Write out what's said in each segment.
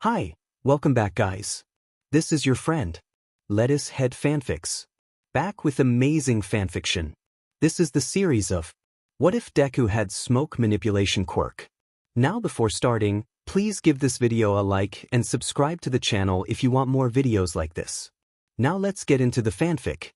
Hi, welcome back guys. This is your friend, Lettuce Head Fanfics. Back with amazing fanfiction. This is the series of What If Deku Had Smoke Manipulation Quirk. Now before starting, please give this video a like and subscribe to the channel if you want more videos like this. Now let's get into the fanfic.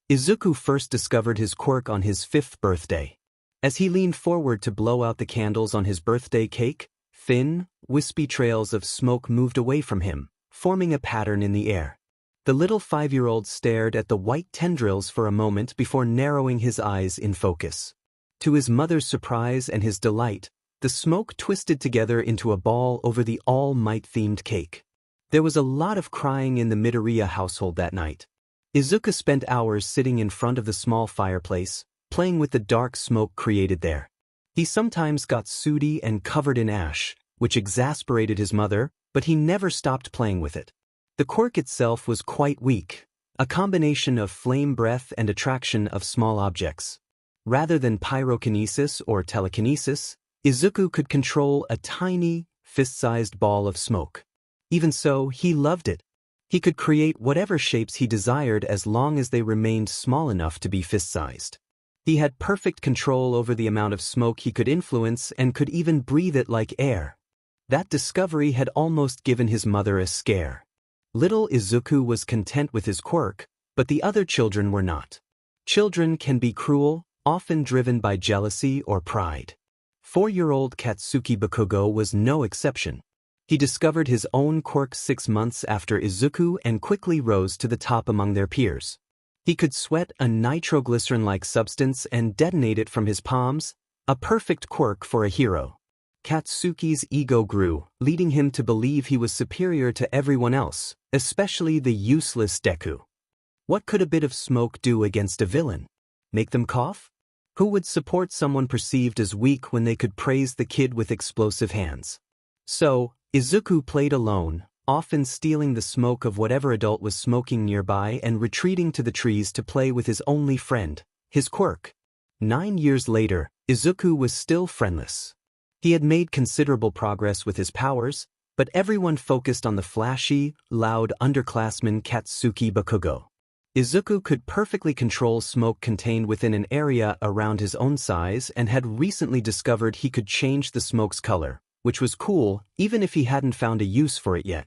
Izuku first discovered his quirk on his 5th birthday. As he leaned forward to blow out the candles on his birthday cake, thin, wispy trails of smoke moved away from him, forming a pattern in the air. The little 5-year-old stared at the white tendrils for a moment before narrowing his eyes in focus. To his mother's surprise and his delight, the smoke twisted together into a ball over the All Might-themed cake. There was a lot of crying in the Midoriya household that night. Izuku spent hours sitting in front of the small fireplace, playing with the dark smoke created there. He sometimes got sooty and covered in ash, which exasperated his mother, but he never stopped playing with it. The quirk itself was quite weak, a combination of flame breath and attraction of small objects. Rather than pyrokinesis or telekinesis, Izuku could control a tiny, fist-sized ball of smoke. Even so, he loved it. He could create whatever shapes he desired as long as they remained small enough to be fist-sized. He had perfect control over the amount of smoke he could influence and could even breathe it like air. That discovery had almost given his mother a scare. Little Izuku was content with his quirk, but the other children were not. Children can be cruel, often driven by jealousy or pride. 4-year-old Katsuki Bakugo was no exception. He discovered his own quirk 6 months after Izuku and quickly rose to the top among their peers. He could sweat a nitroglycerin-like substance and detonate it from his palms, a perfect quirk for a hero. Katsuki's ego grew, leading him to believe he was superior to everyone else, especially the useless Deku. What could a bit of smoke do against a villain? Make them cough? Who would support someone perceived as weak when they could praise the kid with explosive hands? So, Izuku played alone, often stealing the smoke of whatever adult was smoking nearby and retreating to the trees to play with his only friend, his quirk. 9 years later, Izuku was still friendless. He had made considerable progress with his powers, but everyone focused on the flashy, loud underclassman Katsuki Bakugo. Izuku could perfectly control smoke contained within an area around his own size and had recently discovered he could change the smoke's color, which was cool even if he hadn't found a use for it yet.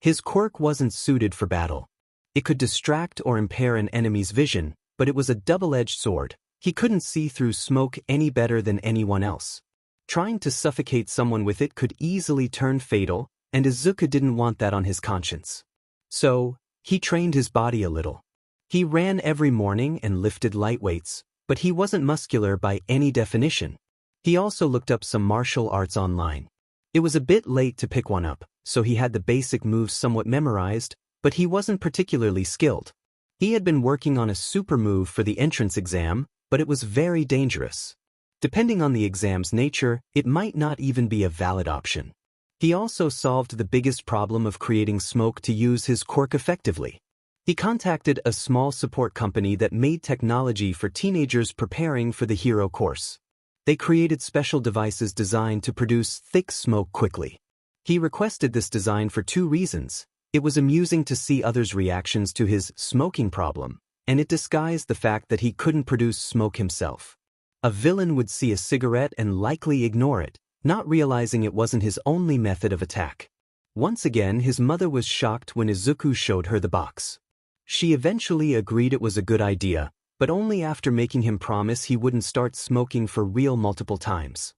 His quirk wasn't suited for battle. It could distract or impair an enemy's vision, but it was a double-edged sword. He couldn't see through smoke any better than anyone else. Trying to suffocate someone with it could easily turn fatal, and Izuku didn't want that on his conscience. So, he trained his body a little. He ran every morning and lifted light weights, but he wasn't muscular by any definition. He also looked up some martial arts online. It was a bit late to pick one up, so he had the basic moves somewhat memorized, but he wasn't particularly skilled. He had been working on a super move for the entrance exam, but it was very dangerous. Depending on the exam's nature, it might not even be a valid option. He also solved the biggest problem of creating smoke to use his quirk effectively. He contacted a small support company that made technology for teenagers preparing for the hero course. They created special devices designed to produce thick smoke quickly. He requested this design for 2 reasons. It was amusing to see others' reactions to his smoking problem, and it disguised the fact that he couldn't produce smoke himself. A villain would see a cigarette and likely ignore it, not realizing it wasn't his only method of attack. Once again, his mother was shocked when Izuku showed her the box. She eventually agreed it was a good idea, but only after making him promise he wouldn't start smoking for real multiple times.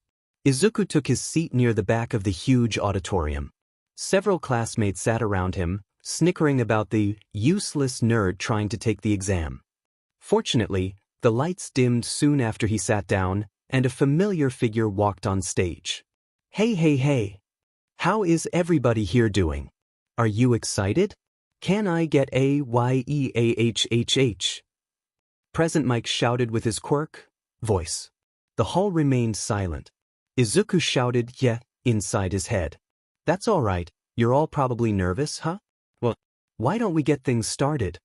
Izuku took his seat near the back of the huge auditorium. Several classmates sat around him, snickering about the useless nerd trying to take the exam. Fortunately, the lights dimmed soon after he sat down, and a familiar figure walked on stage. Hey. How is everybody here doing? Are you excited? Can I get a yeahhh? Present Mike shouted with his quirk voice. The hall remained silent. Izuku shouted, yeah, inside his head. That's all right, you're all probably nervous, huh? Well, why don't we get things started?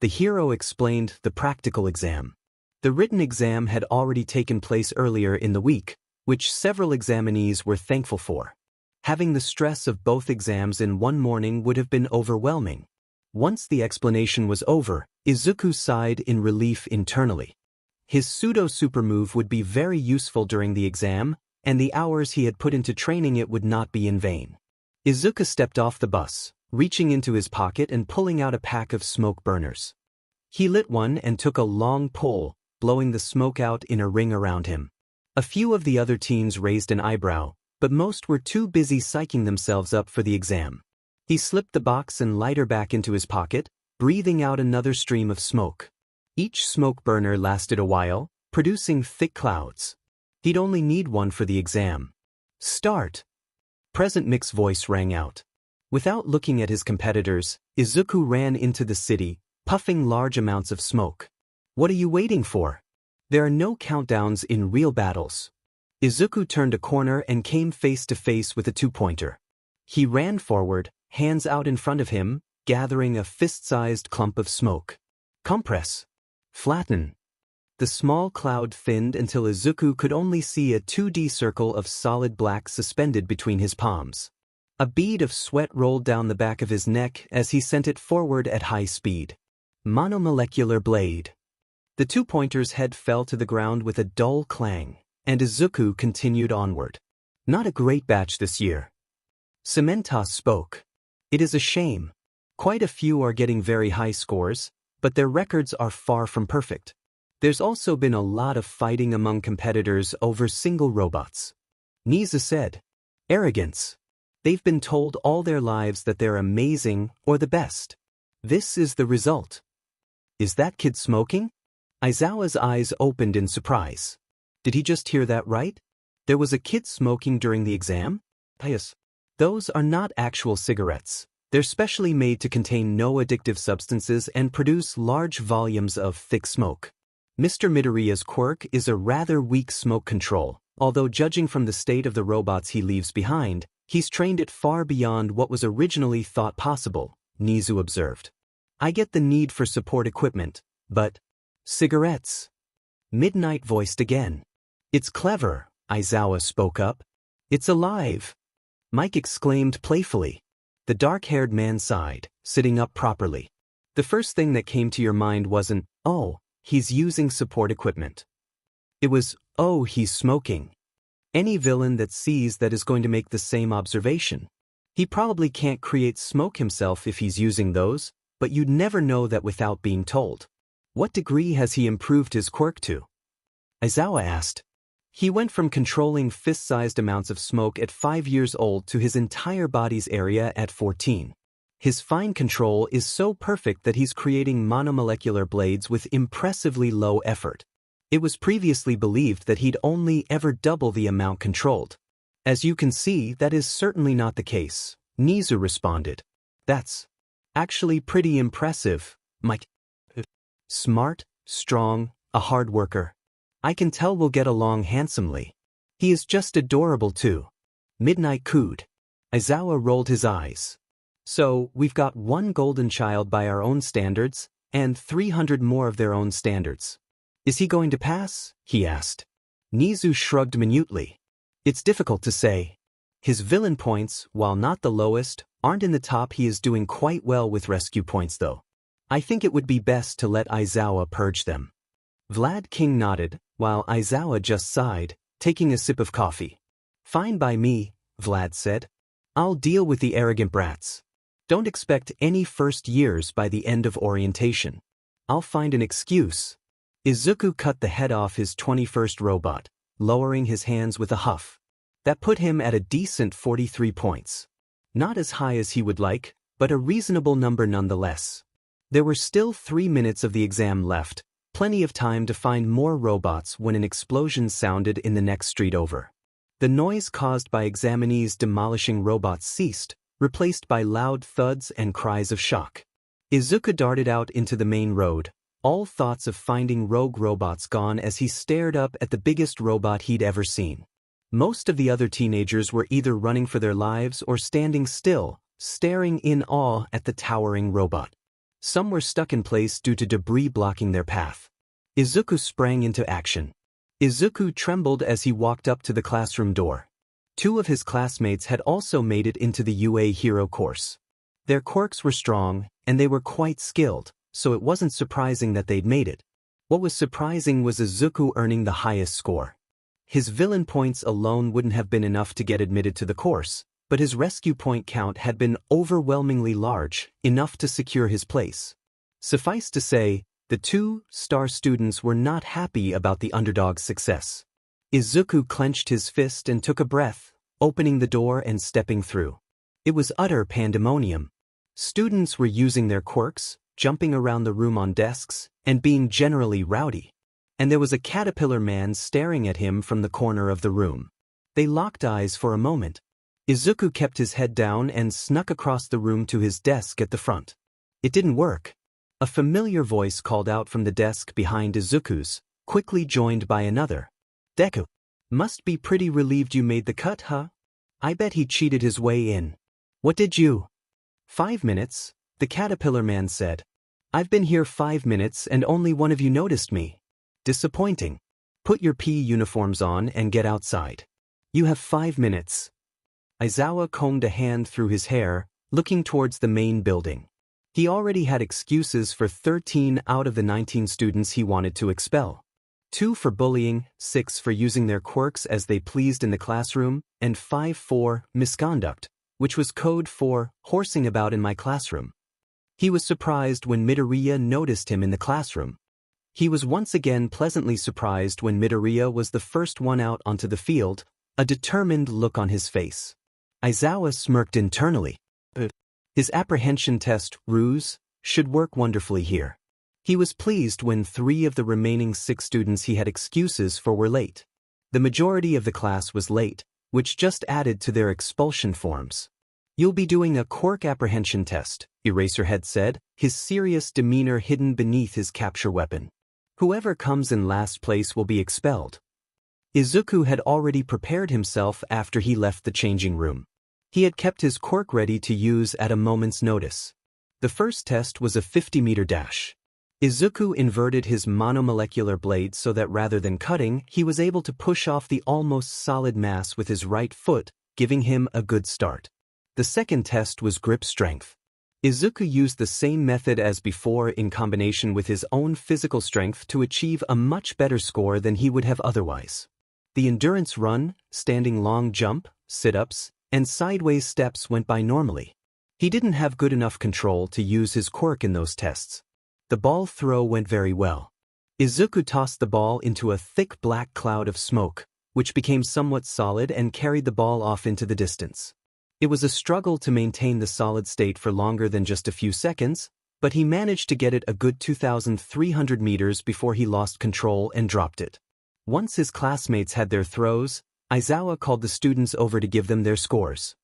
The hero explained the practical exam. The written exam had already taken place earlier in the week, which several examinees were thankful for. Having the stress of both exams in one morning would have been overwhelming. Once the explanation was over, Izuku sighed in relief internally. His pseudo-super move would be very useful during the exam, and the hours he had put into training it would not be in vain. Izuku stepped off the bus, reaching into his pocket and pulling out a pack of smoke burners. He lit one and took a long pull, blowing the smoke out in a ring around him. A few of the other teens raised an eyebrow, but most were too busy psyching themselves up for the exam. He slipped the box and lighter back into his pocket, breathing out another stream of smoke. Each smoke burner lasted a while, producing thick clouds. He'd only need one for the exam. Start! Present Mick's voice rang out. Without looking at his competitors, Izuku ran into the city, puffing large amounts of smoke. What are you waiting for? There are no countdowns in real battles. Izuku turned a corner and came face to face with a two-pointer. He ran forward, hands out in front of him, gathering a fist-sized clump of smoke. Compress. Flatten. The small cloud thinned until Izuku could only see a 2D circle of solid black suspended between his palms. A bead of sweat rolled down the back of his neck as he sent it forward at high speed. Monomolecular blade. The two-pointer's head fell to the ground with a dull clang, and Izuku continued onward. Not a great batch this year. Cementos spoke. It is a shame. Quite a few are getting very high scores, but their records are far from perfect. There's also been a lot of fighting among competitors over single robots. Nizu said. Arrogance. They've been told all their lives that they're amazing or the best. This is the result. Is that kid smoking? Aizawa's eyes opened in surprise. Did he just hear that right? There was a kid smoking during the exam? Yes. Those are not actual cigarettes. They're specially made to contain no addictive substances and produce large volumes of thick smoke. Mr. Midoriya's quirk is a rather weak smoke control, although judging from the state of the robots he leaves behind, he's trained it far beyond what was originally thought possible, Nizu observed. I get the need for support equipment, but cigarettes. Midnight voiced again. It's clever, Aizawa spoke up. It's alive. Mike exclaimed playfully. The dark-haired man sighed, sitting up properly. The first thing that came to your mind wasn't, oh, he's using support equipment. It was, oh, he's smoking. Any villain that sees that is going to make the same observation. He probably can't create smoke himself if he's using those, but you'd never know that without being told. What degree has he improved his quirk to? Aizawa asked. He went from controlling fist-sized amounts of smoke at 5 years old to his entire body's area at 14. His fine control is so perfect that he's creating monomolecular blades with impressively low effort. It was previously believed that he'd only ever double the amount controlled. As you can see, that is certainly not the case, Nizu responded. That's actually pretty impressive, Mike. Smart, strong, a hard worker. I can tell we'll get along handsomely. He is just adorable too. Midnight cooed. Aizawa rolled his eyes. So, we've got one golden child by our own standards, and 300 more of their own standards. Is he going to pass? He asked. Nizu shrugged minutely. It's difficult to say. His villain points, while not the lowest, aren't in the top. He is doing quite well with rescue points though. I think it would be best to let Aizawa purge them. Vlad King nodded, while Aizawa just sighed, taking a sip of coffee. Fine by me, Vlad said. I'll deal with the arrogant brats. Don't expect any first years by the end of orientation. I'll find an excuse. Izuku cut the head off his 21st robot, lowering his hands with a huff. That put him at a decent 43 points. Not as high as he would like, but a reasonable number nonetheless. There were still 3 minutes of the exam left, plenty of time to find more robots when an explosion sounded in the next street over. The noise caused by examinees demolishing robots ceased, replaced by loud thuds and cries of shock. Izuku darted out into the main road, all thoughts of finding rogue robots gone as he stared up at the biggest robot he'd ever seen. Most of the other teenagers were either running for their lives or standing still, staring in awe at the towering robot. Some were stuck in place due to debris blocking their path. Izuku sprang into action. Izuku trembled as he walked up to the classroom door. Two of his classmates had also made it into the UA Hero course. Their quirks were strong, and they were quite skilled, so it wasn't surprising that they'd made it. What was surprising was Izuku earning the highest score. His villain points alone wouldn't have been enough to get admitted to the course, but his rescue point count had been overwhelmingly large, enough to secure his place. Suffice to say, the two-star students were not happy about the underdog's success. Izuku clenched his fist and took a breath, opening the door and stepping through. It was utter pandemonium. Students were using their quirks, jumping around the room on desks, and being generally rowdy. And there was a caterpillar man staring at him from the corner of the room. They locked eyes for a moment. Izuku kept his head down and snuck across the room to his desk at the front. It didn't work. A familiar voice called out from the desk behind Izuku's, quickly joined by another. Deku. Must be pretty relieved you made the cut, huh? I bet he cheated his way in. What did you? 5 minutes, the caterpillar man said. I've been here 5 minutes and only one of you noticed me. Disappointing. Put your PE uniforms on and get outside. You have 5 minutes. Aizawa combed a hand through his hair, looking towards the main building. He already had excuses for 13 out of the 19 students he wanted to expel. 2 for bullying, 6 for using their quirks as they pleased in the classroom, and 5 for misconduct, which was code for horsing about in my classroom. He was surprised when Midoriya noticed him in the classroom. He was once again pleasantly surprised when Midoriya was the first one out onto the field, a determined look on his face. Aizawa smirked internally. His apprehension test, ruse, should work wonderfully here. He was pleased when 3 of the remaining 6 students he had excuses for were late. The majority of the class was late, which just added to their expulsion forms. You'll be doing a quirk apprehension test, Eraserhead said, his serious demeanor hidden beneath his capture weapon. Whoever comes in last place will be expelled. Izuku had already prepared himself after he left the changing room. He had kept his quirk ready to use at a moment's notice. The first test was a 50-meter dash. Izuku inverted his monomolecular blade so that rather than cutting, he was able to push off the almost solid mass with his right foot, giving him a good start. The second test was grip strength. Izuku used the same method as before in combination with his own physical strength to achieve a much better score than he would have otherwise. The endurance run, standing long jump, sit-ups, and sideways steps went by normally. He didn't have good enough control to use his quirk in those tests. The ball throw went very well. Izuku tossed the ball into a thick black cloud of smoke, which became somewhat solid and carried the ball off into the distance. It was a struggle to maintain the solid state for longer than just a few seconds, but he managed to get it a good 2,300 meters before he lost control and dropped it. Once his classmates had their throws, Aizawa called the students over to give them their scores.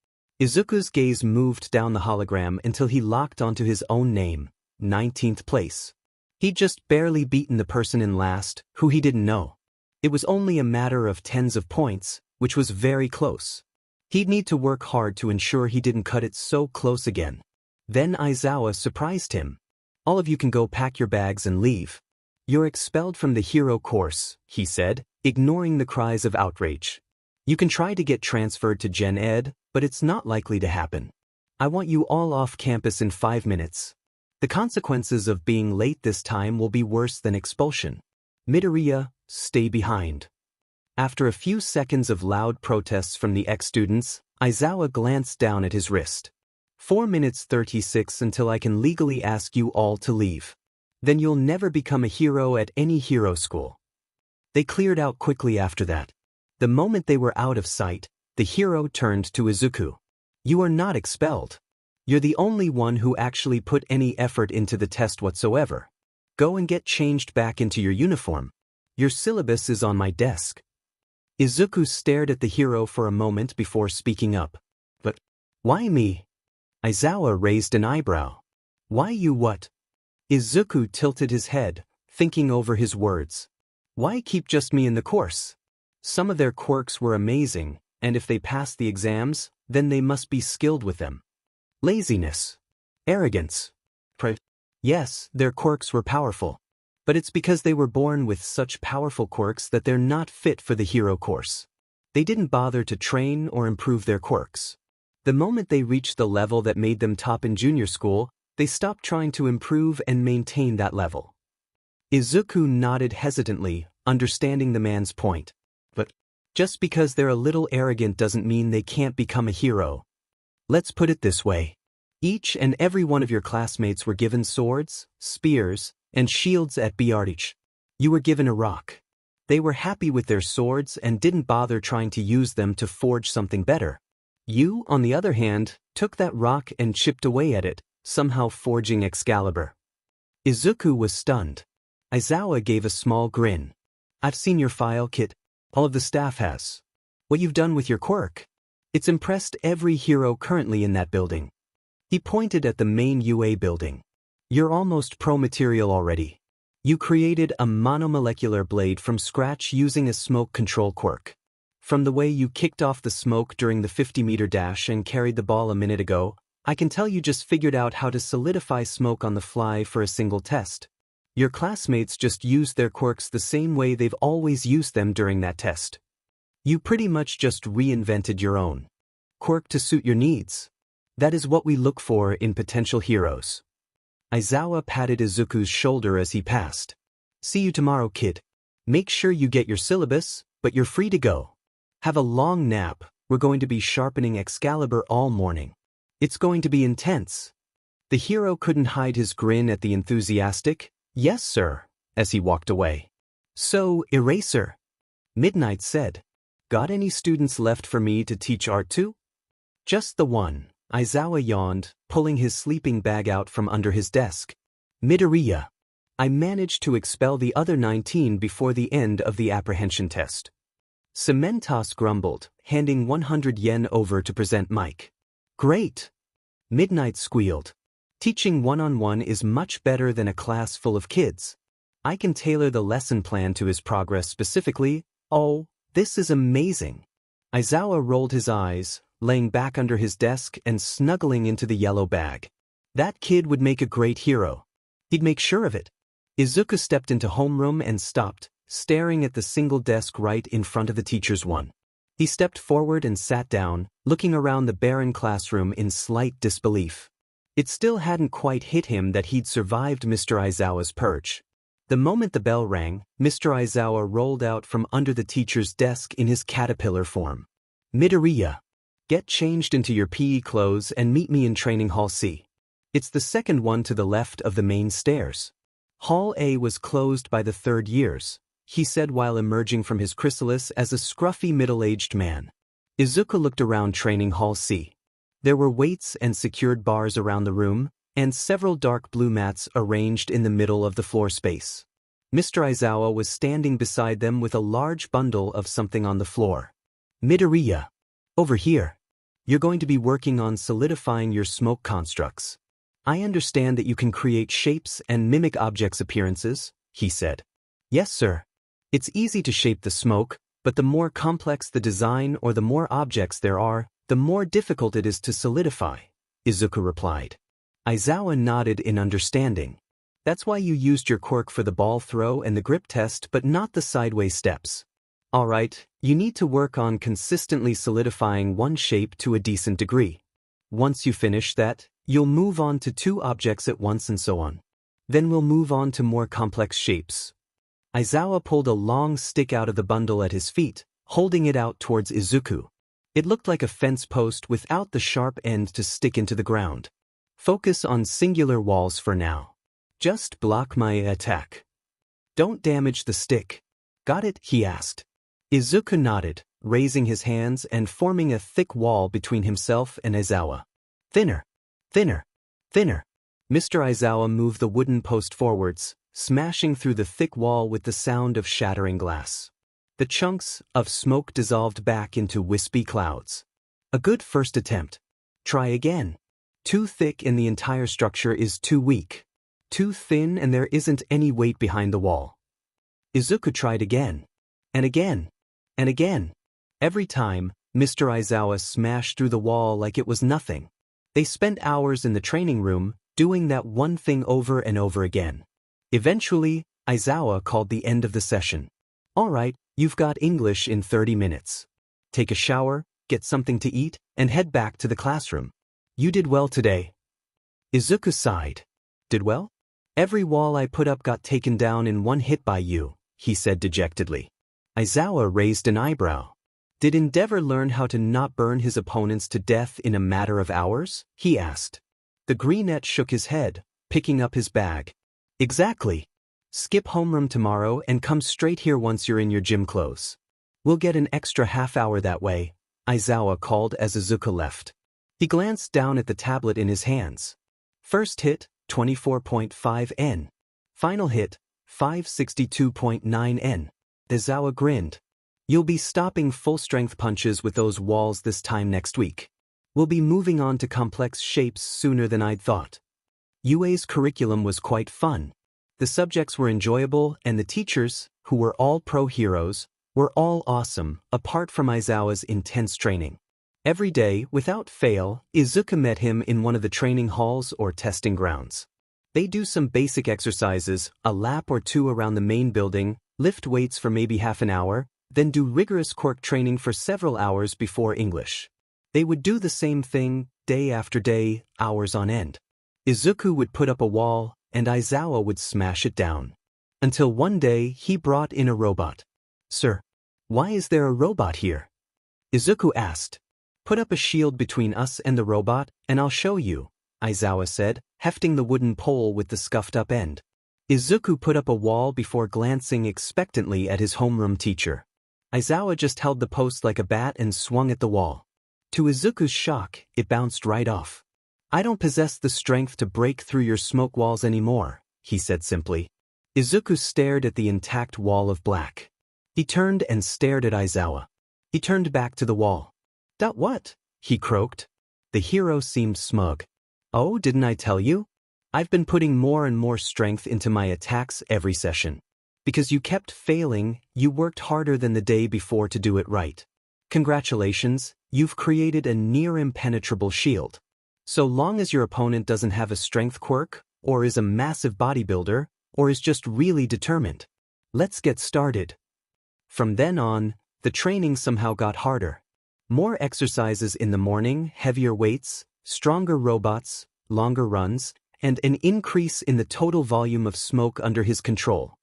Izuku's gaze moved down the hologram until he locked onto his own name, 19th place. He'd just barely beaten the person in last, who he didn't know. It was only a matter of tens of points, which was very close. He'd need to work hard to ensure he didn't cut it so close again. Then Aizawa surprised him. All of you can go pack your bags and leave. You're expelled from the hero course, he said, ignoring the cries of outrage. You can try to get transferred to Gen Ed, but it's not likely to happen. I want you all off campus in 5 minutes. The consequences of being late this time will be worse than expulsion. Midoriya, stay behind. After a few seconds of loud protests from the ex-students, Aizawa glanced down at his wrist. 4 minutes 36 until I can legally ask you all to leave. Then you'll never become a hero at any hero school. They cleared out quickly after that. The moment they were out of sight, the hero turned to Izuku. You are not expelled. You're the only one who actually put any effort into the test whatsoever. Go and get changed back into your uniform. Your syllabus is on my desk. Izuku stared at the hero for a moment before speaking up. But why me? Aizawa raised an eyebrow. Why you what? Izuku tilted his head, thinking over his words. Why keep just me in the course? Some of their quirks were amazing, and if they passed the exams, then they must be skilled with them. Laziness. Arrogance. Yes, their quirks were powerful. But it's because they were born with such powerful quirks that they're not fit for the hero course. They didn't bother to train or improve their quirks. The moment they reached the level that made them top in junior school, they stopped trying to improve and maintain that level. Izuku nodded hesitantly, understanding the man's point. But just because they're a little arrogant doesn't mean they can't become a hero. Let's put it this way. Each and every one of your classmates were given swords, spears, and shields at BRH. You were given a rock. They were happy with their swords and didn't bother trying to use them to forge something better. You, on the other hand, took that rock and chipped away at it, somehow forging Excalibur. Izuku was stunned. Aizawa gave a small grin. I've seen your file, Kit. All of the staff has. What you've done with your quirk. It's impressed every hero currently in that building. He pointed at the main UA building. You're almost pro material already. You created a monomolecular blade from scratch using a smoke control quirk. From the way you kicked off the smoke during the 50-meter dash and carried the ball a minute ago, I can tell you just figured out how to solidify smoke on the fly for a single test. Your classmates just used their quirks the same way they've always used them during that test. You pretty much just reinvented your own quirk to suit your needs. That is what we look for in potential heroes. Aizawa patted Izuku's shoulder as he passed. See you tomorrow, kid. Make sure you get your syllabus, but you're free to go. Have a long nap. We're going to be sharpening Excalibur all morning. It's going to be intense. The hero couldn't hide his grin at the enthusiastic, "Yes, sir," as he walked away. So, Eraser, Midnight said. Got any students left for me to teach art to? Just the one. Aizawa yawned, pulling his sleeping bag out from under his desk. Midoriya. I managed to expel the other 19 before the end of the apprehension test. Cementos grumbled, handing 100 yen over to present Mike. Great. Midnight squealed. Teaching one-on-one is much better than a class full of kids. I can tailor the lesson plan to his progress specifically. Oh, this is amazing. Aizawa rolled his eyes, laying back under his desk and snuggling into the yellow bag. That kid would make a great hero. He'd make sure of it. Izuku stepped into homeroom and stopped, staring at the single desk right in front of the teacher's one. He stepped forward and sat down, looking around the barren classroom in slight disbelief. It still hadn't quite hit him that he'd survived Mr. Aizawa's perch. The moment the bell rang, Mr. Aizawa rolled out from under the teacher's desk in his caterpillar form. Midoriya. Get changed into your PE clothes and meet me in Training Hall C. It's the second one to the left of the main stairs. Hall A was closed by the third years, he said while emerging from his chrysalis as a scruffy middle-aged man. Izuku looked around Training Hall C. There were weights and secured bars around the room, and several dark blue mats arranged in the middle of the floor space. Mr. Aizawa was standing beside them with a large bundle of something on the floor. Midoriya. Over here. You're going to be working on solidifying your smoke constructs. I understand that you can create shapes and mimic objects' appearances, he said. Yes, sir. It's easy to shape the smoke, but the more complex the design or the more objects there are, the more difficult it is to solidify, Izuku replied. Aizawa nodded in understanding. That's why you used your quirk for the ball throw and the grip test but not the sideways steps. Alright, you need to work on consistently solidifying one shape to a decent degree. Once you finish that, you'll move on to 2 objects at once and so on. Then we'll move on to more complex shapes. Aizawa pulled a long stick out of the bundle at his feet, holding it out towards Izuku. It looked like a fence post without the sharp end to stick into the ground. Focus on singular walls for now. Just block my attack. Don't damage the stick. Got it? He asked. Izuku nodded, raising his hands and forming a thick wall between himself and Aizawa. Thinner. Thinner. Thinner. Mr. Aizawa moved the wooden post forwards, smashing through the thick wall with the sound of shattering glass. The chunks of smoke dissolved back into wispy clouds. A good first attempt. Try again. Too thick and the entire structure is too weak. Too thin and there isn't any weight behind the wall. Izuku tried again. And again. And again. Every time, Mr. Aizawa smashed through the wall like it was nothing. They spent hours in the training room, doing that one thing over and over again. Eventually, Aizawa called the end of the session. Alright, you've got English in 30 minutes. take a shower, get something to eat, and head back to the classroom. You did well today. Izuku sighed. Did well? Every wall I put up got taken down in one hit by you, he said dejectedly. Aizawa raised an eyebrow. Did Endeavor learn how to not burn his opponents to death in a matter of hours? He asked. The greenette shook his head, picking up his bag. Exactly. Skip homeroom tomorrow and come straight here once you're in your gym clothes. We'll get an extra half hour that way, Aizawa called as Izuku left. He glanced down at the tablet in his hands. First hit, 24.5 N. Final hit, 562.9 N. Aizawa grinned. You'll be stopping full-strength punches with those walls this time next week. We'll be moving on to complex shapes sooner than I'd thought. UA's curriculum was quite fun. The subjects were enjoyable and the teachers, who were all pro heroes, were all awesome, apart from Aizawa's intense training. Every day, without fail, Izuku met him in one of the training halls or testing grounds. They do some basic exercises, a lap or two around the main building, lift weights for maybe half an hour, then do rigorous quirk training for several hours before English. They would do the same thing, day after day, hours on end. Izuku would put up a wall, and Aizawa would smash it down. Until one day he brought in a robot. Sir, why is there a robot here? Izuku asked. Put up a shield between us and the robot, and I'll show you, Aizawa said, hefting the wooden pole with the scuffed-up end. Izuku put up a wall before glancing expectantly at his homeroom teacher. Aizawa just held the post like a bat and swung at the wall. To Izuku's shock, it bounced right off. I don't possess the strength to break through your smoke walls anymore, he said simply. Izuku stared at the intact wall of black. He turned and stared at Aizawa. He turned back to the wall. What? He croaked. The hero seemed smug. Oh, didn't I tell you? I've been putting more and more strength into my attacks every session. Because you kept failing, you worked harder than the day before to do it right. Congratulations, you've created a near-impenetrable shield. So long as your opponent doesn't have a strength quirk, or is a massive bodybuilder, or is just really determined. Let's get started. From then on, the training somehow got harder. More exercises in the morning, heavier weights, stronger robots, longer runs, and an increase in the total volume of smoke under his control.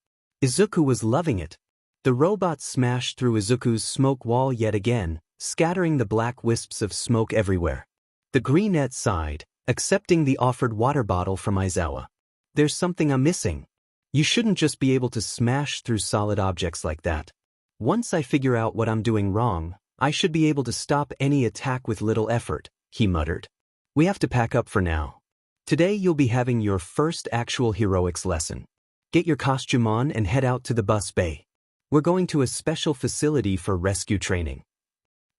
Izuku was loving it. The robot smashed through Izuku's smoke wall yet again, scattering the black wisps of smoke everywhere. The greenette sighed, accepting the offered water bottle from Aizawa. There's something I'm missing. You shouldn't just be able to smash through solid objects like that. Once I figure out what I'm doing wrong, I should be able to stop any attack with little effort, he muttered. We have to pack up for now. Today you'll be having your first actual heroics lesson. Get your costume on and head out to the bus bay. We're going to a special facility for rescue training.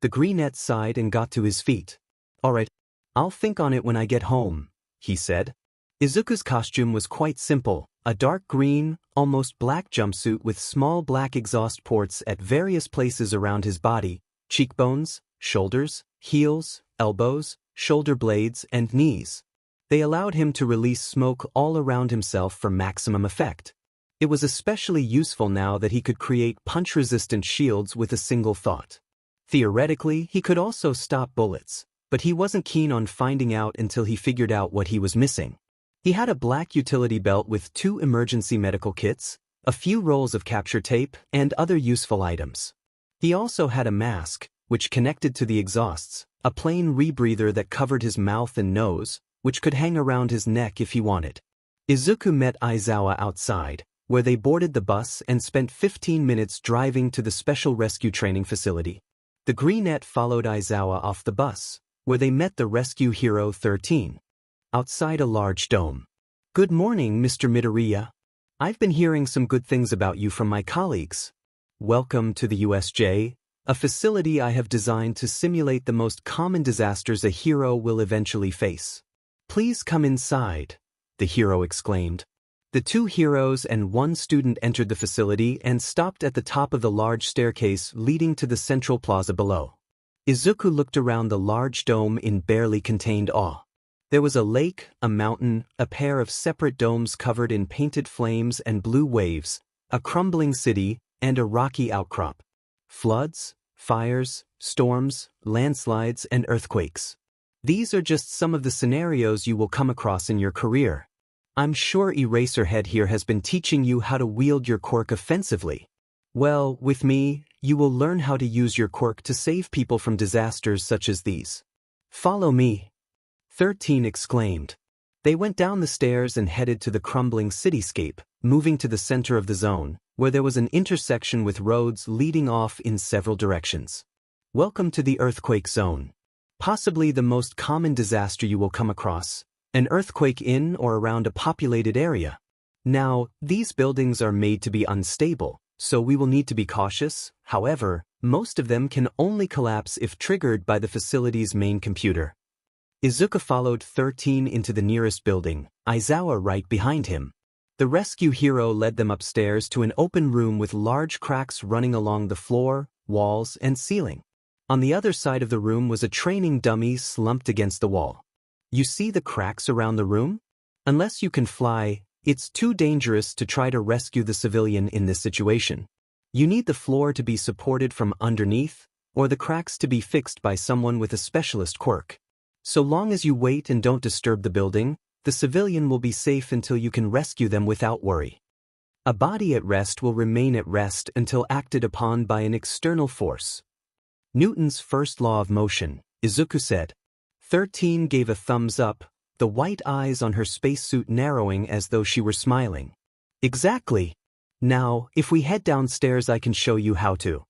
The greenette sighed and got to his feet. All right, I'll think on it when I get home, he said. Izuku's costume was quite simple, a dark green, almost black jumpsuit with small black exhaust ports at various places around his body, cheekbones, shoulders, heels, elbows, shoulder blades, and knees. They allowed him to release smoke all around himself for maximum effect. It was especially useful now that he could create punch-resistant shields with a single thought. Theoretically, he could also stop bullets, but he wasn't keen on finding out until he figured out what he was missing. He had a black utility belt with 2 emergency medical kits, a few rolls of capture tape, and other useful items. He also had a mask, which connected to the exhausts, a plain rebreather that covered his mouth and nose, which could hang around his neck if he wanted. Izuku met Aizawa outside, where they boarded the bus and spent 15 minutes driving to the special rescue training facility. The greenette followed Aizawa off the bus, where they met the rescue hero 13. Outside a large dome. Good morning, Mr. Midoriya. I've been hearing some good things about you from my colleagues. Welcome to the USJ, a facility I have designed to simulate the most common disasters a hero will eventually face. Please come inside, the hero exclaimed. The 2 heroes and 1 student entered the facility and stopped at the top of the large staircase leading to the central plaza below. Izuku looked around the large dome in barely contained awe. There was a lake, a mountain, a pair of separate domes covered in painted flames and blue waves, a crumbling city, and a rocky outcrop. Floods, fires, storms, landslides, and earthquakes. These are just some of the scenarios you will come across in your career. I'm sure Eraserhead here has been teaching you how to wield your quirk offensively. Well, with me, you will learn how to use your quirk to save people from disasters such as these. Follow me, 13 exclaimed. They went down the stairs and headed to the crumbling cityscape, moving to the center of the zone, where there was an intersection with roads leading off in several directions. Welcome to the earthquake zone. Possibly the most common disaster you will come across, an earthquake in or around a populated area. Now, these buildings are made to be unstable, so we will need to be cautious. However, most of them can only collapse if triggered by the facility's main computer. Izuku followed 13 into the nearest building, Aizawa right behind him. The rescue hero led them upstairs to an open room with large cracks running along the floor, walls, and ceiling. On the other side of the room was a training dummy slumped against the wall. You see the cracks around the room? Unless you can fly, it's too dangerous to try to rescue the civilian in this situation. You need the floor to be supported from underneath, or the cracks to be fixed by someone with a specialist quirk. So long as you wait and don't disturb the building, the civilian will be safe until you can rescue them without worry. A body at rest will remain at rest until acted upon by an external force. Newton's first law of motion, Izuku said. 13 gave a thumbs up, the white eyes on her spacesuit narrowing as though she were smiling. Exactly. Now, if we head downstairs I can show you how to.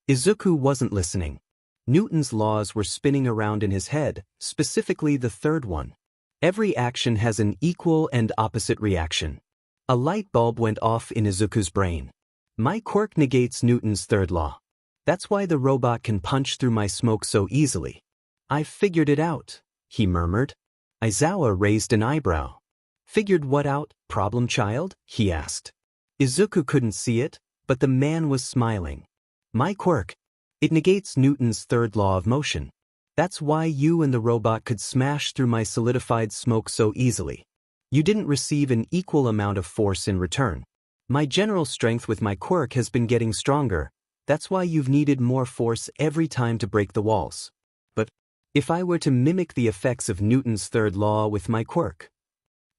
Izuku wasn't listening. Newton's laws were spinning around in his head, specifically the third one. Every action has an equal and opposite reaction. A light bulb went off in Izuku's brain. My quirk negates Newton's third law. That's why the robot can punch through my smoke so easily. I've figured it out, he murmured. Aizawa raised an eyebrow. Figured what out, problem child? He asked. Izuku couldn't see it, but the man was smiling. My quirk. It negates Newton's third law of motion. That's why you and the robot could smash through my solidified smoke so easily. You didn't receive an equal amount of force in return. My general strength with my quirk has been getting stronger. That's why you've needed more force every time to break the walls. But if I were to mimic the effects of Newton's third law with my quirk.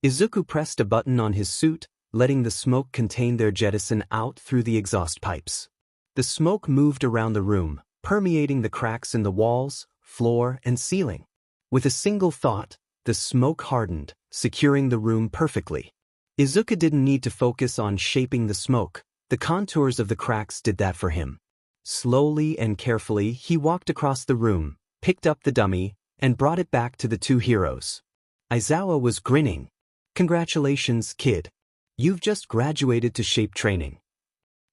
Izuku pressed a button on his suit, letting the smoke contain their jettison out through the exhaust pipes. The smoke moved around the room, permeating the cracks in the walls, floor, and ceiling. With a single thought, the smoke hardened, securing the room perfectly. Izuku didn't need to focus on shaping the smoke. The contours of the cracks did that for him. Slowly and carefully, he walked across the room, picked up the dummy, and brought it back to the two heroes. Aizawa was grinning. Congratulations, kid. You've just graduated to shape training.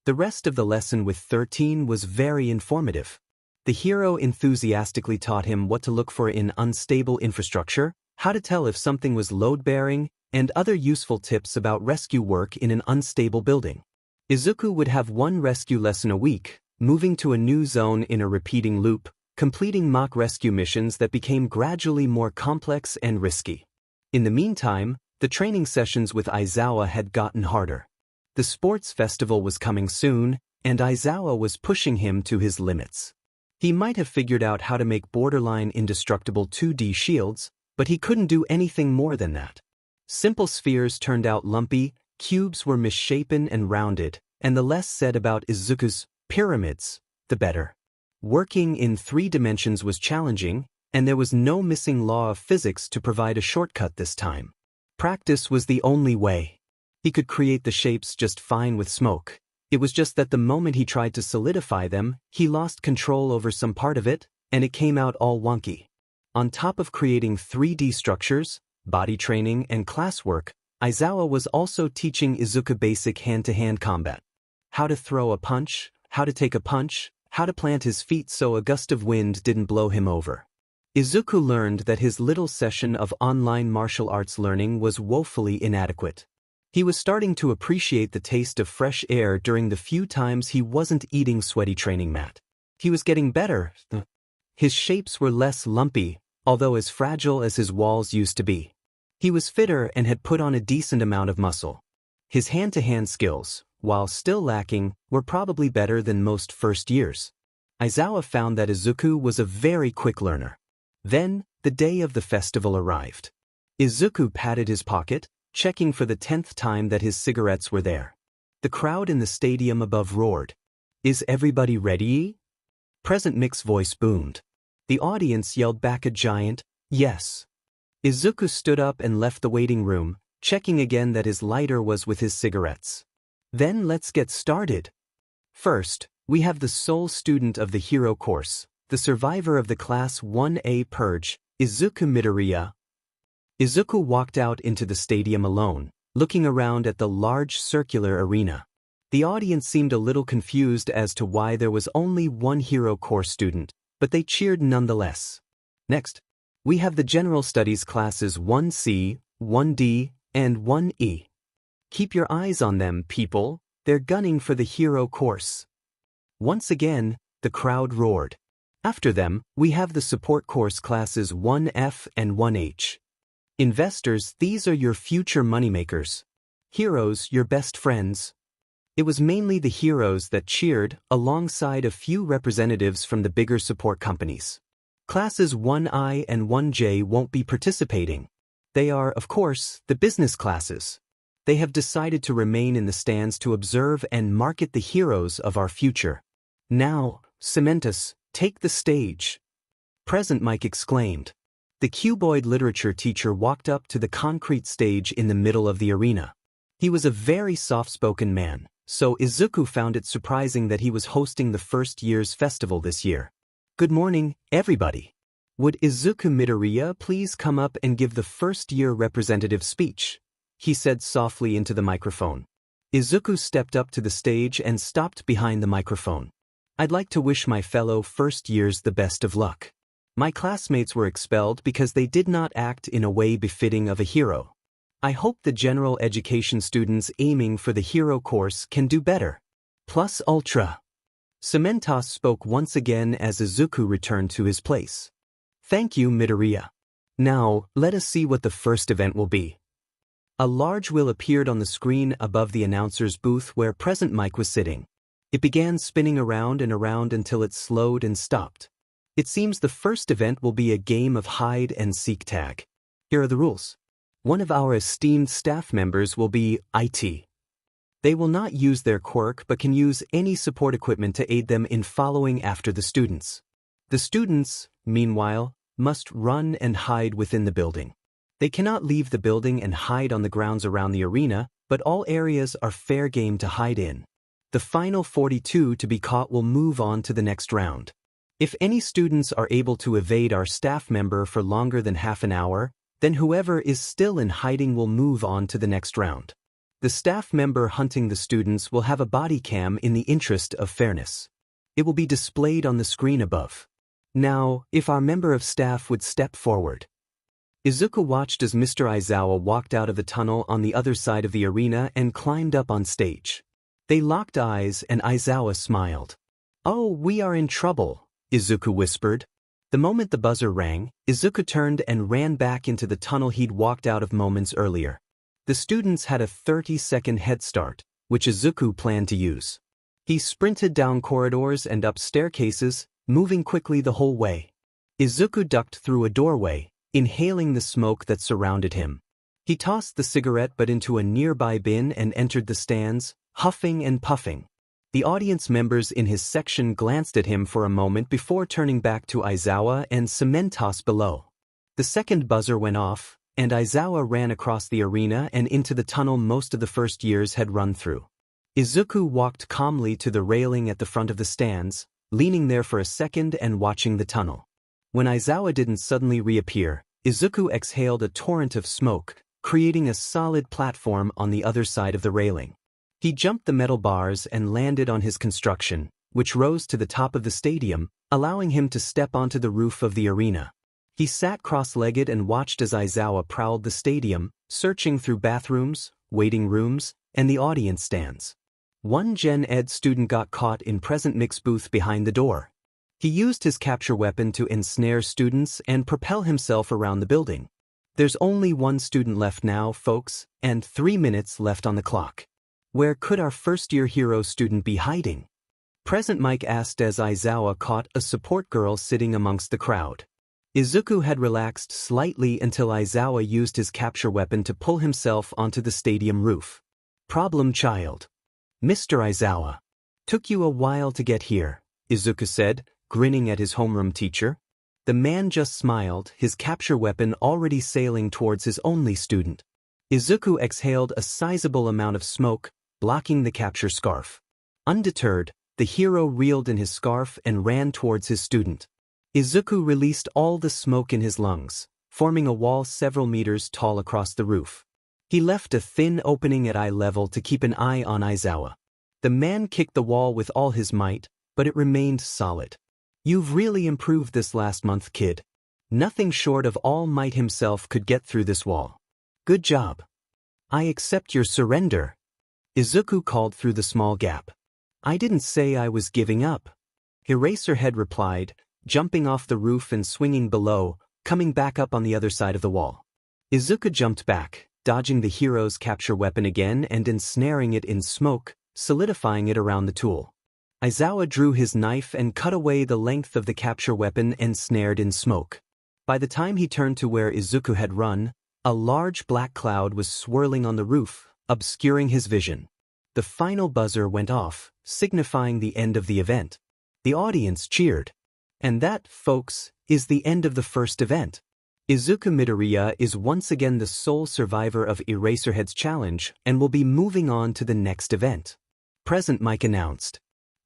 The rest of the lesson with 13 was very informative. The hero enthusiastically taught him what to look for in unstable infrastructure, how to tell if something was load-bearing, and other useful tips about rescue work in an unstable building. Izuku would have one rescue lesson a week, moving to a new zone in a repeating loop, completing mock rescue missions that became gradually more complex and risky. In the meantime, the training sessions with Aizawa had gotten harder. The sports festival was coming soon, and Aizawa was pushing him to his limits. He might have figured out how to make borderline indestructible 2D shields, but he couldn't do anything more than that. Simple spheres turned out lumpy, cubes were misshapen and rounded, and the less said about Izuku's pyramids, the better. Working in 3 dimensions was challenging, and there was no missing law of physics to provide a shortcut this time. Practice was the only way. He could create the shapes just fine with smoke. It was just that the moment he tried to solidify them, he lost control over some part of it, and it came out all wonky. On top of creating 3D structures, body training, and classwork, Aizawa was also teaching Izuku basic hand-to-hand combat. How to throw a punch, how to take a punch, how to plant his feet so a gust of wind didn't blow him over. Izuku learned that his little session of online martial arts learning was woefully inadequate. He was starting to appreciate the taste of fresh air during the few times he wasn't eating sweaty training mat. He was getting better. His shapes were less lumpy, although as fragile as his walls used to be. He was fitter and had put on a decent amount of muscle. His hand-to-hand skills, while still lacking, were probably better than most first years. Aizawa found that Izuku was a very quick learner. Then, the day of the festival arrived. Izuku patted his pocket, checking for the 10th time that his cigarettes were there. The crowd in the stadium above roared. "Is everybody ready?" Present Mic's voice boomed. The audience yelled back a giant, "Yes." Izuku stood up and left the waiting room, checking again that his lighter was with his cigarettes. "Then let's get started. First, we have the sole student of the hero course, the survivor of the Class 1A purge, Izuku Midoriya." Izuku walked out into the stadium alone, looking around at the large circular arena. The audience seemed a little confused as to why there was only one hero course student, but they cheered nonetheless. Next, we have the general studies classes 1C, 1D, and 1E. Keep your eyes on them, people, they're gunning for the hero course. Once again, the crowd roared. After them, we have the support course classes 1F and 1H. Investors, these are your future moneymakers. Heroes, your best friends. It was mainly the heroes that cheered, alongside a few representatives from the bigger support companies. Classes 1I and 1J won't be participating. They are, of course, the business classes. They have decided to remain in the stands to observe and market the heroes of our future. "Now, Cementus, take the stage," Present Mike exclaimed. The cuboid literature teacher walked up to the concrete stage in the middle of the arena. He was a very soft-spoken man, so Izuku found it surprising that he was hosting the first year's festival this year. "Good morning, everybody. Would Izuku Midoriya please come up and give the first-year representative speech?" he said softly into the microphone. Izuku stepped up to the stage and stopped behind the microphone. "I'd like to wish my fellow first years the best of luck. My classmates were expelled because they did not act in a way befitting of a hero. I hope the general education students aiming for the hero course can do better. Plus ultra." Cementos spoke once again as Izuku returned to his place. "Thank you, Midoriya. Now, let us see what the first event will be." A large wheel appeared on the screen above the announcer's booth where Present Mike was sitting. It began spinning around and around until it slowed and stopped. It seems the first event will be a game of hide and seek tag. Here are the rules. One of our esteemed staff members will be IT. They will not use their quirk but can use any support equipment to aid them in following after the students. The students, meanwhile, must run and hide within the building. They cannot leave the building and hide on the grounds around the arena, but all areas are fair game to hide in. The final 42 to be caught will move on to the next round. If any students are able to evade our staff member for longer than half an hour, then whoever is still in hiding will move on to the next round. The staff member hunting the students will have a body cam in the interest of fairness. It will be displayed on the screen above. Now, if our member of staff would step forward. Izuku watched as Mr. Aizawa walked out of the tunnel on the other side of the arena and climbed up on stage. They locked eyes and Aizawa smiled. "Oh, we are in trouble," Izuku whispered. The moment the buzzer rang, Izuku turned and ran back into the tunnel he'd walked out of moments earlier. The students had a 30-second head start, which Izuku planned to use. He sprinted down corridors and up staircases, moving quickly the whole way. Izuku ducked through a doorway, inhaling the smoke that surrounded him. He tossed the cigarette butt into a nearby bin and entered the stands, huffing and puffing. The audience members in his section glanced at him for a moment before turning back to Aizawa and Cementos below. The second buzzer went off, and Aizawa ran across the arena and into the tunnel most of the first years had run through. Izuku walked calmly to the railing at the front of the stands, leaning there for a second and watching the tunnel. When Aizawa didn't suddenly reappear, Izuku exhaled a torrent of smoke, creating a solid platform on the other side of the railing. He jumped the metal bars and landed on his construction, which rose to the top of the stadium, allowing him to step onto the roof of the arena. He sat cross-legged and watched as Aizawa prowled the stadium, searching through bathrooms, waiting rooms, and the audience stands. One Gen Ed student got caught in Present Mic's booth behind the door. He used his capture weapon to ensnare students and propel himself around the building. There's only one student left now, folks, and 3 minutes left on the clock. Where could our first-year hero student be hiding? Present Mike asked as Aizawa caught a support girl sitting amongst the crowd. Izuku had relaxed slightly until Aizawa used his capture weapon to pull himself onto the stadium roof. Problem child. Mr. Aizawa. Took you a while to get here, Izuku said, grinning at his homeroom teacher. The man just smiled, his capture weapon already sailing towards his only student. Izuku exhaled a sizable amount of smoke, blocking the capture scarf. Undeterred, the hero reeled in his scarf and ran towards his student. Izuku released all the smoke in his lungs, forming a wall several meters tall across the roof. He left a thin opening at eye level to keep an eye on Aizawa. The man kicked the wall with all his might, but it remained solid. You've really improved this last month, kid. Nothing short of All Might himself could get through this wall. Good job. I accept your surrender. Izuku called through the small gap. I didn't say I was giving up. Eraserhead replied, jumping off the roof and swinging below, coming back up on the other side of the wall. Izuku jumped back, dodging the hero's capture weapon again and ensnaring it in smoke, solidifying it around the tool. Aizawa drew his knife and cut away the length of the capture weapon ensnared in smoke. By the time he turned to where Izuku had run, a large black cloud was swirling on the roof, obscuring his vision. The final buzzer went off, signifying the end of the event. The audience cheered. And that, folks, is the end of the first event. Izuku Midoriya is once again the sole survivor of Eraserhead's challenge and will be moving on to the next event. Present Mike announced.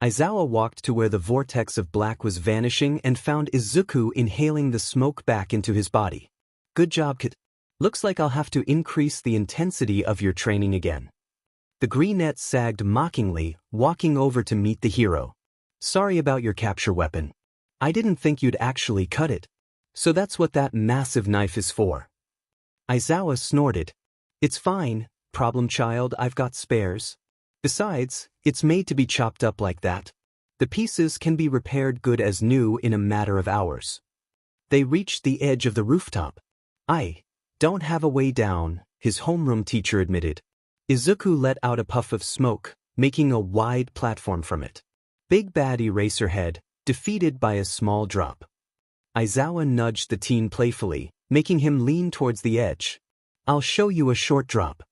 Aizawa walked to where the vortex of black was vanishing and found Izuku inhaling the smoke back into his body. Good job, kid. Looks like I'll have to increase the intensity of your training again. The greenette sagged mockingly, walking over to meet the hero. Sorry about your capture weapon. I didn't think you'd actually cut it. So that's what that massive knife is for. Aizawa snorted. It's fine, problem child, I've got spares. Besides, it's made to be chopped up like that. The pieces can be repaired good as new in a matter of hours. They reached the edge of the rooftop. I don't have a way down, his homeroom teacher admitted. Izuku let out a puff of smoke, making a wide platform from it. Big bad Eraserhead, defeated by a small drop. Aizawa nudged the teen playfully, making him lean towards the edge. I'll show you a short drop.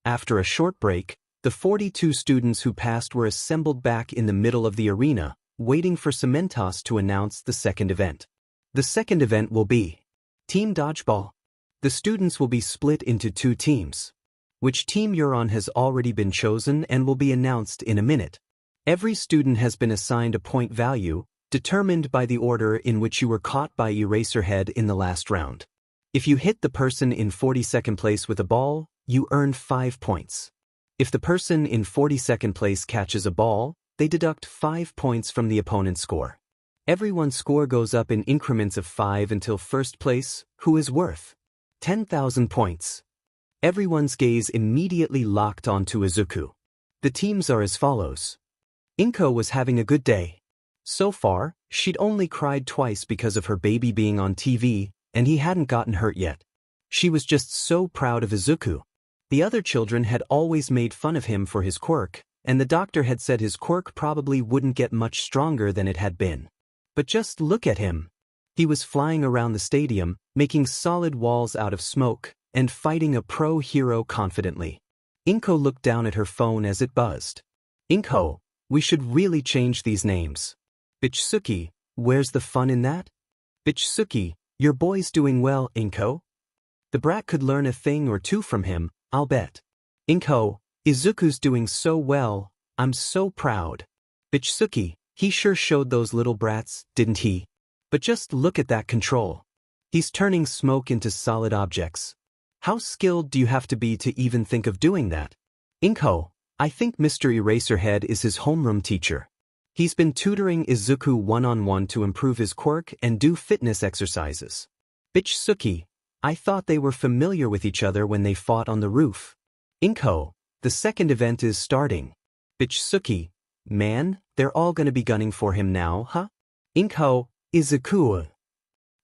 After a short break, the 42 students who passed were assembled back in the middle of the arena, waiting for Cementos to announce the second event. The second event will be Team Dodgeball. The students will be split into two teams. Which team you're on has already been chosen and will be announced in a minute. Every student has been assigned a point value, determined by the order in which you were caught by Eraserhead in the last round. If you hit the person in 42nd place with a ball, you earn 5 points. If the person in 42nd place catches a ball, they deduct 5 points from the opponent's score. Everyone's score goes up in increments of 5 until first place, who is worth 10,000 points. Everyone's gaze immediately locked onto Izuku. The teams are as follows. Inko was having a good day. So far, she'd only cried twice because of her baby being on TV, and he hadn't gotten hurt yet. She was just so proud of Izuku. The other children had always made fun of him for his quirk, and the doctor had said his quirk probably wouldn't get much stronger than it had been. But just look at him. He was flying around the stadium, making solid walls out of smoke, and fighting a pro hero confidently. Inko looked down at her phone as it buzzed. Inko, we should really change these names. Bitsuki, where's the fun in that? Bitsuki, your boy's doing well, Inko. The brat could learn a thing or two from him, I'll bet. Inko, Izuku's doing so well, I'm so proud. Bitsuki, he sure showed those little brats, didn't he? But just look at that control. He's turning smoke into solid objects. How skilled do you have to be to even think of doing that? Inko, I think Mr. Eraserhead is his homeroom teacher. He's been tutoring Izuku one-on-one to improve his quirk and do fitness exercises. Bitsuki, I thought they were familiar with each other when they fought on the roof. Inko, the second event is starting. Bitsuki, man, they're all gonna be gunning for him now, huh? Inko, Izuku.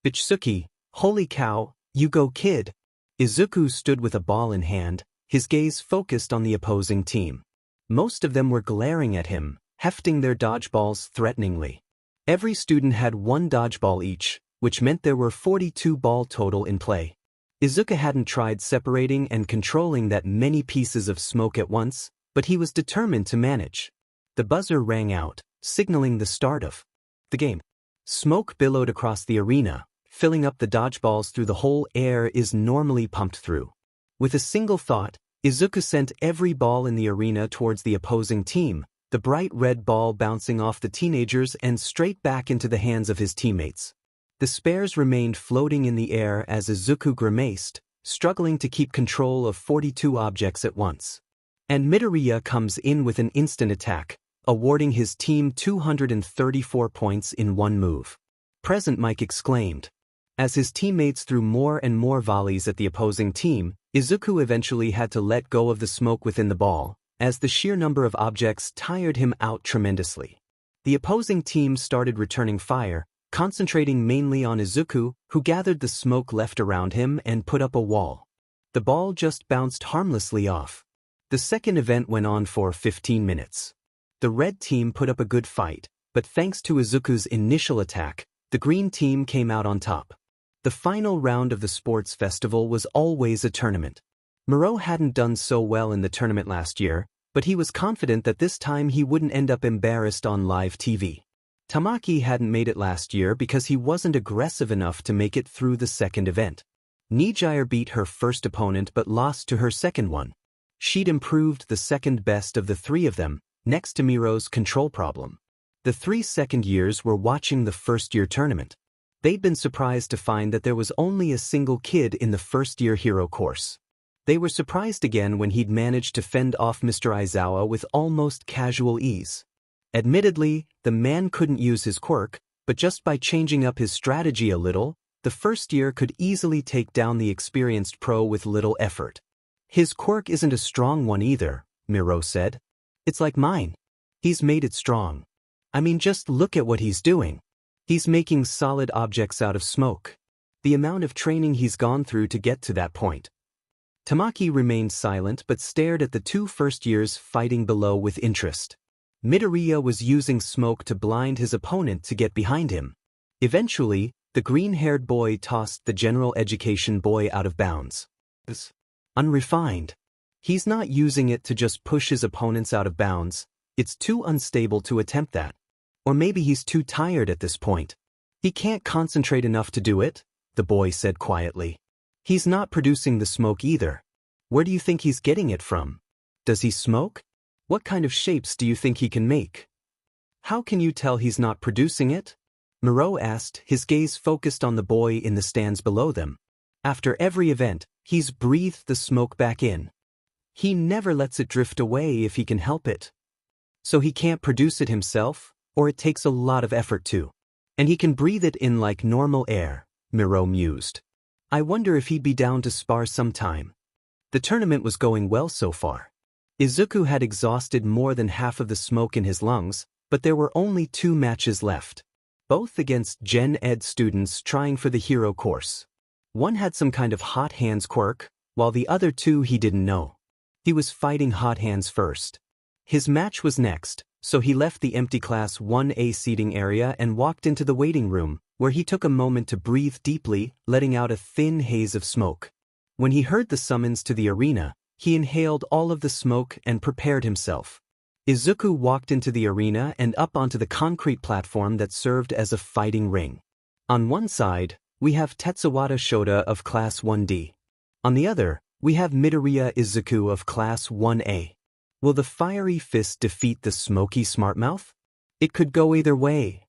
Bitsuki, holy cow, you go kid. Izuku stood with a ball in hand, his gaze focused on the opposing team. Most of them were glaring at him, hefting their dodgeballs threateningly. Every student had one dodgeball each, which meant there were 42 ball total in play. Izuku hadn't tried separating and controlling that many pieces of smoke at once, but he was determined to manage. The buzzer rang out, signaling the start of the game. Smoke billowed across the arena, filling up the dodgeballs through the hole air is normally pumped through. With a single thought, Izuku sent every ball in the arena towards the opposing team, the bright red ball bouncing off the teenagers and straight back into the hands of his teammates. The spares remained floating in the air as Izuku grimaced, struggling to keep control of 42 objects at once. And Midoriya comes in with an instant attack, awarding his team 234 points in one move. Present Mike exclaimed. As his teammates threw more and more volleys at the opposing team, Izuku eventually had to let go of the smoke within the ball, as the sheer number of objects tired him out tremendously. The opposing team started returning fire, concentrating mainly on Izuku, who gathered the smoke left around him and put up a wall. The ball just bounced harmlessly off. The second event went on for 15 minutes. The red team put up a good fight, but thanks to Izuku's initial attack, the green team came out on top. The final round of the sports festival was always a tournament. Miro hadn't done so well in the tournament last year, but he was confident that this time he wouldn't end up embarrassed on live TV. Tamaki hadn't made it last year because he wasn't aggressive enough to make it through the second event. Nijire beat her first opponent but lost to her second one. She'd improved the second best of the three of them, next to Miro's control problem. The 3 second years were watching the first-year tournament. They'd been surprised to find that there was only a single kid in the first-year hero course. They were surprised again when he'd managed to fend off Mr. Aizawa with almost casual ease. Admittedly, the man couldn't use his quirk, but just by changing up his strategy a little, the first year could easily take down the experienced pro with little effort. His quirk isn't a strong one either, Miro said. It's like mine. He's made it strong. I mean, just look at what he's doing. He's making solid objects out of smoke. The amount of training he's gone through to get to that point. Tamaki remained silent but stared at the 2 first years fighting below with interest. Midoriya was using smoke to blind his opponent to get behind him. Eventually, the green-haired boy tossed the general education boy out of bounds. Unrefined. He's not using it to just push his opponents out of bounds. It's too unstable to attempt that. Or maybe he's too tired at this point. He can't concentrate enough to do it, the boy said quietly. He's not producing the smoke either. Where do you think he's getting it from? Does he smoke? What kind of shapes do you think he can make? How can you tell he's not producing it? Miro asked, his gaze focused on the boy in the stands below them. After every event, he's breathed the smoke back in. He never lets it drift away if he can help it. So he can't produce it himself, or it takes a lot of effort to. And he can breathe it in like normal air, Miro mused. I wonder if he'd be down to spar sometime. The tournament was going well so far. Izuku had exhausted more than half of the smoke in his lungs, but there were only 2 matches left. Both against Gen Ed students trying for the hero course. One had some kind of hot hands quirk, while the other 2 he didn't know. He was fighting hot hands first. His match was next, so he left the empty Class 1A seating area and walked into the waiting room, where he took a moment to breathe deeply, letting out a thin haze of smoke. When he heard the summons to the arena, he inhaled all of the smoke and prepared himself. Izuku walked into the arena and up onto the concrete platform that served as a fighting ring. On one side, we have Tetsubata Shota of Class 1D. On the other, we have Midoriya Izuku of Class 1A. Will the fiery fist defeat the smoky smartmouth? It could go either way.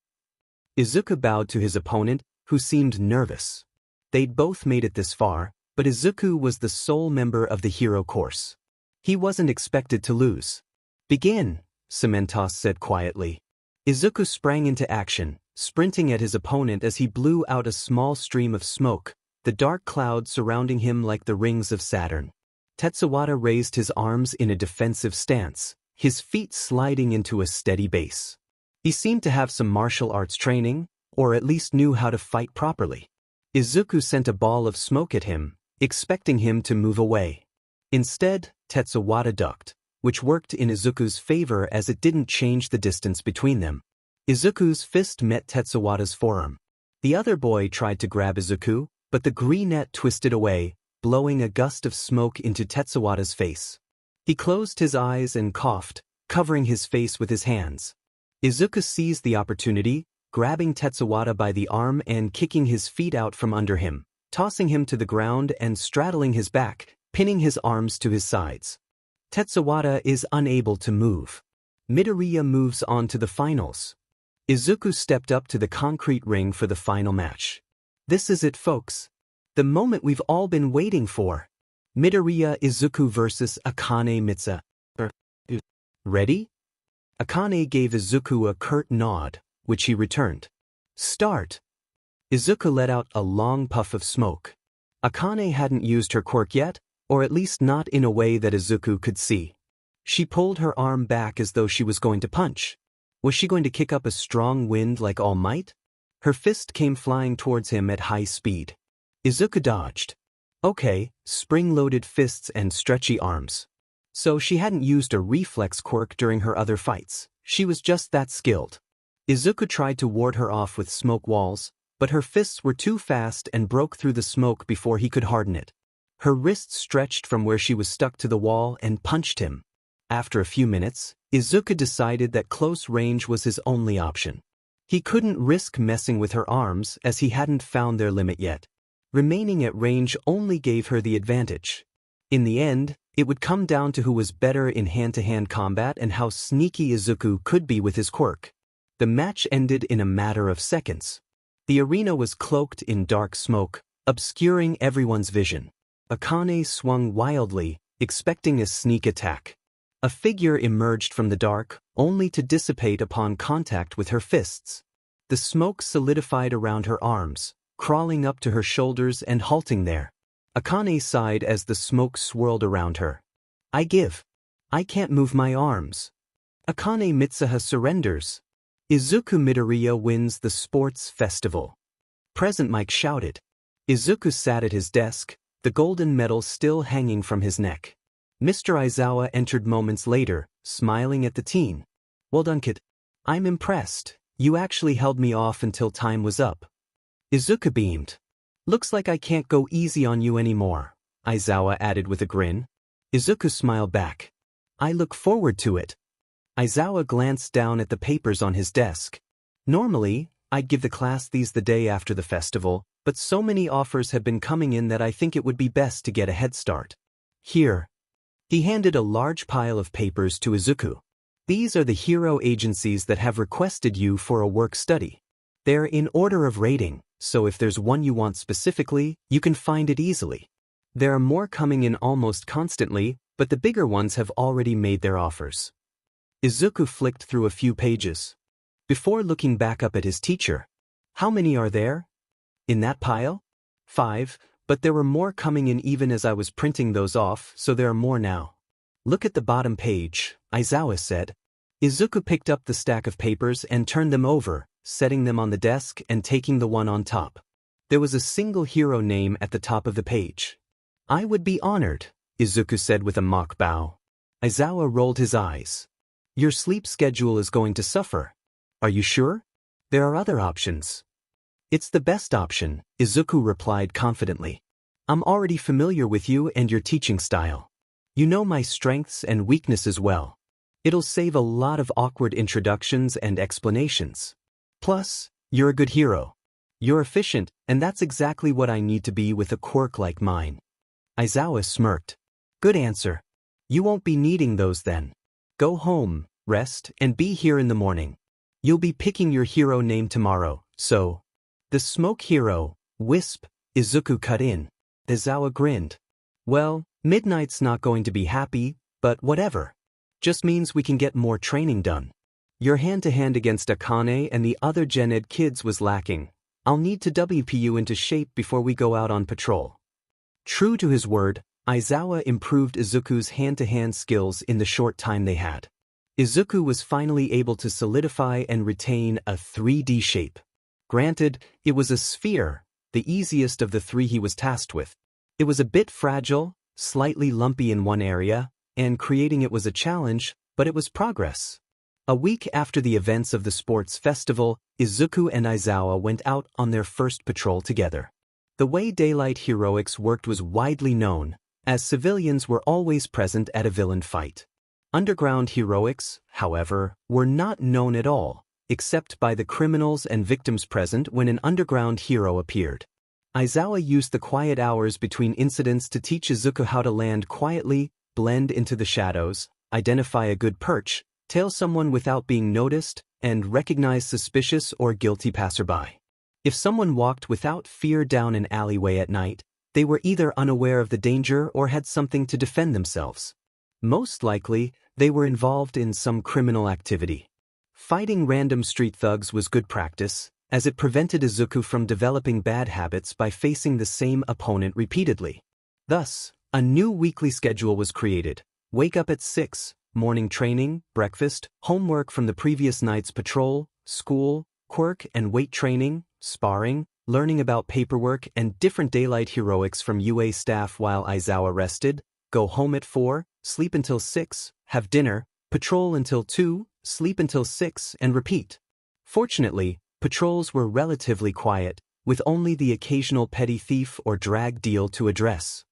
Izuku bowed to his opponent, who seemed nervous. They'd both made it this far, but Izuku was the sole member of the hero course. He wasn't expected to lose. Begin, Cementos said quietly. Izuku sprang into action, sprinting at his opponent as he blew out a small stream of smoke, the dark clouds surrounding him like the rings of Saturn. Tetsubata raised his arms in a defensive stance, his feet sliding into a steady base. He seemed to have some martial arts training, or at least knew how to fight properly. Izuku sent a ball of smoke at him, expecting him to move away. Instead, Tetsubata ducked, which worked in Izuku's favor as it didn't change the distance between them. Izuku's fist met Tetsubata's forearm. The other boy tried to grab Izuku, but the green net twisted away, blowing a gust of smoke into Tetsubata's face. He closed his eyes and coughed, covering his face with his hands. Izuku seized the opportunity, grabbing Tetsubata by the arm and kicking his feet out from under him, tossing him to the ground and straddling his back, pinning his arms to his sides. Tetsubata is unable to move. Midoriya moves on to the finals. Izuku stepped up to the concrete ring for the final match. This is it, folks. The moment we've all been waiting for. Midoriya Izuku vs. Akane Mitsa. Ready? Akane gave Izuku a curt nod, which he returned. Start. Izuku let out a long puff of smoke. Akane hadn't used her quirk yet, or at least not in a way that Izuku could see. She pulled her arm back as though she was going to punch. Was she going to kick up a strong wind like All Might? Her fist came flying towards him at high speed. Izuku dodged. Okay, spring-loaded fists and stretchy arms. So she hadn't used a reflex quirk during her other fights. She was just that skilled. Izuku tried to ward her off with smoke walls, but her fists were too fast and broke through the smoke before he could harden it. Her wrists stretched from where she was stuck to the wall and punched him. After a few minutes, Izuku decided that close range was his only option. He couldn't risk messing with her arms as he hadn't found their limit yet. Remaining at range only gave her the advantage. In the end, it would come down to who was better in hand-to-hand combat and how sneaky Izuku could be with his quirk. The match ended in a matter of seconds. The arena was cloaked in dark smoke, obscuring everyone's vision. Akane swung wildly, expecting a sneak attack. A figure emerged from the dark, only to dissipate upon contact with her fists. The smoke solidified around her arms, crawling up to her shoulders and halting there. Akane sighed as the smoke swirled around her. I give. I can't move my arms. Akane Mitsuha surrenders. Izuku Midoriya wins the sports festival. Present Mike shouted. Izuku sat at his desk, the golden medal still hanging from his neck. Mr. Aizawa entered moments later, smiling at the teen. Well done, kid. I'm impressed. You actually held me off until time was up. Izuku beamed. Looks like I can't go easy on you anymore, Aizawa added with a grin. Izuku smiled back. I look forward to it. Aizawa glanced down at the papers on his desk. Normally, I'd give the class these the day after the festival, but so many offers have been coming in that I think it would be best to get a head start. Here. He handed a large pile of papers to Izuku. These are the hero agencies that have requested you for a work study. They're in order of rating, so if there's one you want specifically, you can find it easily. There are more coming in almost constantly, but the bigger ones have already made their offers. Izuku flicked through a few pages. Before looking back up at his teacher, how many are there? In that pile? 5. But there were more coming in even as I was printing those off, so there are more now. Look at the bottom page, Aizawa said. Izuku picked up the stack of papers and turned them over, setting them on the desk and taking the one on top. There was a single hero name at the top of the page. I would be honored, Izuku said with a mock bow. Aizawa rolled his eyes. Your sleep schedule is going to suffer. Are you sure? There are other options. It's the best option, Izuku replied confidently. I'm already familiar with you and your teaching style. You know my strengths and weaknesses well. It'll save a lot of awkward introductions and explanations. Plus, you're a good hero. You're efficient, and that's exactly what I need to be with a quirk like mine. Aizawa smirked. Good answer. You won't be needing those then. Go home, rest, and be here in the morning. You'll be picking your hero name tomorrow, so... The smoke hero, Wisp, Izuku cut in. Aizawa grinned. Well, Midnight's not going to be happy, but whatever. Just means we can get more training done. Your hand-to-hand against Akane and the other Gen Ed kids was lacking. I'll need to WP you into shape before we go out on patrol. True to his word, Aizawa improved Izuku's hand-to-hand skills in the short time they had. Izuku was finally able to solidify and retain a 3D shape. Granted, it was a sphere, the easiest of the three he was tasked with. It was a bit fragile, slightly lumpy in one area, and creating it was a challenge, but it was progress. A week after the events of the sports festival, Izuku and Aizawa went out on their first patrol together. The way daylight heroics worked was widely known, as civilians were always present at a villain fight. Underground heroics, however, were not known at all, except by the criminals and victims present when an underground hero appeared. Aizawa used the quiet hours between incidents to teach Izuku how to land quietly, blend into the shadows, identify a good perch, tail someone without being noticed, and recognize suspicious or guilty passerby. If someone walked without fear down an alleyway at night, they were either unaware of the danger or had something to defend themselves. Most likely, they were involved in some criminal activity. Fighting random street thugs was good practice, as it prevented Izuku from developing bad habits by facing the same opponent repeatedly. Thus, a new weekly schedule was created. Wake up at 6, morning training, breakfast, homework from the previous night's patrol, school, quirk and weight training, sparring, learning about paperwork and different daylight heroics from UA staff while Aizawa rested, go home at 4, sleep until 6, have dinner, patrol until 2, sleep until 6 and repeat. Fortunately, patrols were relatively quiet, with only the occasional petty thief or drag deal to address.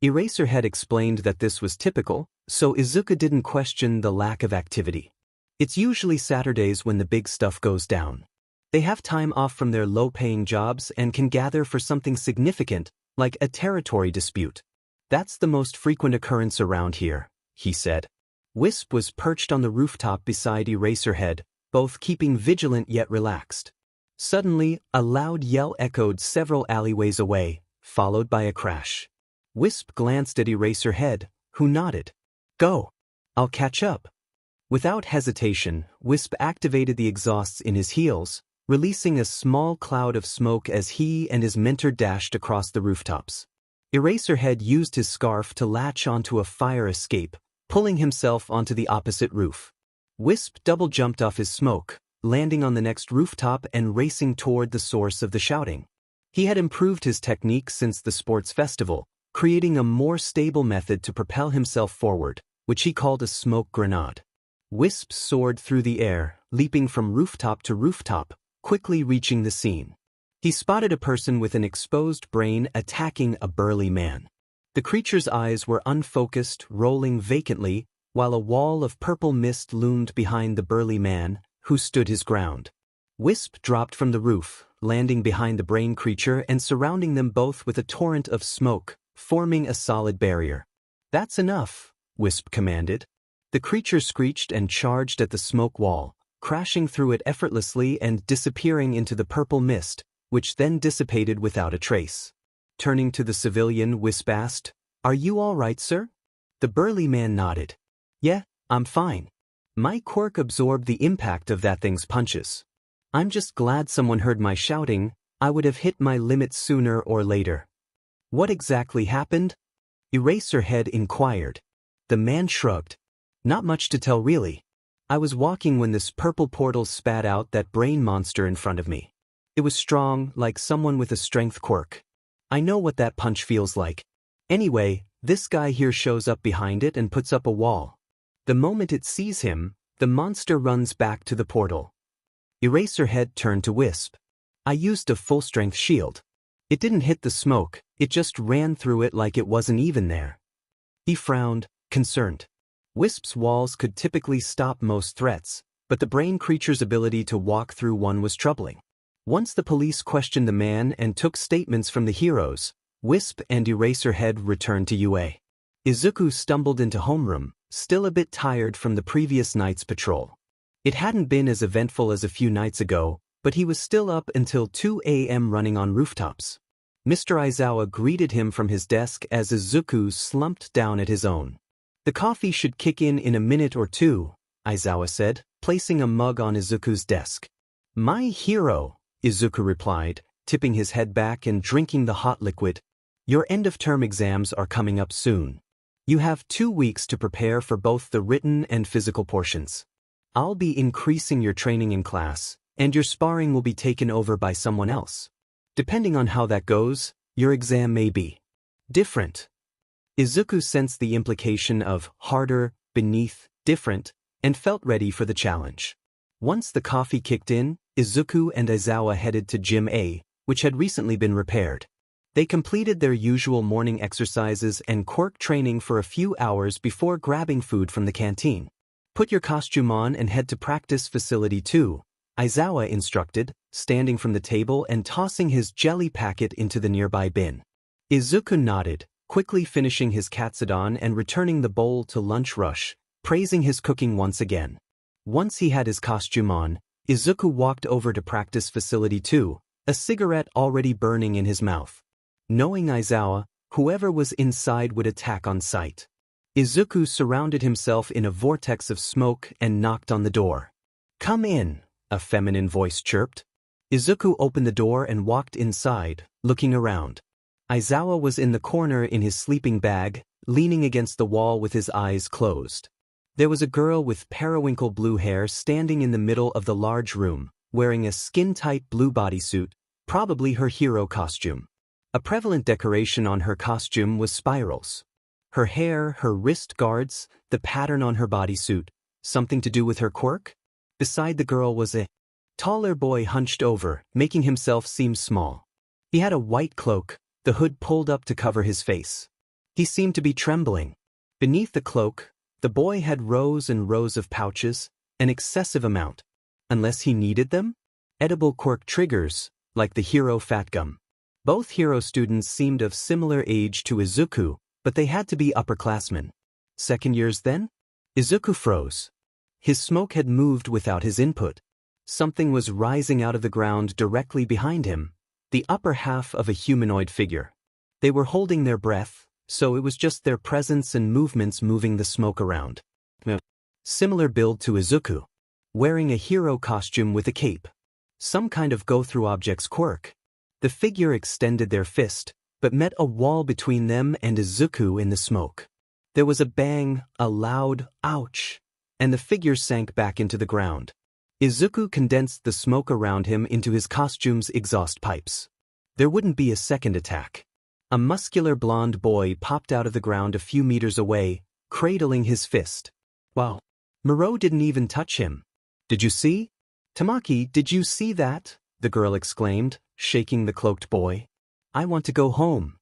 Eraserhead explained that this was typical, so Izuku didn't question the lack of activity. It's usually Saturdays when the big stuff goes down. They have time off from their low-paying jobs and can gather for something significant, like a territory dispute. That's the most frequent occurrence around here, he said. Wisp was perched on the rooftop beside Eraserhead, both keeping vigilant yet relaxed. Suddenly, a loud yell echoed several alleyways away, followed by a crash. Wisp glanced at Eraserhead, who nodded. Go. I'll catch up. Without hesitation, Wisp activated the exhausts in his heels, releasing a small cloud of smoke as he and his mentor dashed across the rooftops. Eraserhead used his scarf to latch onto a fire escape, pulling himself onto the opposite roof. Wisp double-jumped off his smoke, landing on the next rooftop and racing toward the source of the shouting. He had improved his technique since the sports festival, creating a more stable method to propel himself forward, which he called a smoke grenade. Wisp soared through the air, leaping from rooftop to rooftop, quickly reaching the scene. He spotted a person with an exposed brain attacking a burly man. The creature's eyes were unfocused, rolling vacantly, while a wall of purple mist loomed behind the burly man, who stood his ground. Wisp dropped from the roof, landing behind the brain creature and surrounding them both with a torrent of smoke, forming a solid barrier. That's enough, Wisp commanded. The creature screeched and charged at the smoke wall, crashing through it effortlessly and disappearing into the purple mist, which then dissipated without a trace. Turning to the civilian, Wisp asked, "Are you all right, sir?" The burly man nodded. "Yeah, I'm fine. My quirk absorbed the impact of that thing's punches. I'm just glad someone heard my shouting. I would have hit my limit sooner or later." "What exactly happened?" Eraserhead inquired. The man shrugged. "Not much to tell really. I was walking when this purple portal spat out that brain monster in front of me. It was strong, like someone with a strength quirk. I know what that punch feels like. Anyway, this guy here shows up behind it and puts up a wall. The moment it sees him, the monster runs back to the portal." Eraserhead turned to Wisp. "I used a full-strength shield. It didn't hit the smoke, it just ran through it like it wasn't even there." He frowned, concerned. Wisp's walls could typically stop most threats, but the brain creature's ability to walk through one was troubling. Once the police questioned the man and took statements from the heroes, Wisp and Eraserhead returned to UA. Izuku stumbled into homeroom, still a bit tired from the previous night's patrol. It hadn't been as eventful as a few nights ago, but he was still up until 2 a.m. running on rooftops. Mr. Aizawa greeted him from his desk as Izuku slumped down at his own. "The coffee should kick in a minute or two," Aizawa said, placing a mug on Izuku's desk. "My hero," Izuku replied, tipping his head back and drinking the hot liquid. "Your end-of-term exams are coming up soon. You have 2 weeks to prepare for both the written and physical portions. I'll be increasing your training in class, and your sparring will be taken over by someone else. Depending on how that goes, your exam may be different." Izuku sensed the implication of harder, beneath, different, and felt ready for the challenge. Once the coffee kicked in, Izuku and Aizawa headed to Gym A, which had recently been repaired. They completed their usual morning exercises and quirk training for a few hours before grabbing food from the canteen. Put your costume on and head to practice facility 2, Aizawa instructed, standing from the table and tossing his jelly packet into the nearby bin. Izuku nodded, quickly finishing his katsudon and returning the bowl to Lunch Rush, praising his cooking once again. Once he had his costume on, Izuku walked over to practice facility 2, a cigarette already burning in his mouth. Knowing Aizawa, whoever was inside would attack on sight. Izuku surrounded himself in a vortex of smoke and knocked on the door. "Come in," a feminine voice chirped. Izuku opened the door and walked inside, looking around. Aizawa was in the corner in his sleeping bag, leaning against the wall with his eyes closed. There was a girl with periwinkle blue hair standing in the middle of the large room, wearing a skin-tight blue bodysuit, probably her hero costume. A prevalent decoration on her costume was spirals. Her hair, her wrist guards, the pattern on her bodysuit, something to do with her quirk? Beside the girl was a taller boy hunched over, making himself seem small. He had a white cloak, the hood pulled up to cover his face. He seemed to be trembling. Beneath the cloak, the boy had rows and rows of pouches, an excessive amount. Unless he needed them? Edible quirk triggers, like the hero fat gum. Both hero students seemed of similar age to Izuku, but they had to be upperclassmen. Second years then? Izuku froze. His smoke had moved without his input. Something was rising out of the ground directly behind him, the upper half of a humanoid figure. They were holding their breath, so it was just their presence and movements moving the smoke around. Similar build to Izuku. Wearing a hero costume with a cape. Some kind of go-through objects quirk. The figure extended their fist, but met a wall between them and Izuku in the smoke. There was a bang, a loud ouch, and the figure sank back into the ground. Izuku condensed the smoke around him into his costume's exhaust pipes. There wouldn't be a second attack. A muscular blonde boy popped out of the ground a few meters away, cradling his fist. Wow. Moreau didn't even touch him. "Did you see? Tamaki, did you see that?" the girl exclaimed, shaking the cloaked boy. "I want to go home,"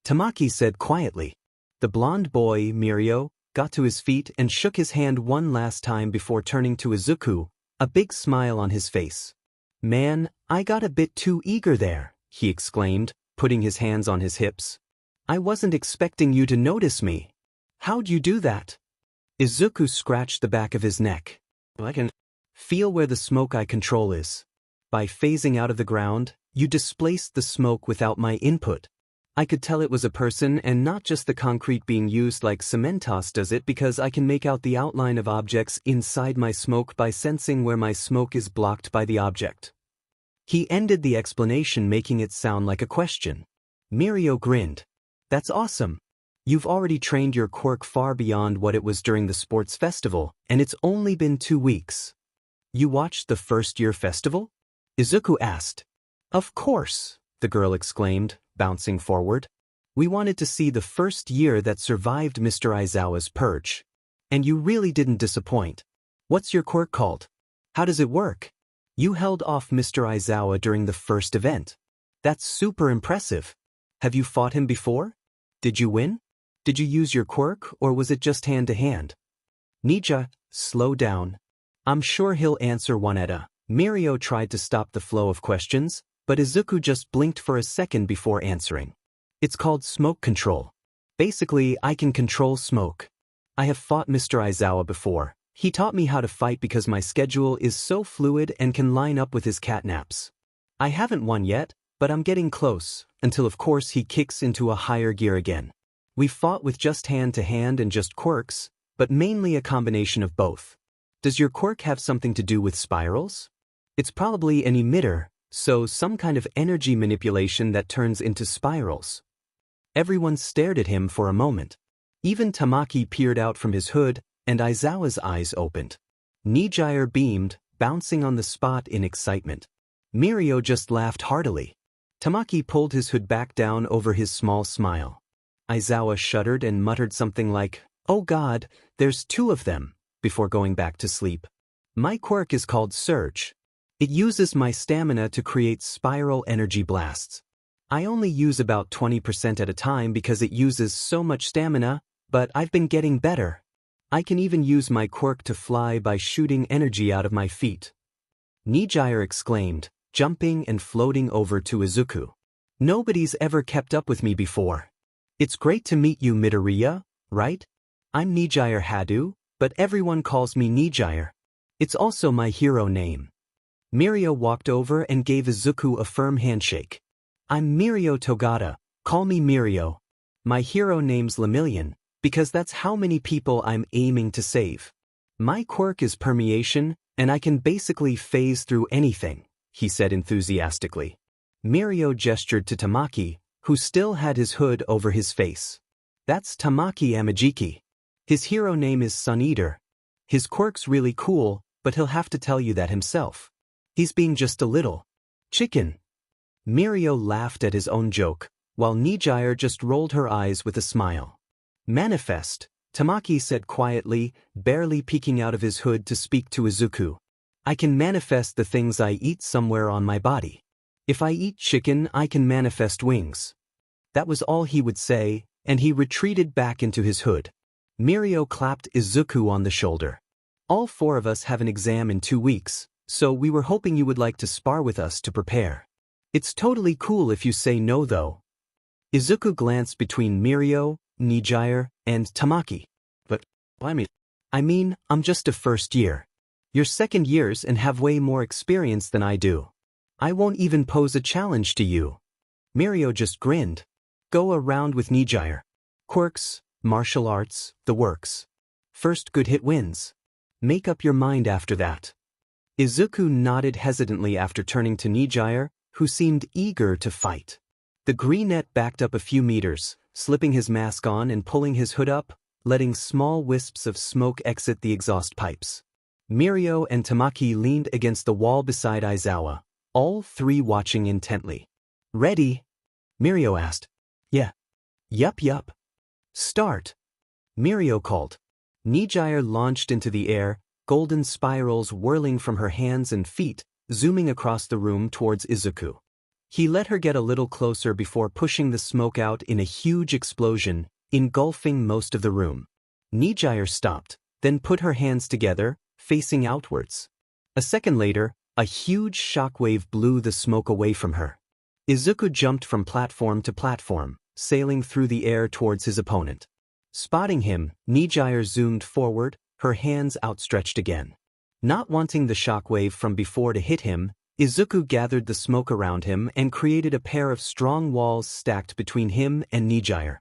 Tamaki said quietly. The blonde boy, Mirio, got to his feet and shook his hand one last time before turning to Izuku, a big smile on his face. "Man, I got a bit too eager there," he exclaimed, putting his hands on his hips. "I wasn't expecting you to notice me. How'd you do that?" Izuku scratched the back of his neck. "I can feel where the smoke I control is. By phasing out of the ground, you displaced the smoke without my input. I could tell it was a person and not just the concrete being used like Cementos does it because I can make out the outline of objects inside my smoke by sensing where my smoke is blocked by the object." He ended the explanation making it sound like a question. Mirio grinned. "That's awesome. You've already trained your quirk far beyond what it was during the sports festival, and it's only been 2 weeks. You watched the first-year festival?" Izuku asked. "Of course," the girl exclaimed, bouncing forward. "We wanted to see the first year that survived Mr. Aizawa's purge. And you really didn't disappoint. What's your quirk called? How does it work? You held off Mr. Aizawa during the first event. That's super impressive. Have you fought him before? Did you win? Did you use your quirk or was it just hand-to-hand?" "Ninja, slow down. I'm sure he'll answer Waneda." Mirio tried to stop the flow of questions, but Izuku just blinked for a second before answering. "It's called smoke control. Basically, I can control smoke. I have fought Mr. Aizawa before. He taught me how to fight because my schedule is so fluid and can line up with his catnaps. I haven't won yet, but I'm getting close, until of course he kicks into a higher gear again. We've fought with just hand-to-hand and just quirks, but mainly a combination of both. Does your quirk have something to do with spirals? It's probably an emitter, so some kind of energy manipulation that turns into spirals." Everyone stared at him for a moment. Even Tamaki peered out from his hood, and Aizawa's eyes opened. Nijire beamed, bouncing on the spot in excitement. Mirio just laughed heartily. Tamaki pulled his hood back down over his small smile. Aizawa shuddered and muttered something like, "Oh God, there's 2 of them," before going back to sleep. My quirk is called Surge. It uses my stamina to create spiral energy blasts. I only use about 20% at a time because it uses so much stamina, but I've been getting better. I can even use my quirk to fly by shooting energy out of my feet. Nijire exclaimed, jumping and floating over to Izuku. Nobody's ever kept up with me before. It's great to meet you, Midoriya, right? I'm Nijire Hadu, but everyone calls me Nijire. It's also my hero name. Mirio walked over and gave Izuku a firm handshake. I'm Mirio Togata, call me Mirio. My hero name's Lemillion, because that's how many people I'm aiming to save. My quirk is permeation, and I can basically phase through anything, he said enthusiastically. Mirio gestured to Tamaki, who still had his hood over his face. That's Tamaki Amajiki. His hero name is Sun Eater. His quirk's really cool, but he'll have to tell you that himself. He's being just a little chicken. Mirio laughed at his own joke, while Nijire just rolled her eyes with a smile. Manifest, Tamaki said quietly, barely peeking out of his hood to speak to Izuku. I can manifest the things I eat somewhere on my body. If I eat chicken, I can manifest wings. That was all he would say, and he retreated back into his hood. Mirio clapped Izuku on the shoulder. All 4 of us have an exam in 2 weeks, so we were hoping you would like to spar with us to prepare. It's totally cool if you say no though. Izuku glanced between Mirio, Nijire, and Tamaki. But, I mean, I'm just a first year. You're second years and have way more experience than I do. I won't even pose a challenge to you. Mirio just grinned. Go around with Nijire. Quirks, martial arts, the works. First good hit wins. Make up your mind after that. Izuku nodded hesitantly after turning to Nijire, who seemed eager to fight. The greenette backed up a few meters, slipping his mask on and pulling his hood up, letting small wisps of smoke exit the exhaust pipes. Mirio and Tamaki leaned against the wall beside Aizawa, all 3 watching intently. Ready? Mirio asked. Yeah. Yup. Start. Mirio called. Nijire launched into the air, golden spirals whirling from her hands and feet, zooming across the room towards Izuku. He let her get a little closer before pushing the smoke out in a huge explosion, engulfing most of the room. Nijire stopped, then put her hands together, facing outwards. A second later, a huge shockwave blew the smoke away from her. Izuku jumped from platform to platform, sailing through the air towards his opponent. Spotting him, Nijire zoomed forward, her hands outstretched again. Not wanting the shockwave from before to hit him, Izuku gathered the smoke around him and created a pair of strong walls stacked between him and Nijire.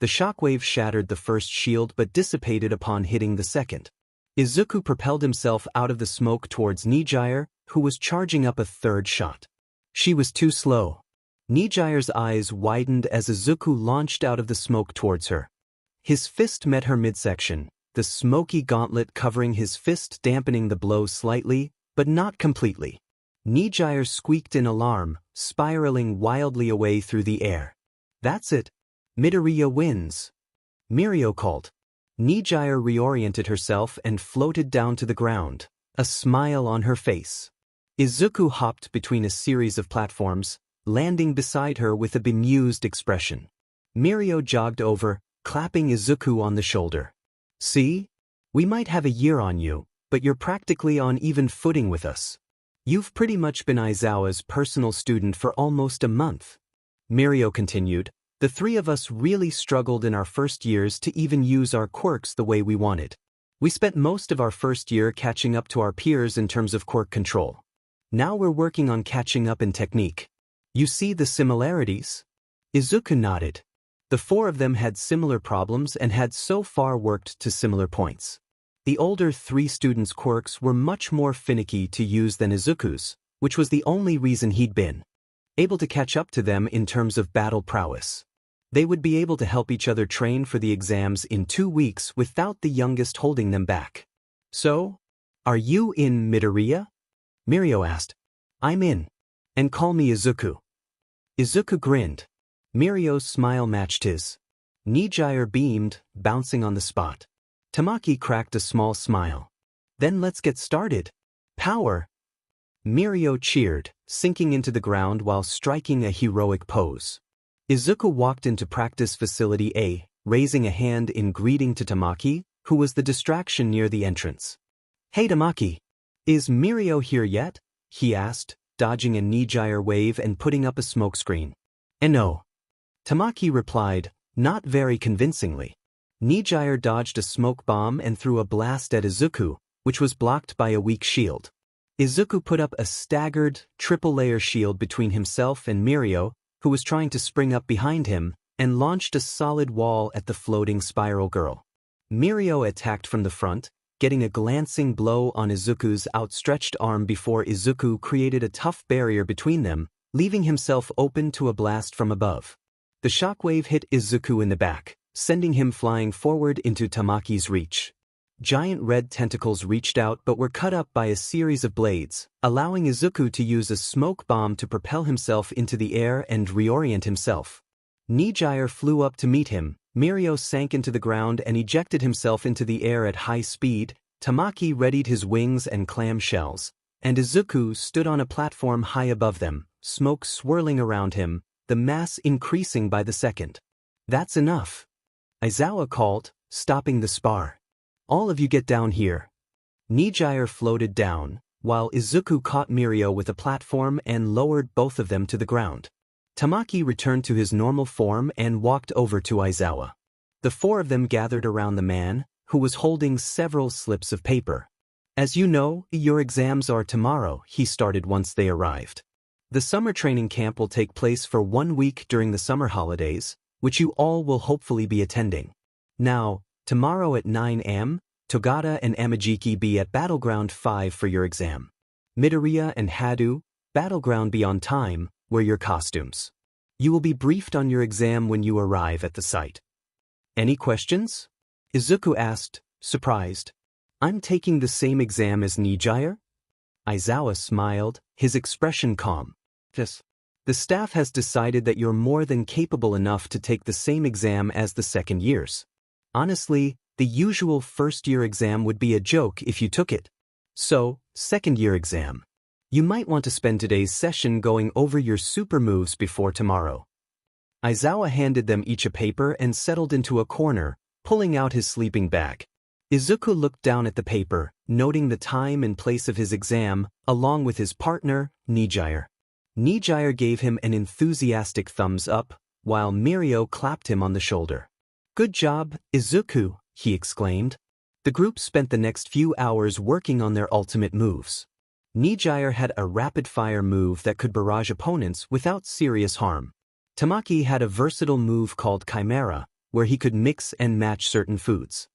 The shockwave shattered the first shield but dissipated upon hitting the second. Izuku propelled himself out of the smoke towards Nijire, who was charging up a third shot. She was too slow. Nijire's eyes widened as Izuku launched out of the smoke towards her. His fist met her midsection, the smoky gauntlet covering his fist dampening the blow slightly, but not completely. Nijire squeaked in alarm, spiraling wildly away through the air. That's it. Midoriya wins. Mirio called. Nijire reoriented herself and floated down to the ground, a smile on her face. Izuku hopped between a series of platforms, landing beside her with a bemused expression. Mirio jogged over, clapping Izuku on the shoulder. See? We might have a year on you, but you're practically on even footing with us. You've pretty much been Aizawa's personal student for almost a month. Mirio continued, the 3 of us really struggled in our first years to even use our quirks the way we wanted. We spent most of our first year catching up to our peers in terms of quirk control. Now we're working on catching up in technique. You see the similarities? Izuku nodded. The 4 of them had similar problems and had so far worked to similar points. The older 3 students' quirks were much more finicky to use than Izuku's, which was the only reason he'd been able to catch up to them in terms of battle prowess. They would be able to help each other train for the exams in 2 weeks without the youngest holding them back. So, are you in, Midoriya? Mirio asked. I'm in. And call me Izuku. Izuku grinned. Mirio's smile matched his. Nijire beamed, bouncing on the spot. Tamaki cracked a small smile. Then let's get started. Power! Mirio cheered, sinking into the ground while striking a heroic pose. Izuku walked into practice facility A, raising a hand in greeting to Tamaki, who was the distraction near the entrance. Hey Tamaki! Is Mirio here yet? He asked, dodging a Nijire wave and putting up a smokescreen. No. Tamaki replied, not very convincingly. Nijire dodged a smoke bomb and threw a blast at Izuku, which was blocked by a weak shield. Izuku put up a staggered, triple-layer shield between himself and Mirio, who was trying to spring up behind him, and launched a solid wall at the floating spiral girl. Mirio attacked from the front, getting a glancing blow on Izuku's outstretched arm before Izuku created a tough barrier between them, leaving himself open to a blast from above. The shockwave hit Izuku in the back, sending him flying forward into Tamaki's reach. Giant red tentacles reached out but were cut up by a series of blades, allowing Izuku to use a smoke bomb to propel himself into the air and reorient himself. Nijire flew up to meet him, Mirio sank into the ground and ejected himself into the air at high speed, Tamaki readied his wings and clam shells, and Izuku stood on a platform high above them, smoke swirling around him, the mass increasing by the second. That's enough. Aizawa called, stopping the spar. All of you get down here. Nijire floated down, while Izuku caught Mirio with a platform and lowered both of them to the ground. Tamaki returned to his normal form and walked over to Aizawa. The four of them gathered around the man, who was holding several slips of paper. As you know, your exams are tomorrow, he started once they arrived. The summer training camp will take place for 1 week during the summer holidays, which you all will hopefully be attending. Now, tomorrow at 9 am, Togata and Amajiki be at Battleground 5 for your exam. Midoriya and Hadu, Battleground be on time, wear your costumes. You will be briefed on your exam when you arrive at the site. Any questions? Izuku asked, surprised. I'm taking the same exam as Nijire? Aizawa smiled, his expression calm. Yes. The staff has decided that you're more than capable enough to take the same exam as the second years. Honestly, the usual first-year exam would be a joke if you took it. So, second-year exam. You might want to spend today's session going over your super moves before tomorrow. Aizawa handed them each a paper and settled into a corner, pulling out his sleeping bag. Izuku looked down at the paper, noting the time and place of his exam, along with his partner, Nijire. Nijire gave him an enthusiastic thumbs up, while Mirio clapped him on the shoulder. Good job, Izuku, he exclaimed. The group spent the next few hours working on their ultimate moves. Nijire had a rapid-fire move that could barrage opponents without serious harm. Tamaki had a versatile move called Chimera, where he could mix and match certain foods.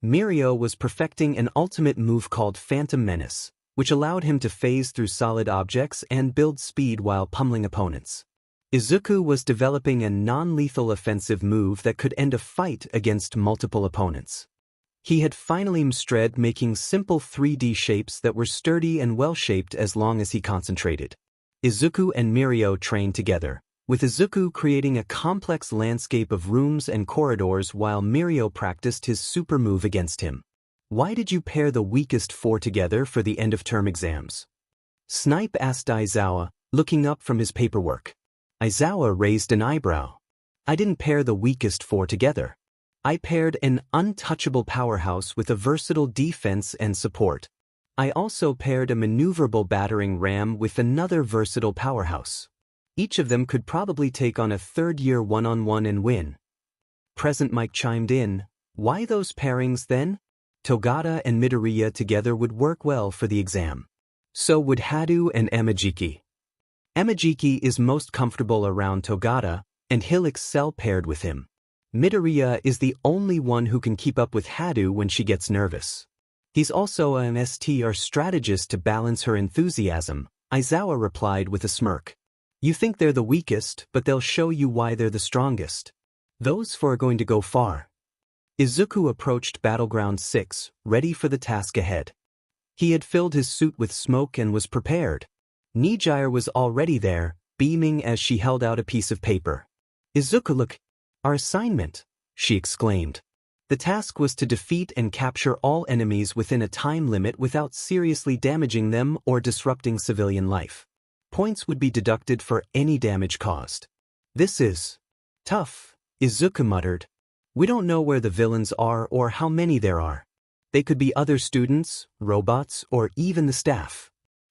Mirio was perfecting an ultimate move called Phantom Menace, which allowed him to phase through solid objects and build speed while pummeling opponents. Izuku was developing a non-lethal offensive move that could end a fight against multiple opponents. He had finally mastered making simple 3D shapes that were sturdy and well-shaped as long as he concentrated. Izuku and Mirio trained together, with Izuku creating a complex landscape of rooms and corridors while Mirio practiced his super move against him. Why did you pair the weakest four together for the end-of-term exams? Snipe asked Aizawa, looking up from his paperwork. Aizawa raised an eyebrow. I didn't pair the weakest four together. I paired an untouchable powerhouse with a versatile defense and support. I also paired a maneuverable battering ram with another versatile powerhouse. Each of them could probably take on a third-year one-on-one and win. Present Mike chimed in. Why those pairings then? Togata and Midoriya together would work well for the exam. So would Hadu and Amajiki. Amajiki is most comfortable around Togata, and he'll excel paired with him. Midoriya is the only one who can keep up with Hadu when she gets nervous. He's also an STR strategist to balance her enthusiasm, Aizawa replied with a smirk. You think they're the weakest, but they'll show you why they're the strongest. Those four are going to go far. Izuku approached Battleground 6, ready for the task ahead. He had filled his suit with smoke and was prepared. Nijire was already there, beaming as she held out a piece of paper. Izuku, look, our assignment. she exclaimed. The task was to defeat and capture all enemies within a time limit without seriously damaging them or disrupting civilian life. Points would be deducted for any damage caused. This is tough, Izuku muttered. We don't know where the villains are or how many there are. They could be other students, robots, or even the staff.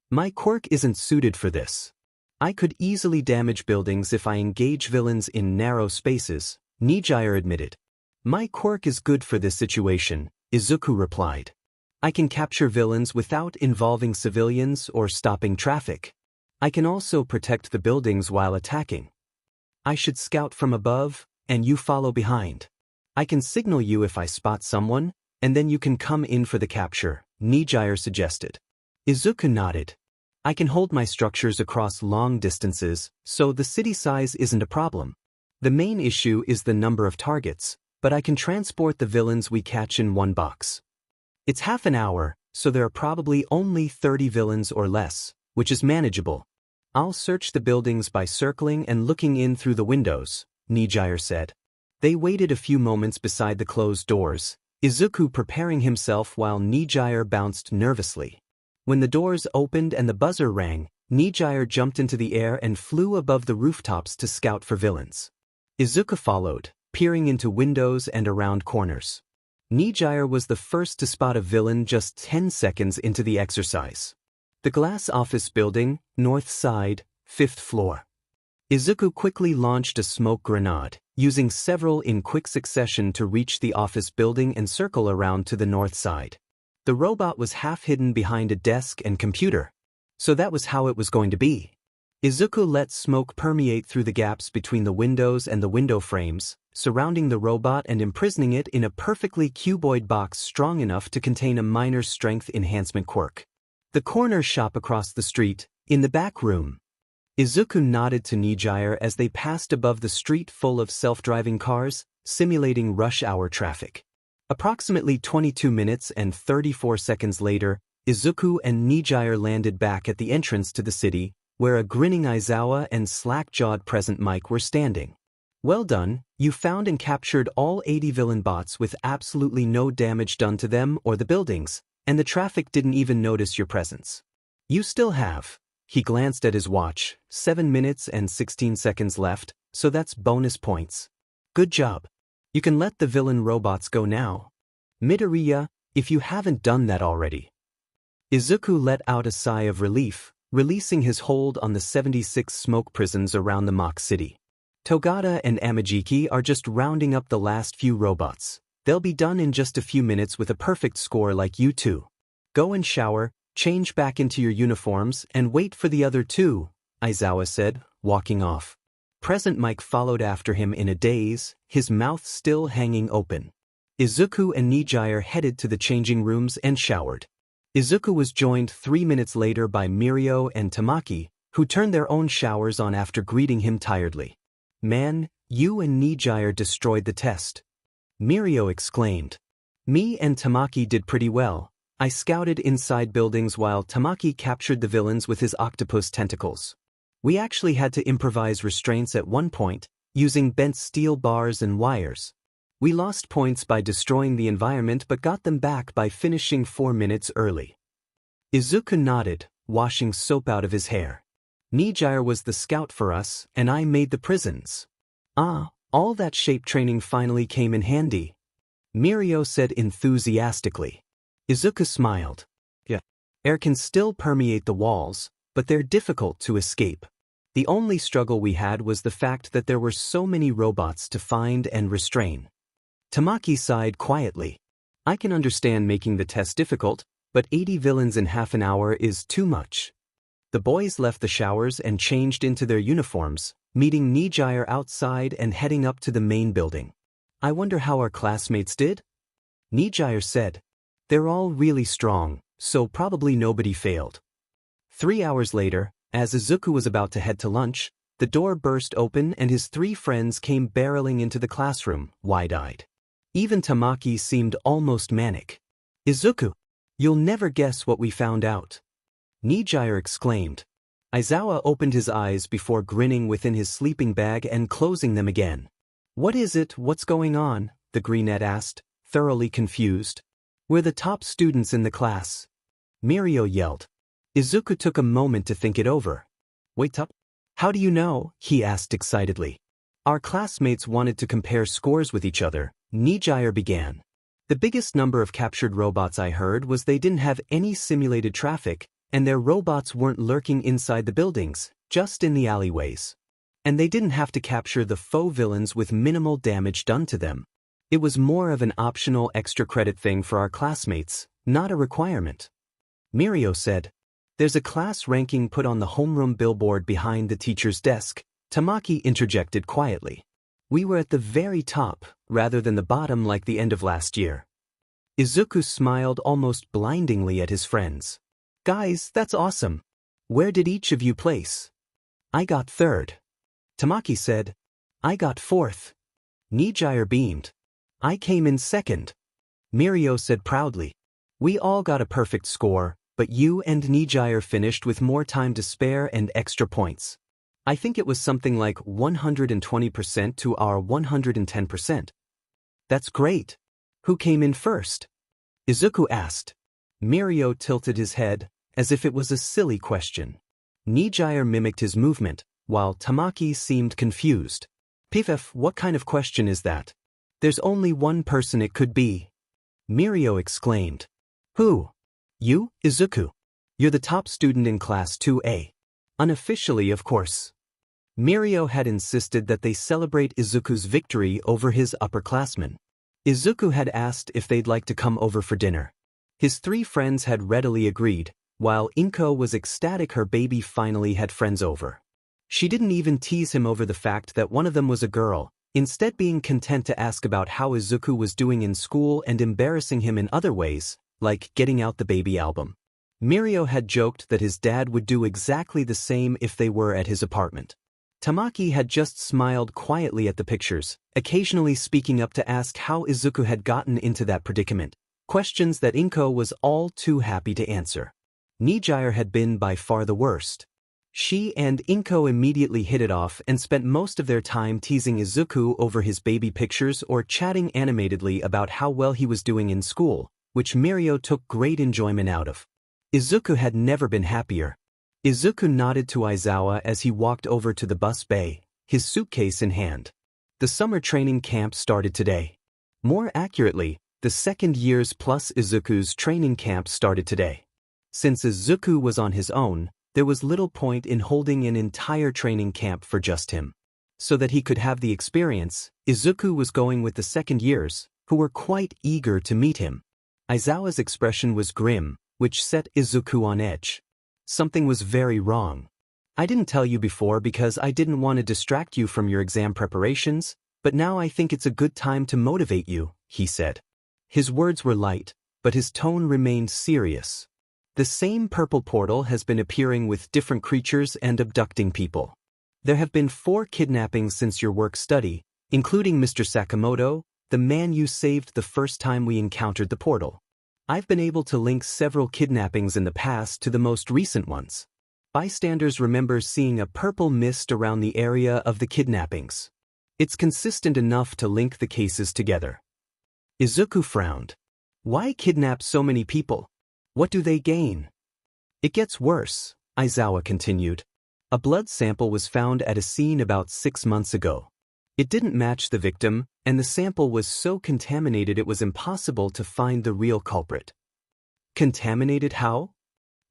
My quirk isn't suited for this. I could easily damage buildings if I engage villains in narrow spaces, Nijire admitted. My quirk is good for this situation, Izuku replied. I can capture villains without involving civilians or stopping traffic. I can also protect the buildings while attacking. I should scout from above, and you follow behind. I can signal you if I spot someone, and then you can come in for the capture, Nijire suggested. Izuku nodded. I can hold my structures across long distances, so the city size isn't a problem. The main issue is the number of targets, but I can transport the villains we catch in one box. It's half an hour, so there are probably only 30 villains or less, which is manageable. I'll search the buildings by circling and looking in through the windows, Nijire said. They waited a few moments beside the closed doors, Izuku preparing himself while Nijire bounced nervously. When the doors opened and the buzzer rang, Nijire jumped into the air and flew above the rooftops to scout for villains. Izuku followed, peering into windows and around corners. Nijire was the first to spot a villain just 10 seconds into the exercise. The glass office building, north side, 5th floor. Izuku quickly launched a smoke grenade, using several in quick succession to reach the office building and circle around to the north side. The robot was half hidden behind a desk and computer. So that was how it was going to be. Izuku let smoke permeate through the gaps between the windows and the window frames, surrounding the robot and imprisoning it in a perfectly cuboid box strong enough to contain a minor strength enhancement quirk. The corner shop across the street, in the back room. Izuku nodded to Nijire as they passed above the street full of self-driving cars, simulating rush hour traffic. Approximately 22 minutes and 34 seconds later, Izuku and Nijire landed back at the entrance to the city, where a grinning Aizawa and slack-jawed Present Mike were standing. Well done, you found and captured all 80 villain bots with absolutely no damage done to them or the buildings, and the traffic didn't even notice your presence. You still have. He glanced at his watch, 7 minutes and 16 seconds left, so that's bonus points. Good job. You can let the villain robots go now. Midoriya, if you haven't done that already. Izuku let out a sigh of relief, releasing his hold on the 76 smoke prisons around the mock city. Togata and Amajiki are just rounding up the last few robots. They'll be done in just a few minutes with a perfect score like you two. Go and shower, change back into your uniforms, and wait for the other two, Aizawa said, walking off. Present Mike followed after him in a daze, his mouth still hanging open. Izuku and Nijire headed to the changing rooms and showered. Izuku was joined 3 minutes later by Mirio and Tamaki, who turned their own showers on after greeting him tiredly. Man, you and Nijire destroyed the test. Mirio exclaimed. Me and Tamaki did pretty well. I scouted inside buildings while Tamaki captured the villains with his octopus tentacles. We actually had to improvise restraints at one point, using bent steel bars and wires. We lost points by destroying the environment but got them back by finishing 4 minutes early. Izuku nodded, washing soap out of his hair. Nijire was the scout for us, and I made the prisons. Ah, all that shape training finally came in handy. Mirio said enthusiastically. Izuku smiled. Yeah. Air can still permeate the walls, but they're difficult to escape. The only struggle we had was the fact that there were so many robots to find and restrain. Tamaki sighed quietly. I can understand making the test difficult, but 80 villains in half an hour is too much. The boys left the showers and changed into their uniforms, meeting Nijire outside and heading up to the main building. I wonder how our classmates did? Nijire said. They're all really strong, so probably nobody failed. 3 hours later, as Izuku was about to head to lunch, the door burst open and his 3 friends came barreling into the classroom, wide-eyed. Even Tamaki seemed almost manic. Izuku, you'll never guess what we found out. Nijire exclaimed. Aizawa opened his eyes before grinning within his sleeping bag and closing them again. What is it? What's going on? The greenette asked, thoroughly confused. We're the top students in the class. Mirio yelled. Izuku took a moment to think it over. Wait up. How do you know? He asked excitedly. Our classmates wanted to compare scores with each other, Nijire began. The biggest number of captured robots I heard was they didn't have any simulated traffic, and their robots weren't lurking inside the buildings, just in the alleyways. And they didn't have to capture the faux villains with minimal damage done to them. It was more of an optional extra credit thing for our classmates, not a requirement. Mirio said. There's a class ranking put on the homeroom billboard behind the teacher's desk, Tamaki interjected quietly. We were at the very top, rather than the bottom like the end of last year. Izuku smiled almost blindingly at his friends. Guys, that's awesome. Where did each of you place? I got third. Tamaki said. I got fourth. Nijire beamed. I came in second. Mirio said proudly. We all got a perfect score, but you and Nijire finished with more time to spare and extra points. I think it was something like 120% to our 110%. That's great. Who came in first? Izuku asked. Mirio tilted his head, as if it was a silly question. Nijire mimicked his movement, while Tamaki seemed confused. Pff, what kind of question is that? There's only one person it could be. Mirio exclaimed. Who? You, Izuku. You're the top student in class 2A. Unofficially, of course. Mirio had insisted that they celebrate Izuku's victory over his upperclassmen. Izuku had asked if they'd like to come over for dinner. His three friends had readily agreed, while Inko was ecstatic her baby finally had friends over. She didn't even tease him over the fact that one of them was a girl, instead being content to ask about how Izuku was doing in school and embarrassing him in other ways, like getting out the baby album. Mirio had joked that his dad would do exactly the same if they were at his apartment. Tamaki had just smiled quietly at the pictures, occasionally speaking up to ask how Izuku had gotten into that predicament, questions that Inko was all too happy to answer. Nijire had been by far the worst. She and Inko immediately hit it off and spent most of their time teasing Izuku over his baby pictures or chatting animatedly about how well he was doing in school, which Mirio took great enjoyment out of. Izuku had never been happier. Izuku nodded to Aizawa as he walked over to the bus bay, his suitcase in hand. The summer training camp started today. More accurately, the second year's plus Izuku's training camp started today. Since Izuku was on his own, there was little point in holding an entire training camp for just him. So that he could have the experience, Izuku was going with the second years, who were quite eager to meet him. Aizawa's expression was grim, which set Izuku on edge. Something was very wrong. I didn't tell you before because I didn't want to distract you from your exam preparations, but now I think it's a good time to motivate you, he said. His words were light, but his tone remained serious. The same purple portal has been appearing with different creatures and abducting people. There have been 4 kidnappings since your work study, including Mr. Sakamoto, the man you saved the first time we encountered the portal. I've been able to link several kidnappings in the past to the most recent ones. Bystanders remember seeing a purple mist around the area of the kidnappings. It's consistent enough to link the cases together. Izuku frowned. Why kidnap so many people? What do they gain? It gets worse, Aizawa continued. A blood sample was found at a scene about 6 months ago. It didn't match the victim, and the sample was so contaminated it was impossible to find the real culprit. Contaminated how?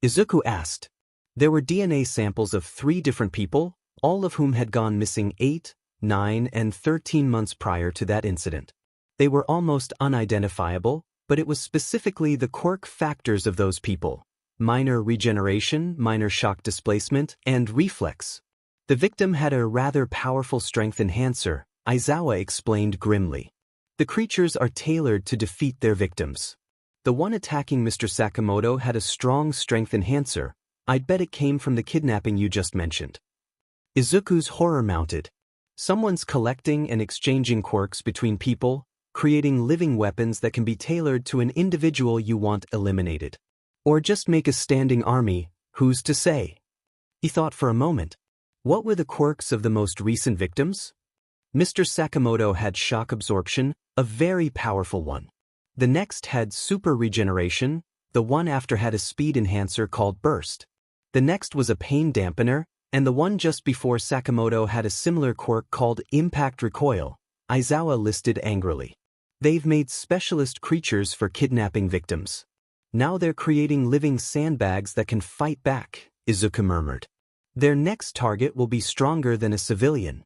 Izuku asked. There were DNA samples of 3 different people, all of whom had gone missing 8, 9, and 13 months prior to that incident. They were almost unidentifiable, but it was specifically the quirk factors of those people: minor regeneration, minor shock displacement, and reflex. The victim had a rather powerful strength enhancer, Aizawa explained grimly. The creatures are tailored to defeat their victims. The one attacking Mr. Sakamoto had a strong strength enhancer. I'd bet it came from the kidnapping you just mentioned. Izuku's horror mounted. Someone's collecting and exchanging quirks between people, creating living weapons that can be tailored to an individual you want eliminated. Or just make a standing army, who's to say? He thought for a moment. What were the quirks of the most recent victims? Mr. Sakamoto had shock absorption, a very powerful one. The next had super regeneration, the one after had a speed enhancer called burst. The next was a pain dampener, and the one just before Sakamoto had a similar quirk called impact recoil, Izawa listed angrily. They've made specialist creatures for kidnapping victims. Now they're creating living sandbags that can fight back, Izuku murmured. Their next target will be stronger than a civilian.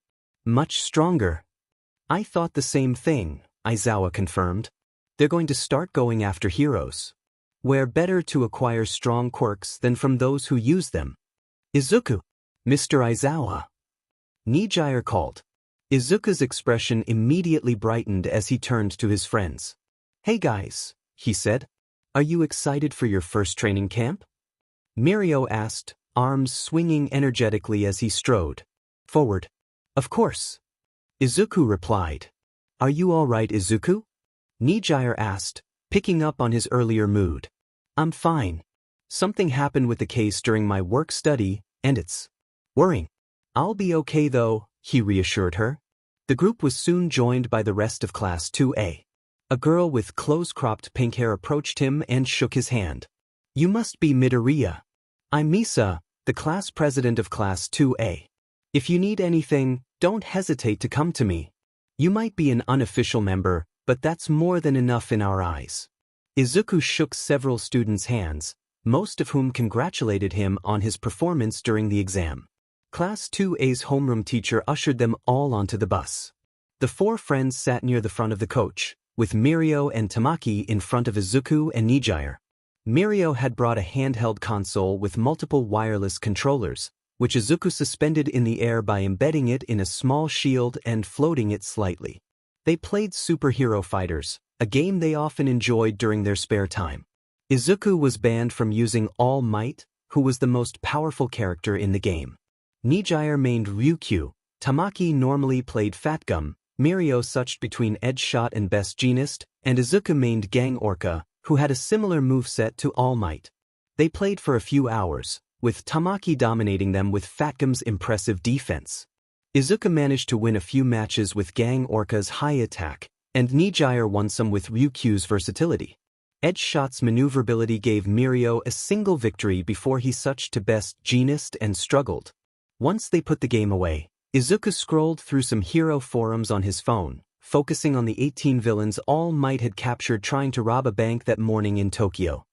Much stronger. I thought the same thing, Izawa confirmed. They're going to start going after heroes. Where better to acquire strong quirks than from those who use them? Izuku. Mr. Izawa. Nijire called. Izuku's expression immediately brightened as he turned to his friends. Hey guys, he said. Are you excited for your first training camp? Mirio asked, arms swinging energetically as he strode forward. Of course. Izuku replied. Are you all right, Izuku? Nijire asked, picking up on his earlier mood. I'm fine. Something happened with the case during my work study, and it's worrying. I'll be okay though, he reassured her. The group was soon joined by the rest of Class 2A. A girl with close-cropped pink hair approached him and shook his hand. You must be Midoriya. I'm Misa, the class president of Class 2A. If you need anything, don't hesitate to come to me. You might be an unofficial member, but that's more than enough in our eyes. Izuku shook several students' hands, most of whom congratulated him on his performance during the exam. Class 2A's homeroom teacher ushered them all onto the bus. The four friends sat near the front of the coach, with Mirio and Tamaki in front of Izuku and Nijire. Mirio had brought a handheld console with multiple wireless controllers, which Izuku suspended in the air by embedding it in a small shield and floating it slightly. They played Superhero Fighters, a game they often enjoyed during their spare time. Izuku was banned from using All Might, who was the most powerful character in the game. Nijire mained Ryukyu, Tamaki normally played Fatgum, Mirio switched between Edge Shot and Best Jeanist, and Izuku mained Gang Orca, who had a similar moveset to All Might. They played for a few hours, with Tamaki dominating them with Fatgum's impressive defense. Izuku managed to win a few matches with Gang Orca's high attack, and Nijire won some with Ryukyu's versatility. Edge Shot's maneuverability gave Mirio a single victory before he switched to Best Jeanist and struggled. Once they put the game away, Izuku scrolled through some hero forums on his phone, focusing on the 18 villains All Might had captured trying to rob a bank that morning in Tokyo.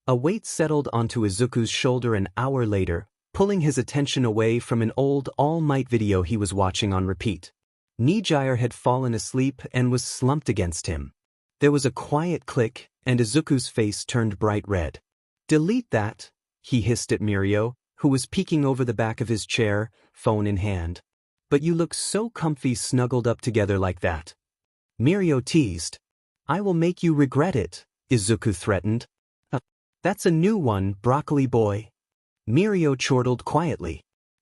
A weight settled onto Izuku's shoulder an hour later, pulling his attention away from an old All Might video he was watching on repeat. Nijire had fallen asleep and was slumped against him. There was a quiet click, and Izuku's face turned bright red. Delete that, he hissed at Mirio, who was peeking over the back of his chair, phone in hand. But you look so comfy snuggled up together like that. Mirio teased. I will make you regret it, Izuku threatened. That's a new one, broccoli boy. Mirio chortled quietly.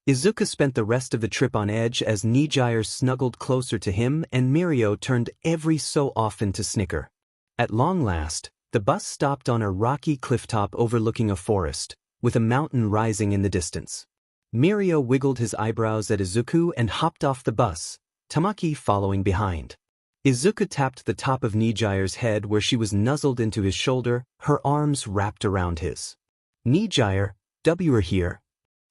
Izuku spent the rest of the trip on edge as Nijire snuggled closer to him and Mirio turned every so often to snicker. At long last, the bus stopped on a rocky clifftop overlooking a forest, with a mountain rising in the distance. Mirio wiggled his eyebrows at Izuku and hopped off the bus, Tamaki following behind. Izuku tapped the top of Nijire's head where she was nuzzled into his shoulder, her arms wrapped around his. Nijire, W're here.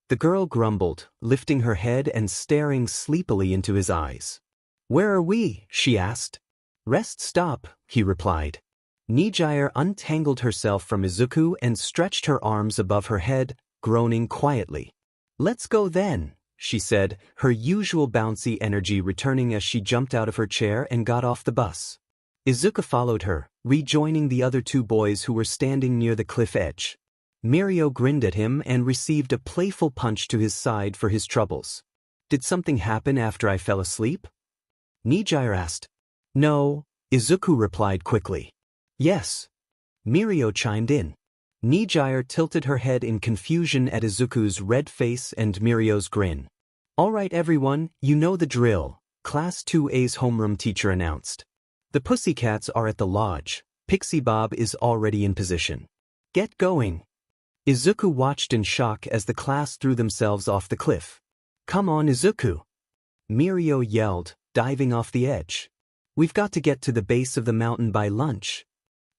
The girl grumbled, lifting her head and staring sleepily into his eyes. Where are we? She asked. Rest stop, he replied. Nijire untangled herself from Izuku and stretched her arms above her head, groaning quietly. Let's go then, she said, her usual bouncy energy returning as she jumped out of her chair and got off the bus. Izuku followed her, rejoining the other two boys who were standing near the cliff edge. Mirio grinned at him and received a playful punch to his side for his troubles. Did something happen after I fell asleep? Nijire asked. No, Izuku replied quickly. Yes. Mirio chimed in. Nijire tilted her head in confusion at Izuku's red face and Mirio's grin. All right everyone, you know the drill, Class 2A's homeroom teacher announced. The pussycats are at the lodge, Pixie Bob is already in position. Get going. Izuku watched in shock as the class threw themselves off the cliff. Come on Izuku. Mirio yelled, diving off the edge. We've got to get to the base of the mountain by lunch.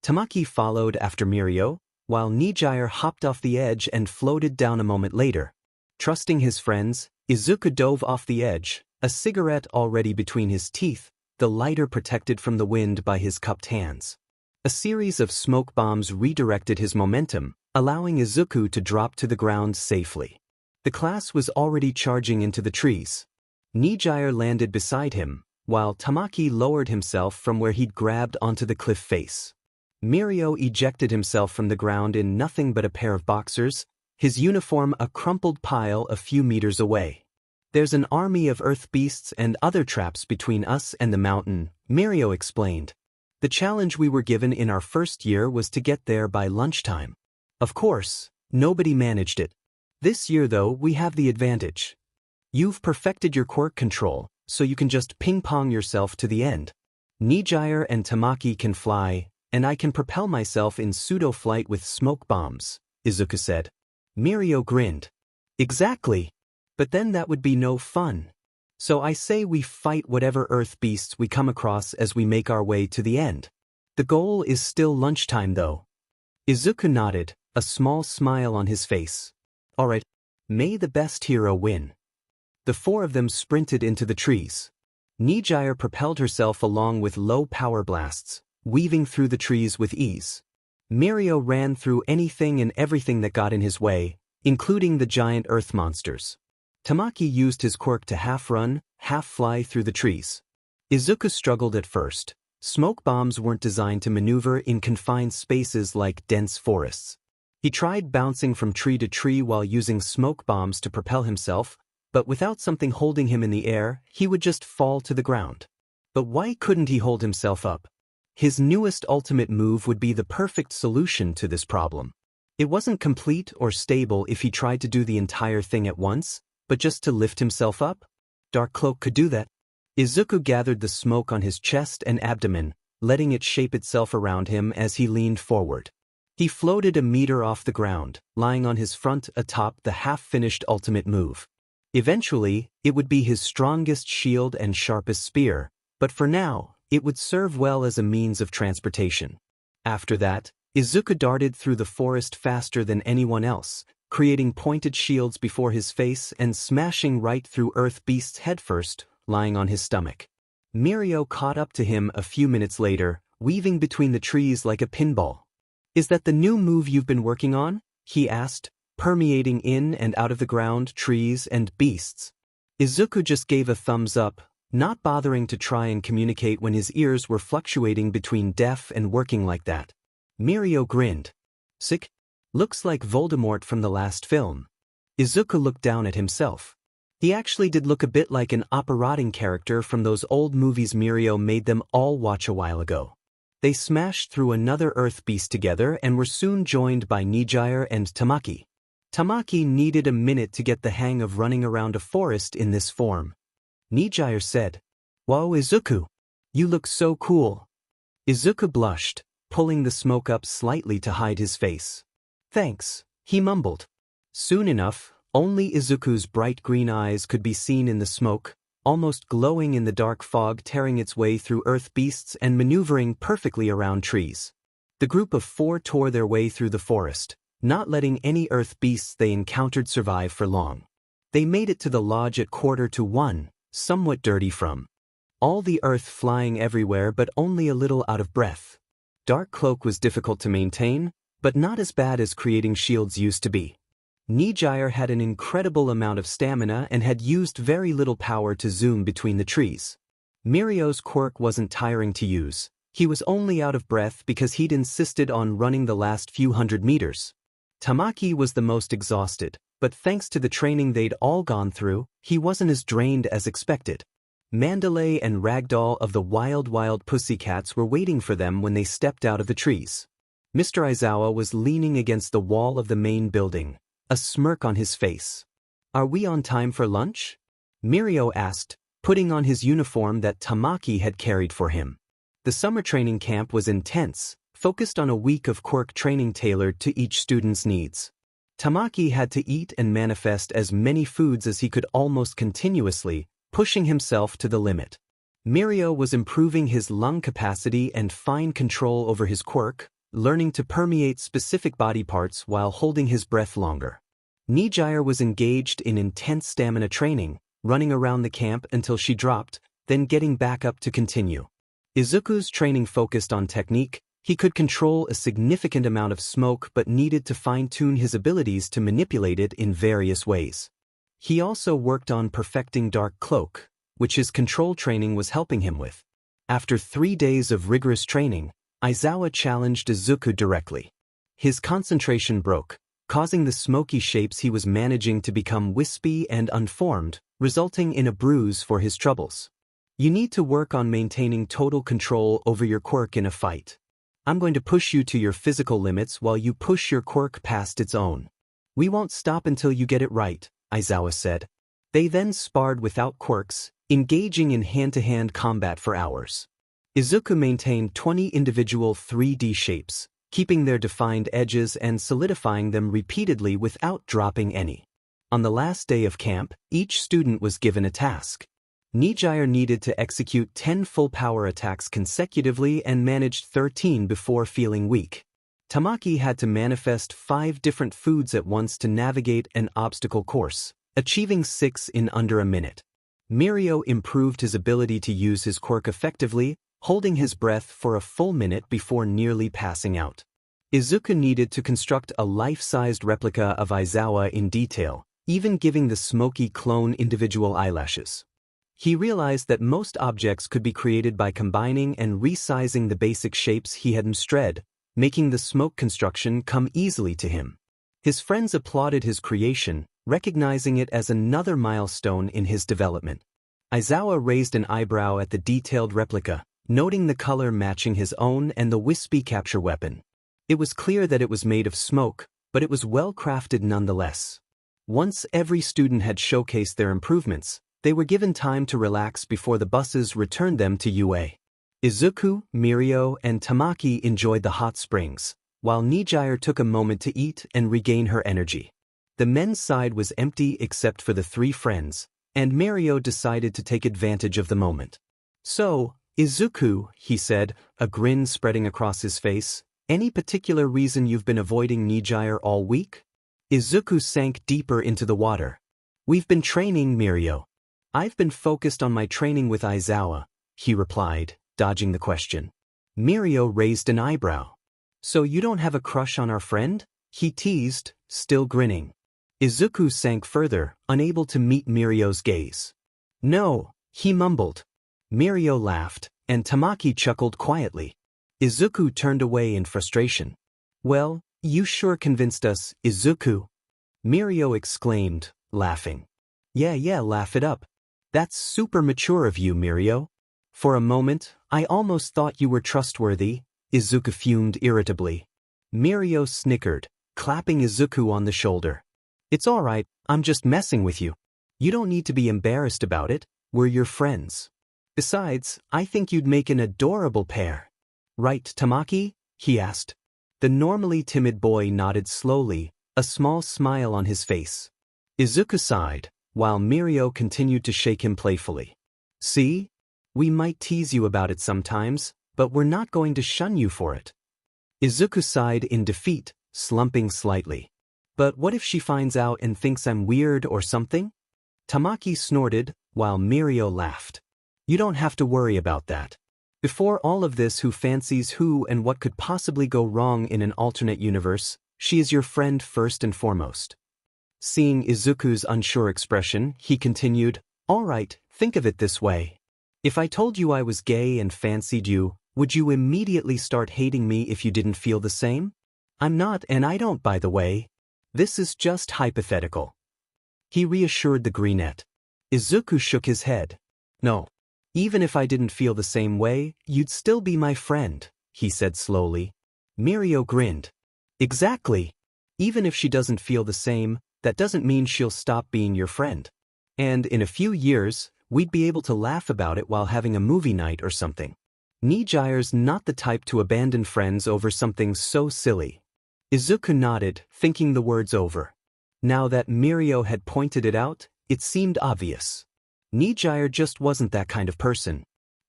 Tamaki followed after Mirio, while Nijire hopped off the edge and floated down a moment later. Trusting his friends, Izuku dove off the edge, a cigarette already between his teeth, the lighter protected from the wind by his cupped hands. A series of smoke bombs redirected his momentum, allowing Izuku to drop to the ground safely. The class was already charging into the trees. Nijire landed beside him, while Tamaki lowered himself from where he'd grabbed onto the cliff face. Mirio ejected himself from the ground in nothing but a pair of boxers, his uniform a crumpled pile a few meters away. There's an army of earth beasts and other traps between us and the mountain, Mirio explained. The challenge we were given in our first year was to get there by lunchtime. Of course, nobody managed it. This year though, we have the advantage. You've perfected your quirk control, so you can just ping-pong yourself to the end. Nijire and Tamaki can fly, and I can propel myself in pseudo-flight with smoke bombs, Izuku said. Mirio grinned. Exactly. But then that would be no fun. So I say we fight whatever earth beasts we come across as we make our way to the end. The goal is still lunchtime though. Izuku nodded, a small smile on his face. Alright, may the best hero win. The four of them sprinted into the trees. Nijire propelled herself along with low power blasts, weaving through the trees with ease. Mirio ran through anything and everything that got in his way, including the giant earth monsters. Tamaki used his quirk to half-run, half-fly through the trees. Izuku struggled at first. Smoke bombs weren't designed to maneuver in confined spaces like dense forests. He tried bouncing from tree to tree while using smoke bombs to propel himself, but without something holding him in the air, he would just fall to the ground. But why couldn't he hold himself up? His newest ultimate move would be the perfect solution to this problem. It wasn't complete or stable if he tried to do the entire thing at once, but just to lift himself up? Dark Cloak could do that. Izuku gathered the smoke on his chest and abdomen, letting it shape itself around him as he leaned forward. He floated a meter off the ground, lying on his front atop the half-finished ultimate move. Eventually, it would be his strongest shield and sharpest spear, but for now, it would serve well as a means of transportation. After that, Izuku darted through the forest faster than anyone else, creating pointed shields before his face and smashing right through earth beasts headfirst, lying on his stomach. Mirio caught up to him a few minutes later, weaving between the trees like a pinball. Is that the new move you've been working on? He asked, permeating in and out of the ground, trees, and beasts. Izuku just gave a thumbs up, not bothering to try and communicate when his ears were fluctuating between deaf and working like that. Mirio grinned. Sick? Looks like Voldemort from the last film. Izuku looked down at himself. He actually did look a bit like an operating character from those old movies Mirio made them all watch a while ago. They smashed through another earth beast together and were soon joined by Nijire and Tamaki. Tamaki needed a minute to get the hang of running around a forest in this form. Nijire said, "Whoa, Izuku! You look so cool." Izuku blushed, pulling the smoke up slightly to hide his face. "Thanks," he mumbled. Soon enough, only Izuku's bright green eyes could be seen in the smoke, almost glowing in the dark fog, tearing its way through earth beasts and maneuvering perfectly around trees. The group of four tore their way through the forest, not letting any earth beasts they encountered survive for long. They made it to the lodge at 1:45, somewhat dirty from all the earth flying everywhere but only a little out of breath. Dark Cloak was difficult to maintain, but not as bad as creating shields used to be. Nijire had an incredible amount of stamina and had used very little power to zoom between the trees. Mirio's quirk wasn't tiring to use. He was only out of breath because he'd insisted on running the last few hundred meters. Tamaki was the most exhausted, but thanks to the training they'd all gone through, he wasn't as drained as expected. Mandalay and Ragdoll of the Wild Pussycats were waiting for them when they stepped out of the trees. Mr. Aizawa was leaning against the wall of the main building, a smirk on his face. "Are we on time for lunch?" Mirio asked, putting on his uniform that Tamaki had carried for him. The summer training camp was intense, focused on a week of quirk training tailored to each student's needs. Tamaki had to eat and manifest as many foods as he could almost continuously, pushing himself to the limit. Mirio was improving his lung capacity and fine control over his quirk, learning to permeate specific body parts while holding his breath longer. Nijire was engaged in intense stamina training, running around the camp until she dropped, then getting back up to continue. Izuku's training focused on technique. He could control a significant amount of smoke but needed to fine-tune his abilities to manipulate it in various ways. He also worked on perfecting Dark Cloak, which his control training was helping him with. After 3 days of rigorous training, Aizawa challenged Izuku directly. His concentration broke, causing the smoky shapes he was managing to become wispy and unformed, resulting in a bruise for his troubles. You need to work on maintaining total control over your quirk in a fight. I'm going to push you to your physical limits while you push your quirk past its own. We won't stop until you get it right, Aizawa said. They then sparred without quirks, engaging in hand-to-hand combat for hours. Izuku maintained 20 individual 3D shapes, keeping their defined edges and solidifying them repeatedly without dropping any. On the last day of camp, each student was given a task. Nijire needed to execute 10 full-power attacks consecutively and managed 13 before feeling weak. Tamaki had to manifest 5 different foods at once to navigate an obstacle course, achieving 6 in under a minute. Mirio improved his ability to use his quirk effectively, holding his breath for a full minute before nearly passing out. Izuku needed to construct a life-sized replica of Aizawa in detail, even giving the smoky clone individual eyelashes. He realized that most objects could be created by combining and resizing the basic shapes he had instead, making the smoke construction come easily to him. His friends applauded his creation, recognizing it as another milestone in his development. Aizawa raised an eyebrow at the detailed replica, noting the color matching his own and the wispy capture weapon. It was clear that it was made of smoke, but it was well crafted nonetheless. Once every student had showcased their improvements, they were given time to relax before the buses returned them to UA. Izuku, Mirio, and Tamaki enjoyed the hot springs, while Nijire took a moment to eat and regain her energy. The men's side was empty except for the 3 friends, and Mirio decided to take advantage of the moment. So, Izuku, he said, a grin spreading across his face, any particular reason you've been avoiding Nijire all week? Izuku sank deeper into the water. We've been training, Mirio. I've been focused on my training with Aizawa, he replied, dodging the question. Mirio raised an eyebrow. So you don't have a crush on our friend? He teased, still grinning. Izuku sank further, unable to meet Mirio's gaze. No, he mumbled. Mirio laughed, and Tamaki chuckled quietly. Izuku turned away in frustration. Well, you sure convinced us, Izuku. Mirio exclaimed, laughing. Yeah, laugh it up. That's super mature of you, Mirio. For a moment, I almost thought you were trustworthy, Izuku fumed irritably. Mirio snickered, clapping Izuku on the shoulder. It's all right, I'm just messing with you. You don't need to be embarrassed about it, we're your friends. Besides, I think you'd make an adorable pair. Right, Tamaki? He asked. The normally timid boy nodded slowly, a small smile on his face. Izuku sighed, while Mirio continued to shake him playfully. See? We might tease you about it sometimes, but we're not going to shun you for it. Izuku sighed in defeat, slumping slightly. But what if she finds out and thinks I'm weird or something? Tamaki snorted, while Mirio laughed. You don't have to worry about that. Before all of this, who fancies who and what could possibly go wrong in an alternate universe, she is your friend first and foremost. Seeing Izuku's unsure expression, he continued, all right, think of it this way. If I told you I was gay and fancied you, would you immediately start hating me if you didn't feel the same? I'm not, and I don't, by the way. This is just hypothetical. He reassured the greenette. Izuku shook his head. No. Even if I didn't feel the same way, you'd still be my friend, he said slowly. Mirio grinned. Exactly. Even if she doesn't feel the same, that doesn't mean she'll stop being your friend. And in a few years, we'd be able to laugh about it while having a movie night or something. Nijire's not the type to abandon friends over something so silly. Izuku nodded, thinking the words over. Now that Mirio had pointed it out, it seemed obvious. Nijire just wasn't that kind of person.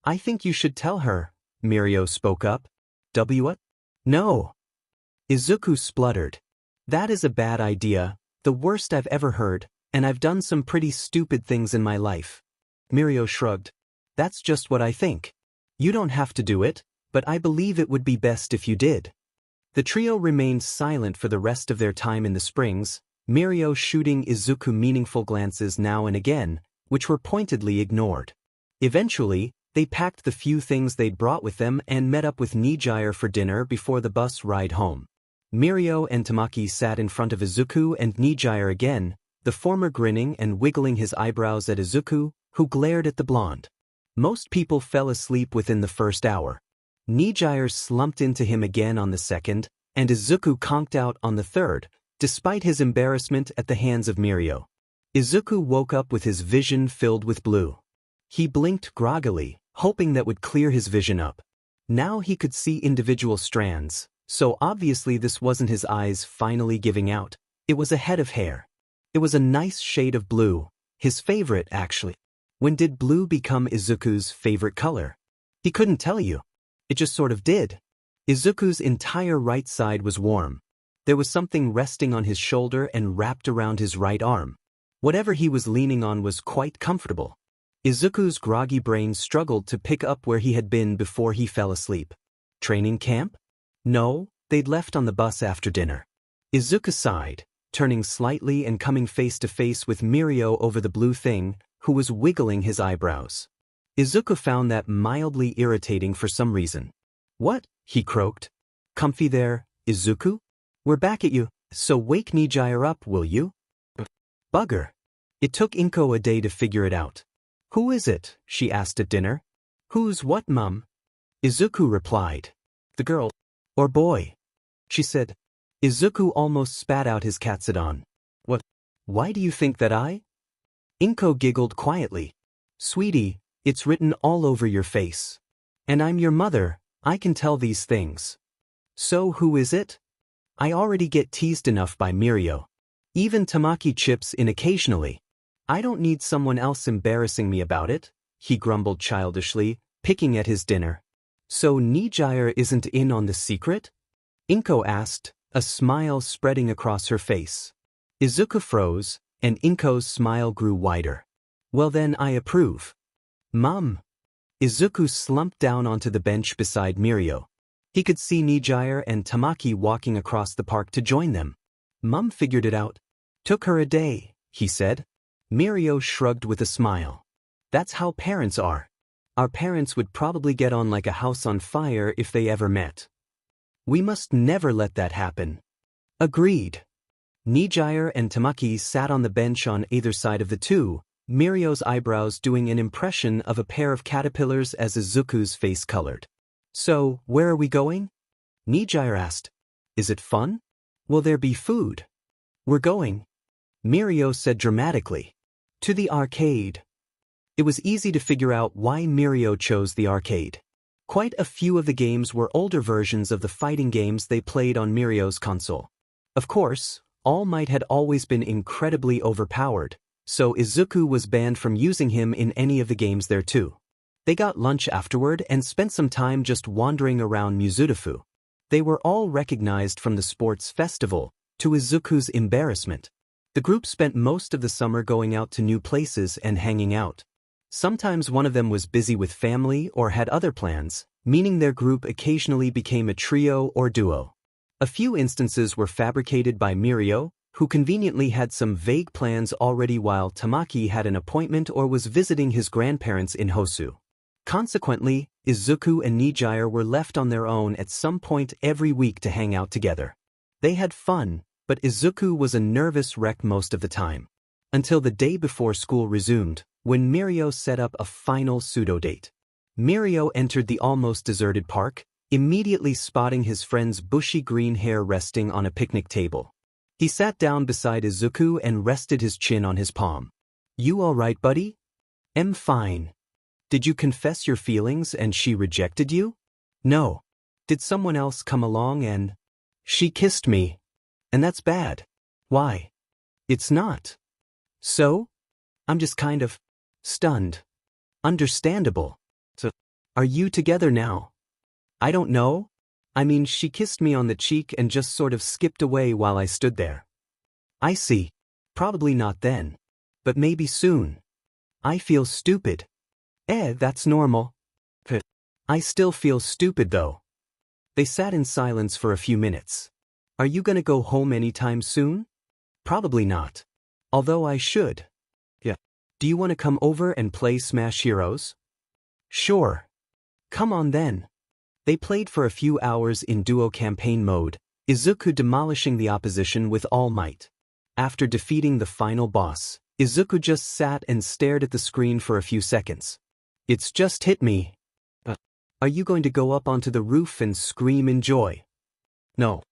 I think you should tell her, Mirio spoke up. What? No. Izuku spluttered. That is a bad idea, the worst I've ever heard, and I've done some pretty stupid things in my life. Mirio shrugged. That's just what I think. You don't have to do it, but I believe it would be best if you did. The trio remained silent for the rest of their time in the springs, Mirio shooting Izuku meaningful glances now and again, which were pointedly ignored. Eventually, they packed the few things they'd brought with them and met up with Nijire for dinner before the bus ride home. Mirio and Tamaki sat in front of Izuku and Nijire again, the former grinning and wiggling his eyebrows at Izuku, who glared at the blonde. Most people fell asleep within the first hour. Nijire slumped into him again on the second, and Izuku conked out on the third, despite his embarrassment at the hands of Mirio. Izuku woke up with his vision filled with blue. He blinked groggily, hoping that would clear his vision up. Now he could see individual strands, so obviously this wasn't his eyes finally giving out. It was a head of hair. It was a nice shade of blue, his favorite actually. When did blue become Izuku's favorite color? He couldn't tell you. It just sort of did. Izuku's entire right side was warm. There was something resting on his shoulder and wrapped around his right arm. Whatever he was leaning on was quite comfortable. Izuku's groggy brain struggled to pick up where he had been before he fell asleep. Training camp? No, they'd left on the bus after dinner. Izuku sighed, turning slightly and coming face to face with Mirio over the blue thing, who was wiggling his eyebrows. Izuku found that mildly irritating for some reason. What? He croaked. Comfy there, Izuku? We're back at you, so wake Nijire up, will you? Bugger. It took Inko a day to figure it out. Who is it? She asked at dinner. Who's what, Mum? Izuku replied. The girl. Or boy. She said. Izuku almost spat out his katsudan. What? Why do you think that I? Inko giggled quietly. Sweetie, it's written all over your face. And I'm your mother, I can tell these things. So who is it? I already get teased enough by Mirio. Even Tamaki chips in occasionally. I don't need someone else embarrassing me about it, he grumbled childishly, picking at his dinner. So Nijire isn't in on the secret? Inko asked, a smile spreading across her face. Izuku froze, and Inko's smile grew wider. Well then I approve. Mum. Izuku slumped down onto the bench beside Mirio. He could see Nijire and Tamaki walking across the park to join them. Mum figured it out. Took her a day, he said. Mirio shrugged with a smile. That's how parents are. Our parents would probably get on like a house on fire if they ever met. We must never let that happen. Agreed. Nijire and Tamaki sat on the bench on either side of the two, Mirio's eyebrows doing an impression of a pair of caterpillars as Izuku's face colored. So, where are we going? Nijire asked. Is it fun? Will there be food? We're going. Mirio said dramatically. To the arcade. It was easy to figure out why Mirio chose the arcade. Quite a few of the games were older versions of the fighting games they played on Mirio's console. Of course, All Might had always been incredibly overpowered, so Izuku was banned from using him in any of the games there too. They got lunch afterward and spent some time just wandering around Mizudafu. They were all recognized from the sports festival, to Izuku's embarrassment. The group spent most of the summer going out to new places and hanging out. Sometimes one of them was busy with family or had other plans, meaning their group occasionally became a trio or duo. A few instances were fabricated by Mirio, who conveniently had some vague plans already while Tamaki had an appointment or was visiting his grandparents in Hosu. Consequently, Izuku and Nijire were left on their own at some point every week to hang out together. They had fun, but Izuku was a nervous wreck most of the time. Until the day before school resumed, when Mirio set up a final pseudo-date. Mirio entered the almost deserted park, immediately spotting his friend's bushy green hair resting on a picnic table. He sat down beside Izuku and rested his chin on his palm. You all right, buddy? I'm fine. Did you confess your feelings and she rejected you? No. Did someone else come along and... She kissed me. And that's bad. Why? It's not. So? I'm just kind of... stunned. Understandable. So, Are you together now? I don't know. I mean, she kissed me on the cheek and just sort of skipped away while I stood there. I see. Probably not then. But maybe soon. I feel stupid. That's normal. I still feel stupid though. They sat in silence for a few minutes. Are you gonna go home anytime soon? Probably not. Although I should. Yeah. Do you want to come over and play Smash Heroes? Sure. Come on then. They played for a few hours in duo campaign mode, Izuku demolishing the opposition with all might. After defeating the final boss, Izuku just sat and stared at the screen for a few seconds. It's just hit me. Are you going to go up onto the roof and scream in joy? No.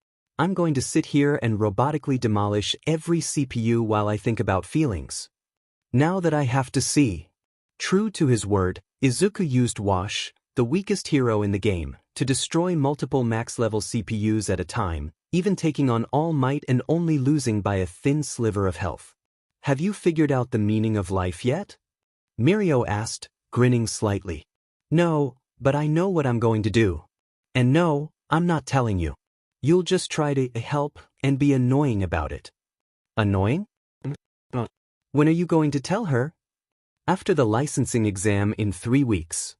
I'm going to sit here and robotically demolish every CPU while I think about feelings. Now that I have to see. True to his word, Izuku used Wash, the weakest hero in the game, to destroy multiple max-level CPUs at a time, even taking on All Might and only losing by a thin sliver of health. Have you figured out the meaning of life yet? Mirio asked, grinning slightly. No, but I know what I'm going to do. And no, I'm not telling you. You'll just try to help and be annoying about it. Annoying? When are you going to tell her? After the licensing exam in 3 weeks.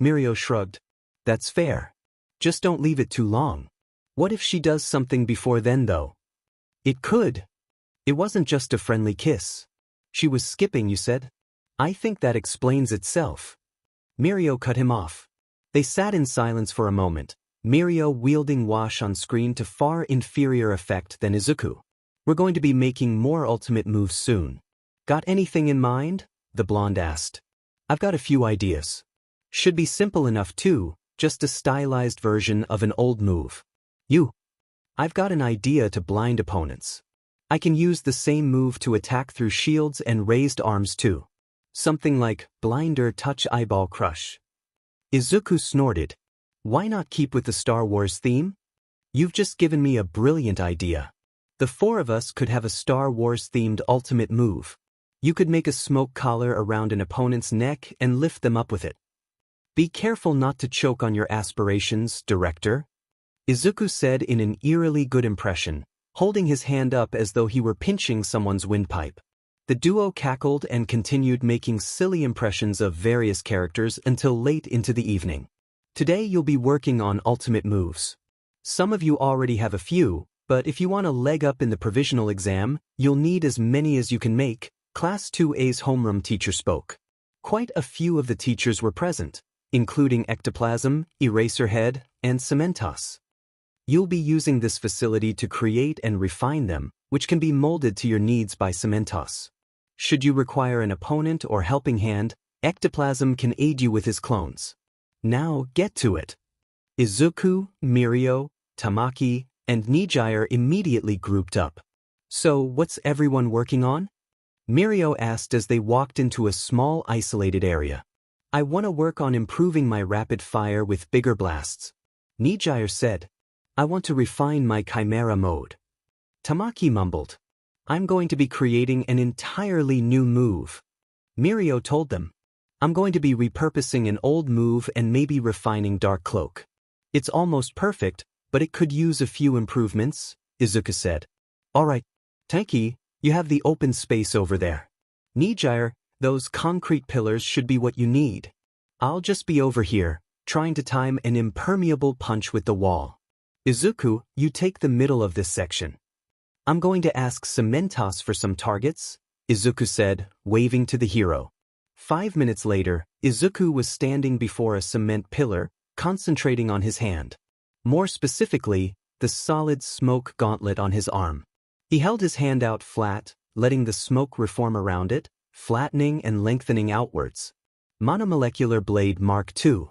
Mirio shrugged. That's fair. Just don't leave it too long. What if she does something before then though? It could. It wasn't just a friendly kiss. She was skipping, you said? I think that explains itself. Mirio cut him off. They sat in silence for a moment, Mirio wielding Wash on screen to far inferior effect than Izuku. We're going to be making more ultimate moves soon. Got anything in mind? The blonde asked. I've got a few ideas. Should be simple enough too, just a stylized version of an old move. I've got an idea to blind opponents. I can use the same move to attack through shields and raised arms too. Something like Blinder Touch Eyeball Crush. Izuku snorted. Why not keep with the Star Wars theme? You've just given me a brilliant idea. The 4 of us could have a Star Wars-themed ultimate move. You could make a smoke collar around an opponent's neck and lift them up with it. Be careful not to choke on your aspirations, director. Izuku said in an eerily good impression, holding his hand up as though he were pinching someone's windpipe. The duo cackled and continued making silly impressions of various characters until late into the evening. Today you'll be working on ultimate moves. Some of you already have a few, but if you want a leg up in the provisional exam, you'll need as many as you can make. Class 2A's homeroom teacher spoke. Quite a few of the teachers were present, including Ectoplasm, Eraserhead, and Cementos. You'll be using this facility to create and refine them, which can be molded to your needs by Cementos. Should you require an opponent or helping hand, Ectoplasm can aid you with his clones. Now get to it. Izuku, Mirio, Tamaki, and Nijire immediately grouped up. So what's everyone working on? Mirio asked as they walked into a small isolated area. I want to work on improving my rapid fire with bigger blasts. Nijire said. I want to refine my Chimera mode. Tamaki mumbled. I'm going to be creating an entirely new move. Mirio told them. I'm going to be repurposing an old move and maybe refining Dark Cloak. It's almost perfect, but it could use a few improvements, Izuku said. Alright, Taiki, you have the open space over there. Nijire, those concrete pillars should be what you need. I'll just be over here, trying to time an impermeable punch with the wall. Izuku, you take the middle of this section. I'm going to ask Cementos for some targets, Izuku said, waving to the hero. 5 minutes later, Izuku was standing before a cement pillar, concentrating on his hand. More specifically, the solid smoke gauntlet on his arm. He held his hand out flat, letting the smoke reform around it, flattening and lengthening outwards. Monomolecular Blade Mark II.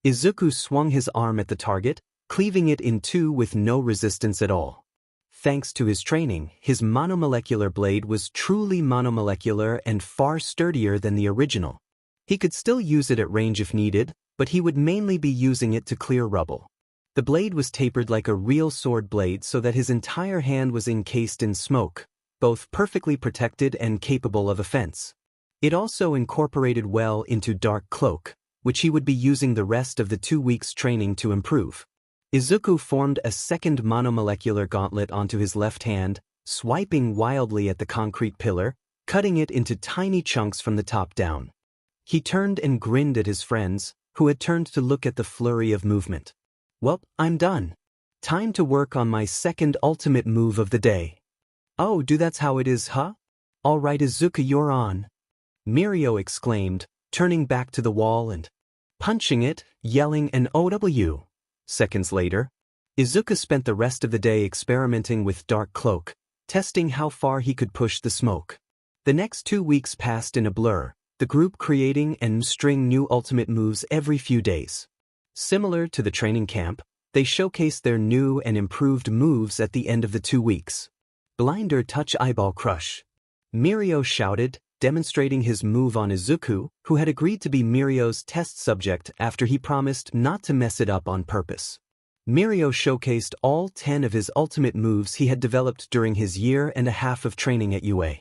Izuku swung his arm at the target, cleaving it in two with no resistance at all. Thanks to his training, his monomolecular blade was truly monomolecular and far sturdier than the original. He could still use it at range if needed, but he would mainly be using it to clear rubble. The blade was tapered like a real sword blade so that his entire hand was encased in smoke, both perfectly protected and capable of offense. It also incorporated well into Dark Cloak, which he would be using the rest of the 2 weeks training to improve. Izuku formed a second monomolecular gauntlet onto his left hand, swiping wildly at the concrete pillar, cutting it into tiny chunks from the top down. He turned and grinned at his friends, who had turned to look at the flurry of movement. Well, I'm done. Time to work on my second ultimate move of the day. Oh, that's how it is, huh? All right, Izuku, you're on. Mirio exclaimed, turning back to the wall and punching it, yelling an OW. Seconds later, Izuku spent the rest of the day experimenting with Dark Cloak, testing how far he could push the smoke. The next 2 weeks passed in a blur, the group creating and mastering new ultimate moves every few days. Similar to the training camp, they showcased their new and improved moves at the end of the 2 weeks. Blinder Touch Eyeball Crush. Mirio shouted, demonstrating his move on Izuku, who had agreed to be Mirio's test subject after he promised not to mess it up on purpose. Mirio showcased all 10 of his ultimate moves he had developed during his 1.5 years of training at UA.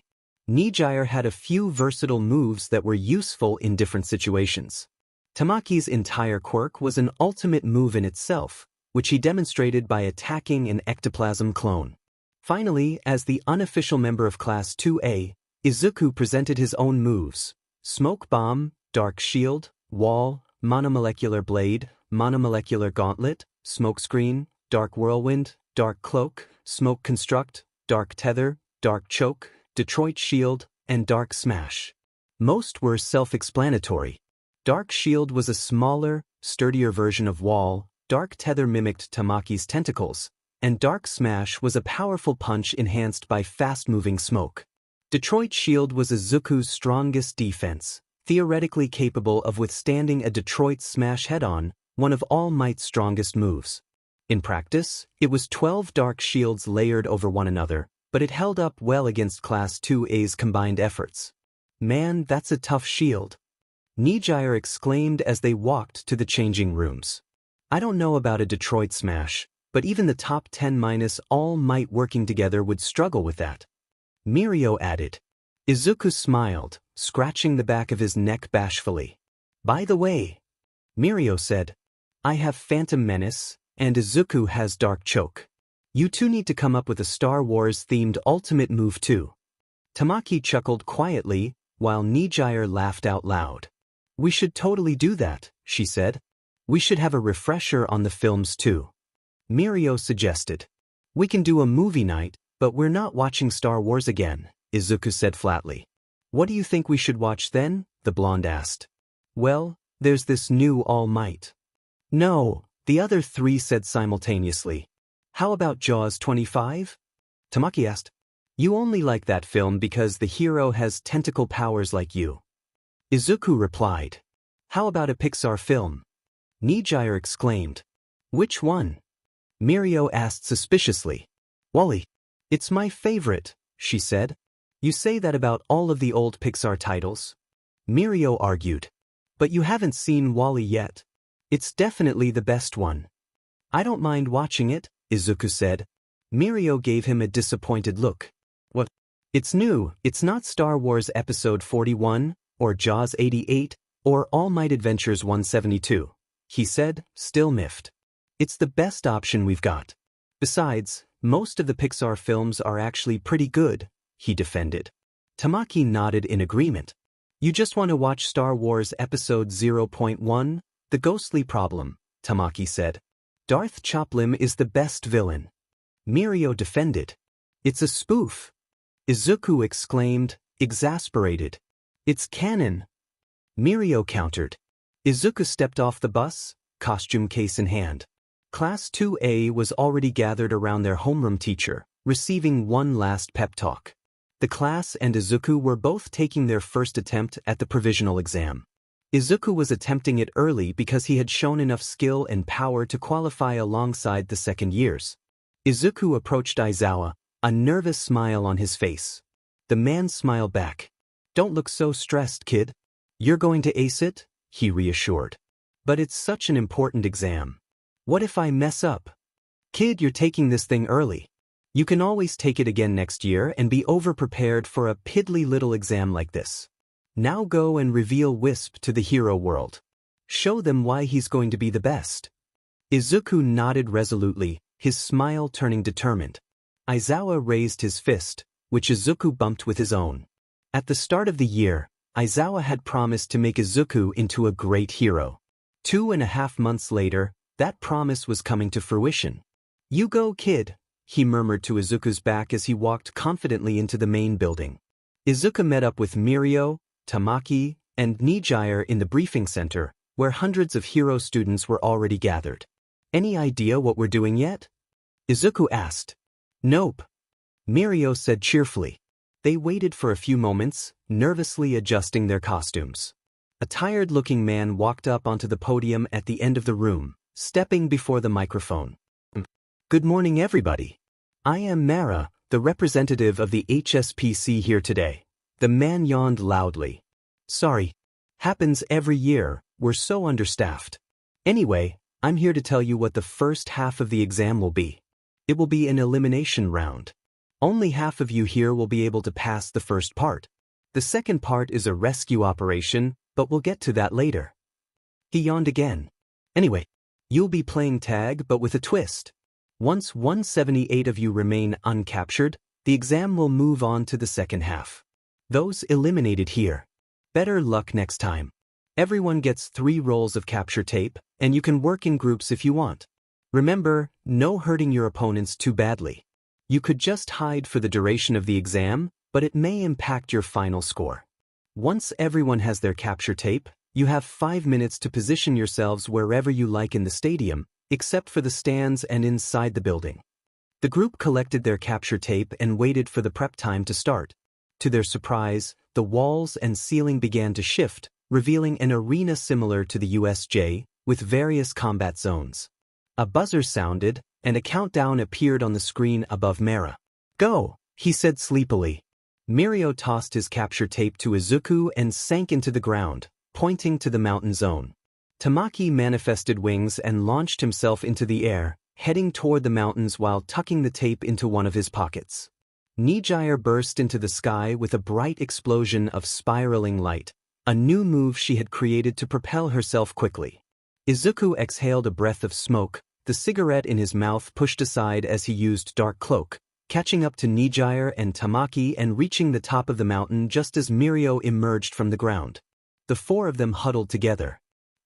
Nijire had a few versatile moves that were useful in different situations. Tamaki's entire quirk was an ultimate move in itself, which he demonstrated by attacking an ectoplasm clone. Finally, as the unofficial member of Class 2A, Izuku presented his own moves: Smoke Bomb, Dark Shield, Wall, Monomolecular Blade, Monomolecular Gauntlet, Smokescreen, Dark Whirlwind, Dark Cloak, Smoke Construct, Dark Tether, Dark Choke, Detroit Shield, and Dark Smash. Most were self-explanatory. Dark Shield was a smaller, sturdier version of Wall, Dark Tether mimicked Tamaki's tentacles, and Dark Smash was a powerful punch enhanced by fast-moving smoke. Detroit Shield was Izuku's strongest defense, theoretically capable of withstanding a Detroit Smash head-on, one of All Might's strongest moves. In practice, it was 12 Dark Shields layered over one another, but it held up well against Class 2A's combined efforts. Man, that's a tough shield. Nijire exclaimed as they walked to the changing rooms. I don't know about a Detroit Smash, but even the top 10 minus All Might working together would struggle with that. Mirio added. Izuku smiled, scratching the back of his neck bashfully. By the way, Mirio said, I have Phantom Menace, and Izuku has Dark Choke. You two need to come up with a Star Wars-themed ultimate move too. Tamaki chuckled quietly, while Nijire laughed out loud. We should totally do that, she said. We should have a refresher on the films too. Mirio suggested. We can do a movie night, but we're not watching Star Wars again, Izuku said flatly. What do you think we should watch then? The blonde asked. Well, there's this new All Might. No, the other three said simultaneously. How about Jaws 25? Tamaki asked. You only like that film because the hero has tentacle powers like you. Izuku replied. How about a Pixar film? Nijire exclaimed. Which one? Mirio asked suspiciously. WALL-E. It's my favorite, she said. You say that about all of the old Pixar titles? Mirio argued. But you haven't seen WALL-E yet. It's definitely the best one. I don't mind watching it, Izuku said. Mirio gave him a disappointed look. What? It's new, it's not Star Wars Episode 41, or Jaws 88, or All Might Adventures 172, he said, still miffed. It's the best option we've got. Besides, most of the Pixar films are actually pretty good, he defended. Tamaki nodded in agreement. You just want to watch Star Wars Episode 0.1, The Ghostly Problem, Tamaki said. Darth Choplim is the best villain. Mirio defended. It's a spoof. Izuku exclaimed, exasperated. It's canon. Mirio countered. Izuku stepped off the bus, costume case in hand. Class 2A was already gathered around their homeroom teacher, receiving one last pep talk. The class and Izuku were both taking their first attempt at the provisional exam. Izuku was attempting it early because he had shown enough skill and power to qualify alongside the second years. Izuku approached Aizawa, a nervous smile on his face. The man smiled back. Don't look so stressed, kid. You're going to ace it, he reassured. But it's such an important exam. What if I mess up? Kid, you're taking this thing early. You can always take it again next year and be over-prepared for a piddly little exam like this. Now go and reveal Wisp to the hero world. Show them why he's going to be the best. Izuku nodded resolutely, his smile turning determined. Aizawa raised his fist, which Izuku bumped with his own. At the start of the year, Aizawa had promised to make Izuku into a great hero. 2.5 months later, that promise was coming to fruition. "You go, kid," he murmured to Izuku's back as he walked confidently into the main building. Izuku met up with Mirio, Tamaki, and Nijire in the briefing center, where hundreds of hero students were already gathered. "Any idea what we're doing yet?" Izuku asked. "Nope," Mirio said cheerfully. They waited for a few moments, nervously adjusting their costumes. A tired-looking man walked up onto the podium at the end of the room, stepping before the microphone. "Good morning, everybody. I am Mara, the representative of the HSPC here today." The man yawned loudly. "Sorry. Happens every year, we're so understaffed. Anyway, I'm here to tell you what the first half of the exam will be. It will be an elimination round. Only half of you here will be able to pass the first part. The second part is a rescue operation, but we'll get to that later." He yawned again. "Anyway, you'll be playing tag but with a twist. Once 178 of you remain uncaptured, the exam will move on to the second half. Those eliminated here. Better luck next time. Everyone gets 3 rolls of capture tape, and you can work in groups if you want. Remember, no hurting your opponents too badly. You could just hide for the duration of the exam, but it may impact your final score. Once everyone has their capture tape, you have 5 minutes to position yourselves wherever you like in the stadium, except for the stands and inside the building." The group collected their capture tape and waited for the prep time to start. To their surprise, the walls and ceiling began to shift, revealing an arena similar to the USJ, with various combat zones. A buzzer sounded, and a countdown appeared on the screen above Mara. "Go," he said sleepily. Mirio tossed his capture tape to Izuku and sank into the ground, pointing to the mountain zone. Tamaki manifested wings and launched himself into the air, heading toward the mountains while tucking the tape into one of his pockets. Nijire burst into the sky with a bright explosion of spiraling light, a new move she had created to propel herself quickly. Izuku exhaled a breath of smoke, the cigarette in his mouth pushed aside as he used Dark Cloak, catching up to Nijire and Tamaki and reaching the top of the mountain just as Mirio emerged from the ground. The 4 of them huddled together.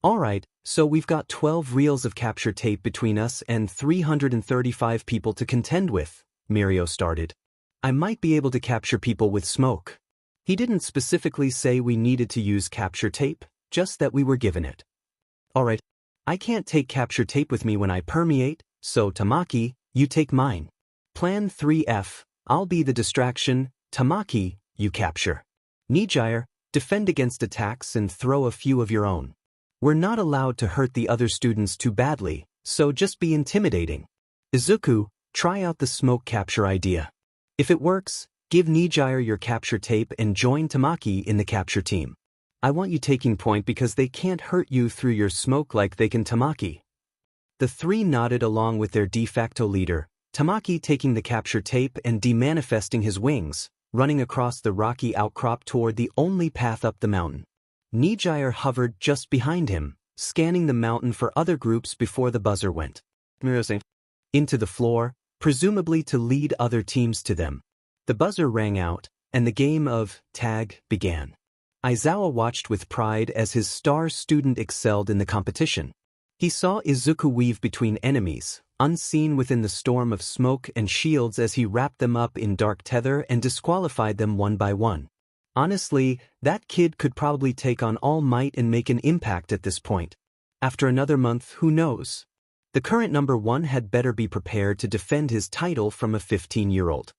"Alright, so we've got 12 reels of capture tape between us and 335 people to contend with," Mirio started. "I might be able to capture people with smoke." He didn't specifically say we needed to use capture tape, just that we were given it. "Alright, I can't take capture tape with me when I permeate, so Tamaki, you take mine. Plan 3F, I'll be the distraction, Tamaki, you capture. Nijire, defend against attacks and throw a few of your own. We're not allowed to hurt the other students too badly, so just be intimidating. Izuku, try out the smoke capture idea. If it works, give Nijire your capture tape and join Tamaki in the capture team. I want you taking point because they can't hurt you through your smoke like they can Tamaki." The 3 nodded along with their de facto leader, Tamaki taking the capture tape and demanifesting his wings, running across the rocky outcrop toward the only path up the mountain. Nijire hovered just behind him, scanning the mountain for other groups before the buzzer went into the floor, presumably to lead other teams to them. The buzzer rang out, and the game of tag began. Aizawa watched with pride as his star student excelled in the competition. He saw Izuku weave between enemies, unseen within the storm of smoke and shields as he wrapped them up in dark tether and disqualified them one by one. Honestly, that kid could probably take on All Might and make an impact at this point. After another month, who knows? The current number 1 had better be prepared to defend his title from a 15-year-old.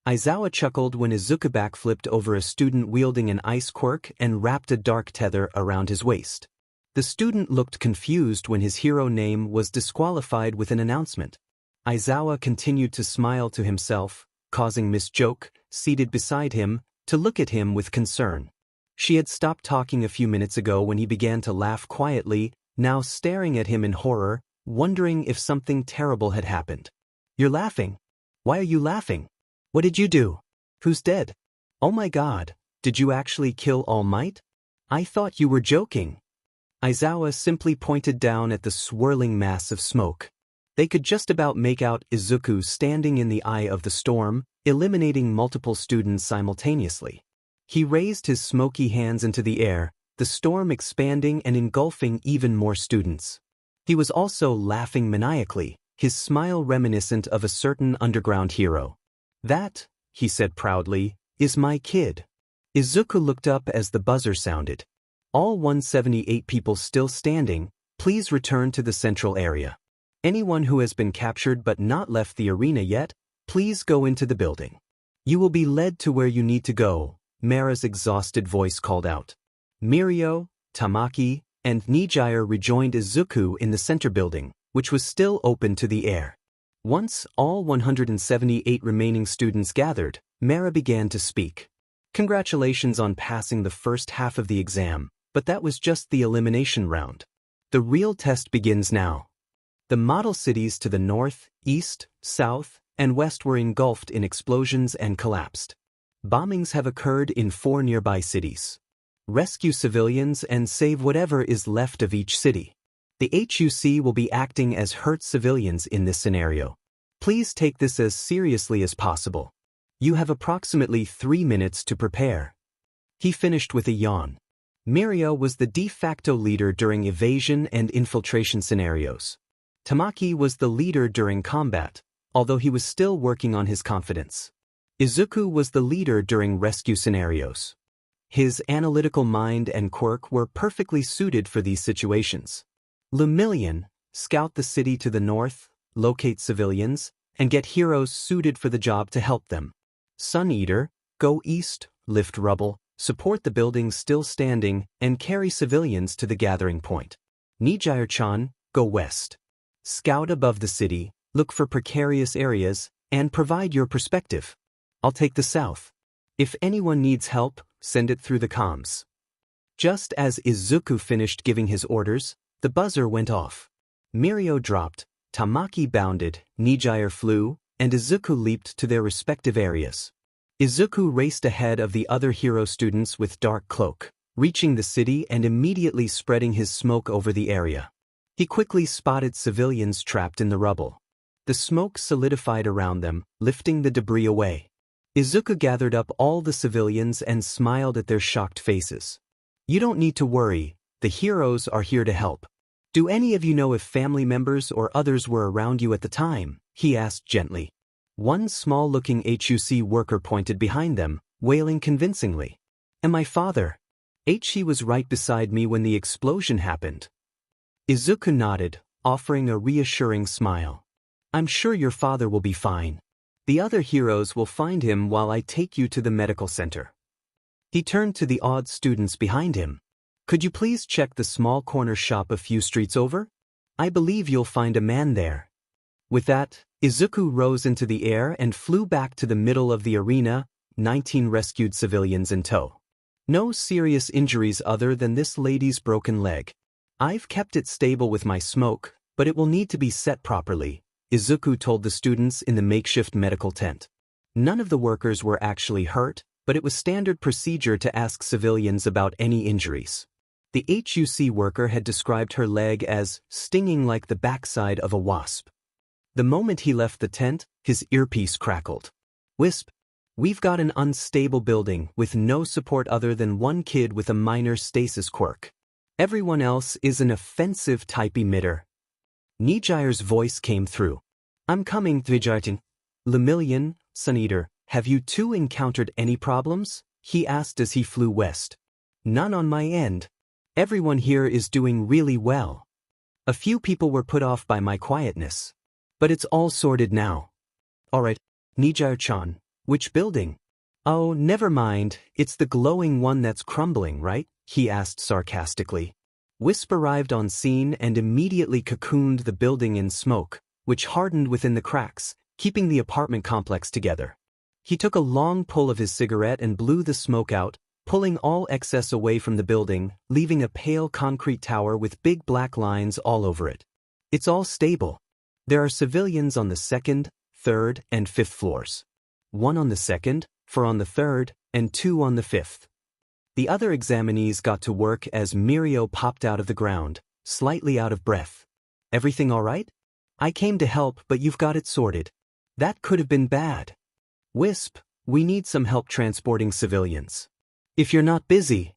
Aizawa chuckled when Izuku backflipped over a student wielding an ice quirk and wrapped a dark tether around his waist. The student looked confused when his hero name was disqualified with an announcement. Aizawa continued to smile to himself, causing Miss Joke, seated beside him, to look at him with concern. She had stopped talking a few minutes ago when he began to laugh quietly, now staring at him in horror, wondering if something terrible had happened. "You're laughing. Why are you laughing? What did you do? Who's dead? Oh my God, did you actually kill All Might? I thought you were joking." Aizawa simply pointed down at the swirling mass of smoke. They could just about make out Izuku standing in the eye of the storm, eliminating multiple students simultaneously. He raised his smoky hands into the air, the storm expanding and engulfing even more students. He was also laughing maniacally, his smile reminiscent of a certain underground hero. "That," he said proudly, "is my kid." Izuku looked up as the buzzer sounded. "All 178 people still standing, please return to the central area. Anyone who has been captured but not left the arena yet, please go into the building. You will be led to where you need to go," Mara's exhausted voice called out. Mirio, Tamaki, and Nijire rejoined Izuku in the center building, which was still open to the air. Once all 178 remaining students gathered, Mara began to speak. "Congratulations on passing the first half of the exam, but that was just the elimination round. The real test begins now." The model cities to the north, east, south, and west were engulfed in explosions and collapsed. Bombings have occurred in 4 nearby cities. Rescue civilians and save whatever is left of each city. The HUC will be acting as hurt civilians in this scenario. Please take this as seriously as possible. You have approximately 3 minutes to prepare. He finished with a yawn. Mirio was the de facto leader during evasion and infiltration scenarios. Tamaki was the leader during combat, although he was still working on his confidence. Izuku was the leader during rescue scenarios. His analytical mind and Quirk were perfectly suited for these situations. Lemillion, scout the city to the north, locate civilians, and get heroes suited for the job to help them. Sun Eater, go east, lift rubble, support the buildings still standing, and carry civilians to the gathering point. Nijire-chan, go west. Scout above the city, look for precarious areas, and provide your perspective. I'll take the south. If anyone needs help, send it through the comms. Just as Izuku finished giving his orders, the buzzer went off. Mirio dropped, Tamaki bounded, Nijire flew, and Izuku leaped to their respective areas. Izuku raced ahead of the other hero students with Dark Cloak, reaching the city and immediately spreading his smoke over the area. He quickly spotted civilians trapped in the rubble. The smoke solidified around them, lifting the debris away. Izuku gathered up all the civilians and smiled at their shocked faces. "You don't need to worry, the heroes are here to help. Do any of you know if family members or others were around you at the time?" he asked gently. One small-looking HUC worker pointed behind them, wailing convincingly. "And my father. He was right beside me when the explosion happened." Izuku nodded, offering a reassuring smile. "I'm sure your father will be fine. The other heroes will find him while I take you to the medical center." He turned to the odd students behind him. "Could you please check the small corner shop a few streets over? I believe you'll find a man there." With that, Izuku rose into the air and flew back to the middle of the arena, 19 rescued civilians in tow. No serious injuries other than this lady's broken leg. "I've kept it stable with my smoke, but it will need to be set properly," Izuku told the students in the makeshift medical tent. None of the workers were actually hurt, but it was standard procedure to ask civilians about any injuries. The HUC worker had described her leg as stinging like the backside of a wasp. The moment he left the tent, his earpiece crackled. "Wisp, we've got an unstable building with no support other than one kid with a minor stasis quirk. Everyone else is an offensive type emitter." Nijire's voice came through. "I'm coming, Tvijartin." "Lemillion, Sun Eater, have you two encountered any problems?" he asked as he flew west. "None on my end. Everyone here is doing really well. A few people were put off by my quietness. But it's all sorted now." "Alright, Nijire-chan, which building?" "Oh, never mind, it's the glowing one that's crumbling, right?" he asked sarcastically. Wisp arrived on scene and immediately cocooned the building in smoke, which hardened within the cracks, keeping the apartment complex together. He took a long pull of his cigarette and blew the smoke out, pulling all excess away from the building, leaving a pale concrete tower with big black lines all over it. "It's all stable. There are civilians on the 2nd, 3rd, and 5th floors. 1 on the 2nd, 4 on the 3rd, and 2 on the 5th. The other examinees got to work as Mirio popped out of the ground, slightly out of breath. Everything all right? I came to help, but you've got it sorted. That could have been bad. Wisp, we need some help transporting civilians. If you're not busy.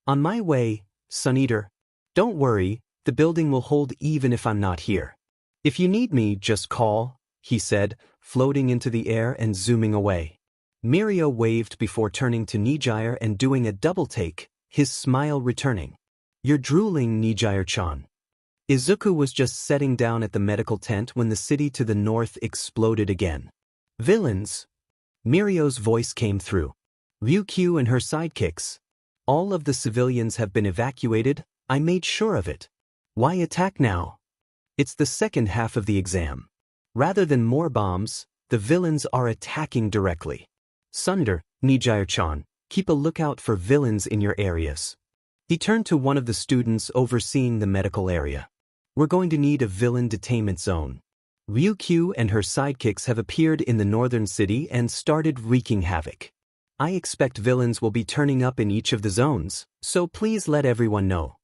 On my way, Suneater. Don't worry, the building will hold even if I'm not here. If you need me, just call, he said, floating into the air and zooming away. Mirio waved before turning to Nijire and doing a double take, his smile returning. You're drooling, Nijire-chan. Izuku was just setting down at the medical tent when the city to the north exploded again. Villains. Mirio's voice came through. Ryukyu and her sidekicks. All of the civilians have been evacuated, I made sure of it. Why attack now? It's the second half of the exam. Rather than more bombs, the villains are attacking directly. Sunder, Nijire-chan, keep a lookout for villains in your areas. He turned to one of the students overseeing the medical area. We're going to need a villain detainment zone. Ryukyu and her sidekicks have appeared in the northern city and started wreaking havoc. I expect villains will be turning up in each of the zones, so please let everyone know.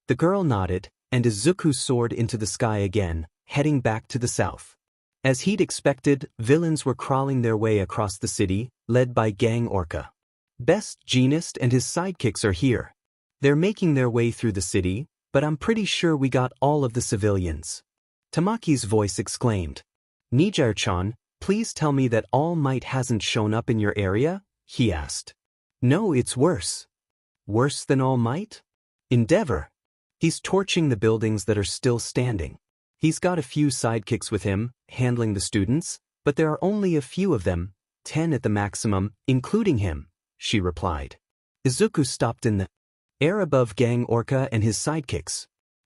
The girl nodded, and Izuku soared into the sky again, heading back to the south. As he'd expected, villains were crawling their way across the city, led by Gang Orca. Best Jeanist and his sidekicks are here. They're making their way through the city, but I'm pretty sure we got all of the civilians. Tamaki's voice exclaimed. Nijire-chan, please tell me that All Might hasn't shown up in your area? He asked. No, it's worse. Worse than All Might? Endeavor. He's torching the buildings that are still standing. He's got a few sidekicks with him, handling the students, but there are only a few of them, 10 at the maximum, including him, she replied. Izuku stopped in the air above Gang Orca and his sidekicks.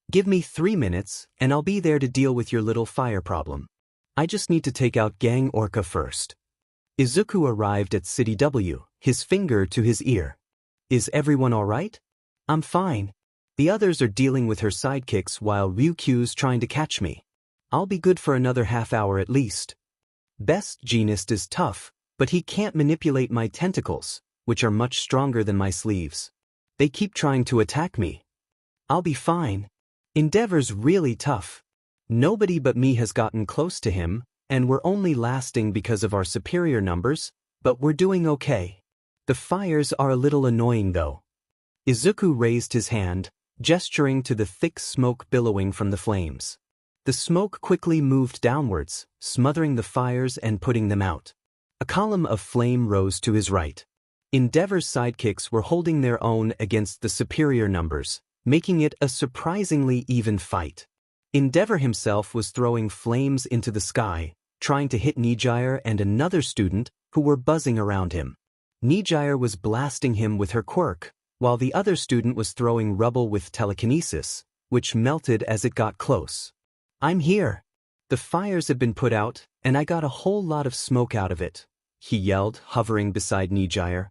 Give me 3 minutes, and I'll be there to deal with your little fire problem. I just need to take out Gang Orca first. Izuku arrived at City W, his finger to his ear. Is everyone all right? I'm fine. The others are dealing with her sidekicks while Ryukyu's trying to catch me. I'll be good for another half hour at least. Best Jeanist is tough, but he can't manipulate my tentacles, which are much stronger than my sleeves. They keep trying to attack me. I'll be fine. Endeavor's really tough. Nobody but me has gotten close to him, and we're only lasting because of our superior numbers, but we're doing okay. The fires are a little annoying though. Izuku raised his hand, gesturing to the thick smoke billowing from the flames. The smoke quickly moved downwards, smothering the fires and putting them out. A column of flame rose to his right. Endeavor's sidekicks were holding their own against the superior numbers, making it a surprisingly even fight. Endeavor himself was throwing flames into the sky, trying to hit Nijire and another student who were buzzing around him. Nijire was blasting him with her quirk, while the other student was throwing rubble with telekinesis, which melted as it got close. I'm here. The fires have been put out, and I got a whole lot of smoke out of it, he yelled, hovering beside Nijire.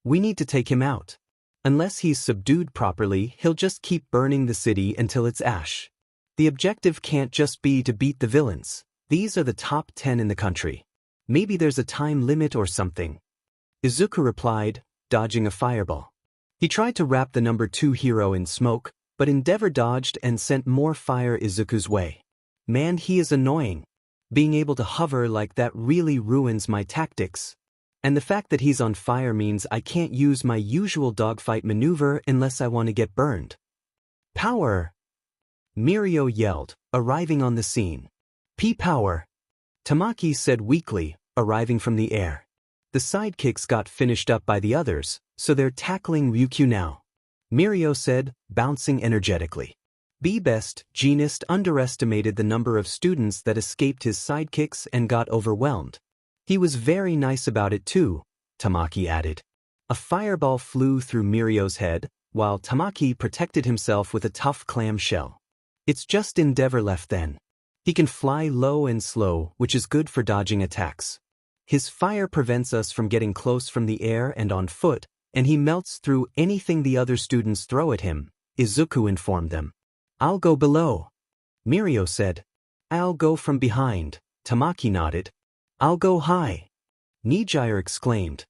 We need to take him out. Unless he's subdued properly, he'll just keep burning the city until it's ash. The objective can't just be to beat the villains. These are the top 10 in the country. Maybe there's a time limit or something. Izuku replied, dodging a fireball. He tried to wrap the number 2 hero in smoke, but Endeavor dodged and sent more fire Izuku's way. Man, he is annoying. Being able to hover like that really ruins my tactics. And the fact that he's on fire means I can't use my usual dogfight maneuver unless I want to get burned. Power! Mirio yelled, arriving on the scene. P-Power! Tamaki said weakly, arriving from the air. The sidekicks got finished up by the others, so they're tackling Ryukyu now. Mirio said, bouncing energetically. Best Jeanist underestimated the number of students that escaped his sidekicks and got overwhelmed. He was very nice about it too, Tamaki added. A fireball flew through Mirio's head, while Tamaki protected himself with a tough clam shell. It's just Endeavor left then. He can fly low and slow, which is good for dodging attacks. His fire prevents us from getting close from the air and on foot, and he melts through anything the other students throw at him, Izuku informed them. I'll go below. Mirio said. I'll go from behind, Tamaki nodded. I'll go high. Nijire exclaimed.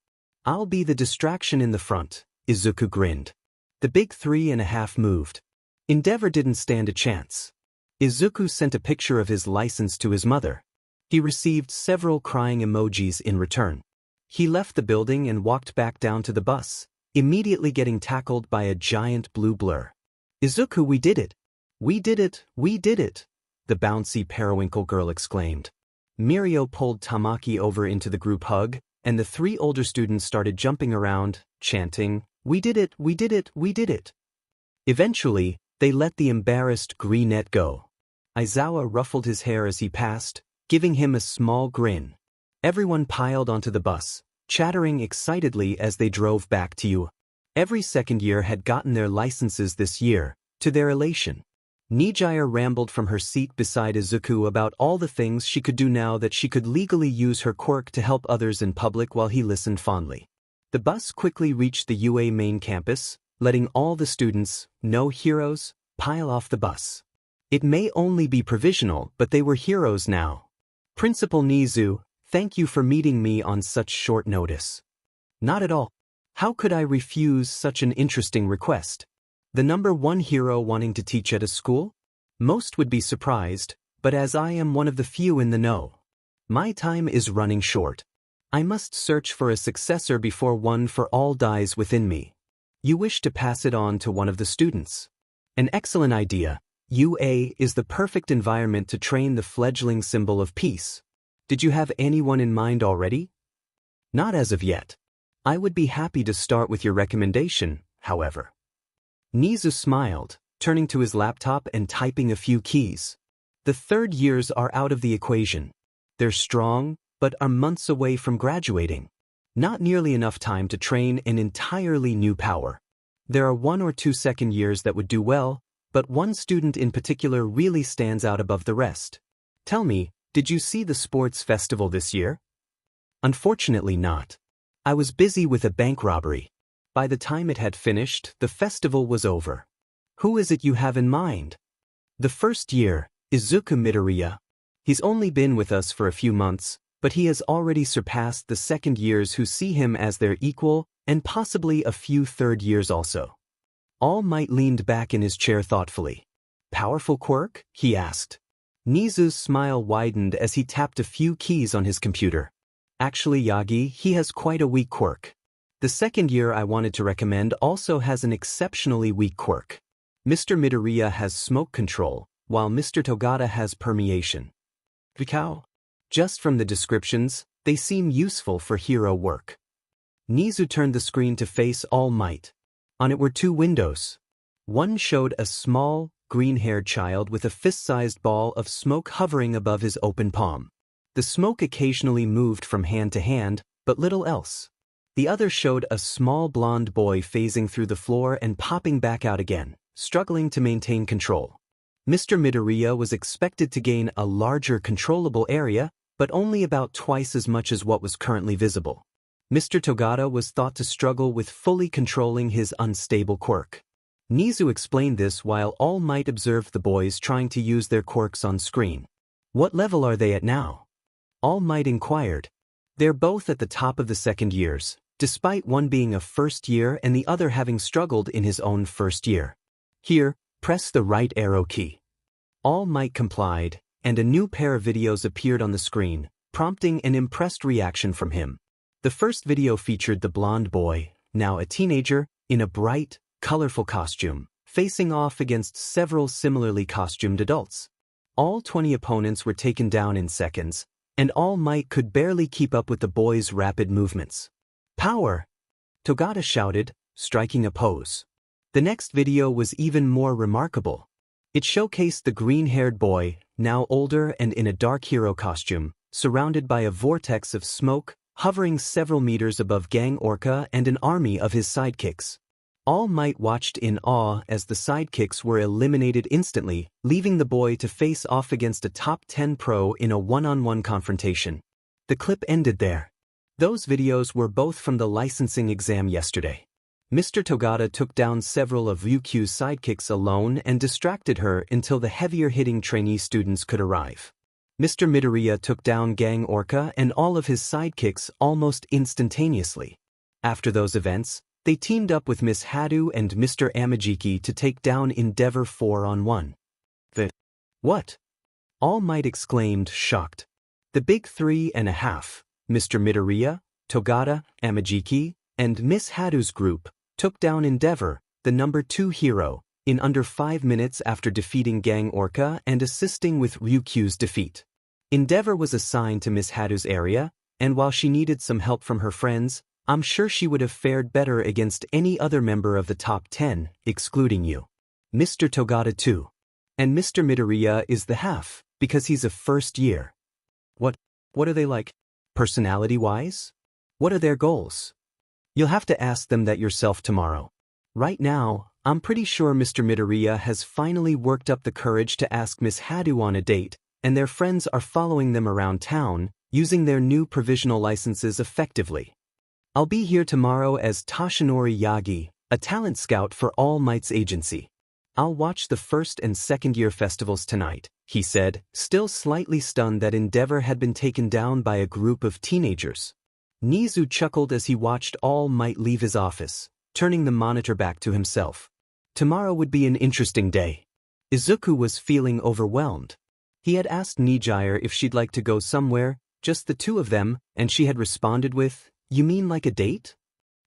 I'll be the distraction in the front, Izuku grinned. The big 3.5 moved. Endeavor didn't stand a chance. Izuku sent a picture of his license to his mother. He received several crying emojis in return. He left the building and walked back down to the bus, immediately getting tackled by a giant blue blur. Izuku, we did it! We did it! We did it! The bouncy periwinkle girl exclaimed. Mirio pulled Tamaki over into the group hug, and the 3 older students started jumping around, chanting, "We did it! We did it! We did it!" Eventually, they let the embarrassed Greenette go. Aizawa ruffled his hair as he passed, giving him a small grin. Everyone piled onto the bus, chattering excitedly as they drove back to U. Every second year had gotten their licenses this year, to their elation. Nijaya rambled from her seat beside Izuku about all the things she could do now that she could legally use her quirk to help others in public while he listened fondly. The bus quickly reached the UA main campus, letting all the students, no heroes, pile off the bus. It may only be provisional, but they were heroes now. Principal Nizu, thank you for meeting me on such short notice. Not at all. How could I refuse such an interesting request? The number 1 hero wanting to teach at a school? Most would be surprised, but as I am one of the few in the know, my time is running short. I must search for a successor before one for all dies within me. You wish to pass it on to one of the students. An excellent idea. UA is the perfect environment to train the fledgling symbol of peace. Did you have anyone in mind already? Not as of yet. I would be happy to start with your recommendation, however. Nizu smiled, turning to his laptop and typing a few keys. The 3rd years are out of the equation. They're strong, but are months away from graduating. Not nearly enough time to train an entirely new power. There are 1 or 2 second years that would do well, but one student in particular really stands out above the rest. Tell me, did you see the sports festival this year? Unfortunately not. I was busy with a bank robbery. By the time it had finished, the festival was over. Who is it you have in mind? The 1st year, Izuku Midoriya. He's only been with us for a few months, but he has already surpassed the 2nd years who see him as their equal, and possibly a few 3rd years also. All Might leaned back in his chair thoughtfully. Powerful quirk? He asked. Nizu's smile widened as he tapped a few keys on his computer. Actually, Yagi, he has quite a weak quirk. The 2nd year I wanted to recommend also has an exceptionally weak quirk. Mr. Midoriya has smoke control, while Mr. Togata has permeation. Vikao? Just from the descriptions, they seem useful for hero work. Nizu turned the screen to face All Might. On it were 2 windows. One showed a small, green-haired child with a fist-sized ball of smoke hovering above his open palm. The smoke occasionally moved from hand to hand, but little else. The other showed a small blonde boy phasing through the floor and popping back out again, struggling to maintain control. Mr. Midoriya was expected to gain a larger controllable area, but only about twice as much as what was currently visible. Mr. Togata was thought to struggle with fully controlling his unstable quirk. Nizu explained this while All Might observed the boys trying to use their quirks on screen. What level are they at now? All Might inquired. They're both at the top of the 2nd years, despite one being a 1st year and the other having struggled in his own 1st year. Here, press the right arrow key. All Might complied, and a new pair of videos appeared on the screen, prompting an impressed reaction from him. The first video featured the blonde boy, now a teenager, in a bright, colorful costume, facing off against several similarly costumed adults. All 20 opponents were taken down in seconds, and All Might could barely keep up with the boy's rapid movements. Power! Togata shouted, striking a pose. The next video was even more remarkable. It showcased the green-haired boy, now older and in a dark hero costume, surrounded by a vortex of smoke, hovering several meters above Gang Orca and an army of his sidekicks. All Might watched in awe as the sidekicks were eliminated instantly, leaving the boy to face off against a top 10 pro in a one-on-one confrontation. The clip ended there. Those videos were both from the licensing exam yesterday. Mr. Togata took down several of Ryukyu's sidekicks alone and distracted her until the heavier-hitting trainee students could arrive. Mr. Midoriya took down Gang Orca and all of his sidekicks almost instantaneously. After those events, They teamed up with Miss Hadu and Mr. Amajiki to take down Endeavor 4-on-1. What? All Might exclaimed, shocked. The big 3.5, Mr. Midoriya, Togata, Amajiki, and Miss Hadu's group, took down Endeavor, the number 2 hero, in under 5 minutes after defeating Gang Orca and assisting with Ryukyu's defeat. Endeavor was assigned to Miss Hadu's area, and while she needed some help from her friends, I'm sure she would have fared better against any other member of the top 10, excluding you. Mr. Togata too. And Mr. Midoriya is the half, because he's a first year. What are they like? Personality-wise? What are their goals? You'll have to ask them that yourself tomorrow. Right now, I'm pretty sure Mr. Midoriya has finally worked up the courage to ask Miss Hadu on a date, and their friends are following them around town, using their new provisional licenses effectively. I'll be here tomorrow as Toshinori Yagi, a talent scout for All Might's agency. I'll watch the first and second year festivals tonight, he said, still slightly stunned that Endeavor had been taken down by a group of teenagers. Nizu chuckled as he watched All Might leave his office, turning the monitor back to himself. Tomorrow would be an interesting day. Izuku was feeling overwhelmed. He had asked Nijire if she'd like to go somewhere, just the two of them, and she had responded with, "You mean like a date?"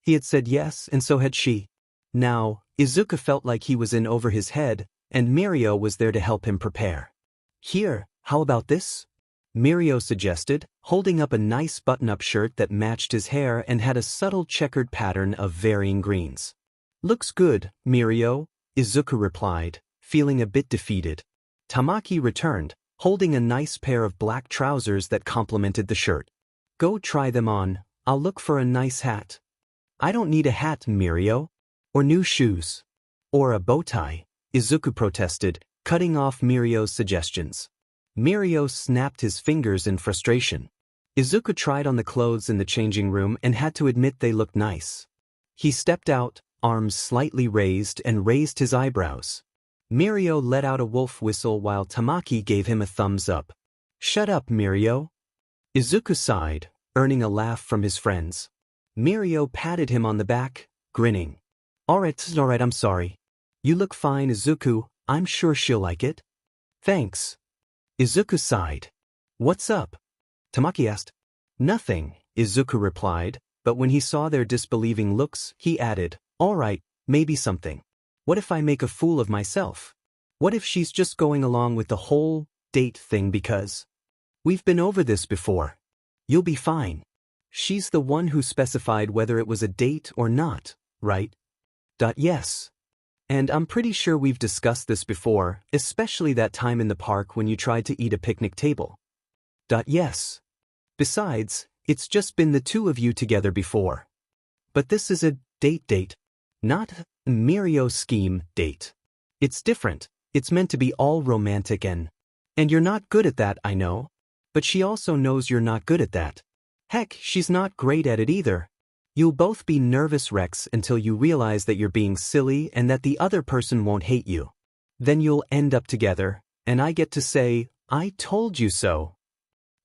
He had said yes, and so had she. Now, Izuku felt like he was in over his head, and Mirio was there to help him prepare. "Here, how about this?" Mirio suggested, holding up a nice button-up shirt that matched his hair and had a subtle checkered pattern of varying greens. "Looks good, Mirio," Izuku replied, feeling a bit defeated. Tamaki returned, holding a nice pair of black trousers that complemented the shirt. "Go try them on, I'll look for a nice hat." "I don't need a hat, Mirio. Or new shoes. Or a bow tie," Izuku protested, cutting off Mirio's suggestions. Mirio snapped his fingers in frustration. Izuku tried on the clothes in the changing room and had to admit they looked nice. He stepped out, arms slightly raised, and raised his eyebrows. Mirio let out a wolf whistle while Tamaki gave him a thumbs up. "Shut up, Mirio." Izuku sighed, earning a laugh from his friends. Mirio patted him on the back, grinning. Alright, I'm sorry. You look fine, Izuku, I'm sure she'll like it." "Thanks." Izuku sighed. "What's up?" Tamaki asked. "Nothing," Izuku replied, but when he saw their disbelieving looks, he added, "Alright, maybe something. What if I make a fool of myself? What if she's just going along with the whole date thing because we've been over this before? You'll be fine. She's the one who specified whether it was a date or not, right?" "Yes. And I'm pretty sure we've discussed this before, especially that time in the park when you tried to eat a picnic table." "Yes. Besides, it's just been the two of you together before. But this is a date, not a Mirio scheme date. It's different, it's meant to be all romantic and you're not good at that, I know. But she also knows you're not good at that. Heck, she's not great at it either. You'll both be nervous wrecks until you realize that you're being silly and that the other person won't hate you. Then you'll end up together, and I get to say, 'I told you so.'"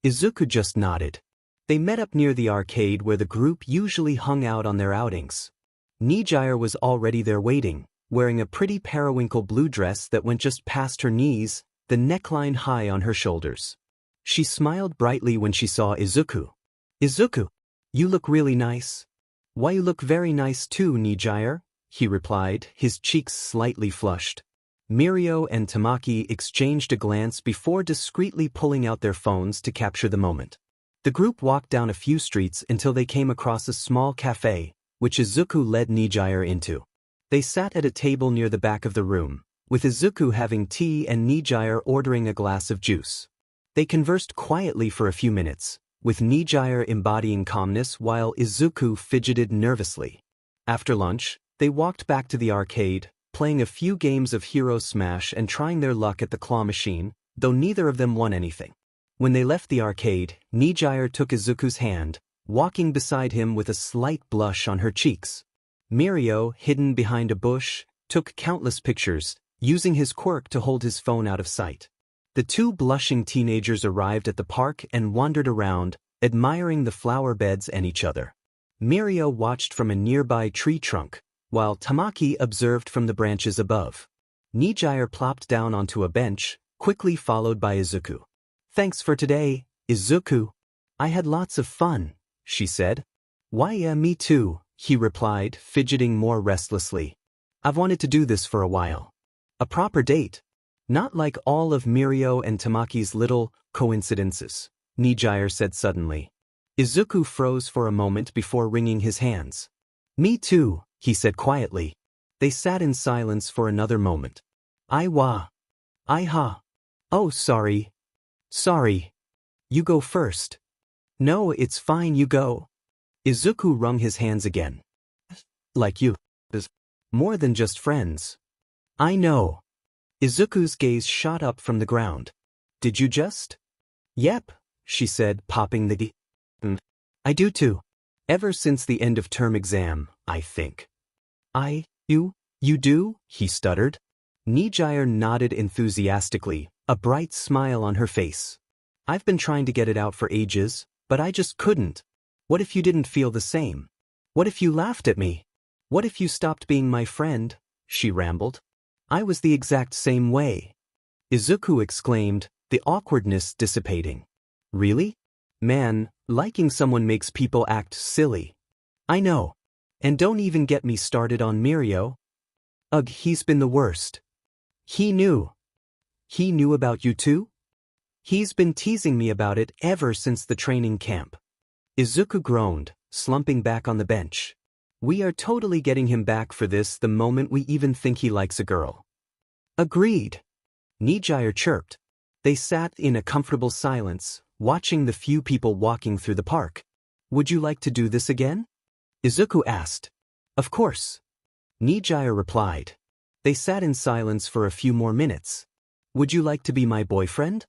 Izuku just nodded. They met up near the arcade where the group usually hung out on their outings. Nijire was already there waiting, wearing a pretty periwinkle blue dress that went just past her knees, the neckline high on her shoulders. She smiled brightly when she saw Izuku. "Izuku, you look really nice." "Why, you look very nice too, Nijire," he replied, his cheeks slightly flushed. Mirio and Tamaki exchanged a glance before discreetly pulling out their phones to capture the moment. The group walked down a few streets until they came across a small cafe, which Izuku led Nijire into. They sat at a table near the back of the room, with Izuku having tea and Nijire ordering a glass of juice. They conversed quietly for a few minutes, with Nijire embodying calmness while Izuku fidgeted nervously. After lunch, they walked back to the arcade, playing a few games of Hero Smash and trying their luck at the claw machine, though neither of them won anything. When they left the arcade, Nijire took Izuku's hand, walking beside him with a slight blush on her cheeks. Mirio, hidden behind a bush, took countless pictures, using his quirk to hold his phone out of sight. The two blushing teenagers arrived at the park and wandered around, admiring the flower beds and each other. Mirio watched from a nearby tree trunk, while Tamaki observed from the branches above. Nijire plopped down onto a bench, quickly followed by Izuku. "Thanks for today, Izuku. I had lots of fun," she said. "Why yeah, me too," he replied, fidgeting more restlessly. "I've wanted to do this for a while. A proper date. Not like all of Mirio and Tamaki's little coincidences," Nijire said suddenly. Izuku froze for a moment before wringing his hands. "Me too," he said quietly. They sat in silence for another moment. I-ha. "Oh, sorry. Sorry. You go first." "No, it's fine, you go." Izuku wrung his hands again. "Like you. More than just friends." "I know." Izuku's gaze shot up from the ground. "Did you just?" "Yep," she said, popping the "I do too. Ever since the end of term exam, I think." You do?" he stuttered. Nijire nodded enthusiastically, a bright smile on her face. "I've been trying to get it out for ages, but I just couldn't. What if you didn't feel the same? What if you laughed at me? What if you stopped being my friend?" she rambled. "I was the exact same way." Izuku exclaimed, the awkwardness dissipating. "Really? Man, liking someone makes people act silly." "I know. And don't even get me started on Mirio. Ugh, he's been the worst." "He knew." "He knew about you too?" "He's been teasing me about it ever since the training camp." Izuku groaned, slumping back on the bench. "We are totally getting him back for this the moment we even think he likes a girl." "Agreed," Nijire chirped. They sat in a comfortable silence, watching the few people walking through the park. "Would you like to do this again?" Izuku asked. "Of course," Nijire replied. They sat in silence for a few more minutes. "Would you like to be my boyfriend?"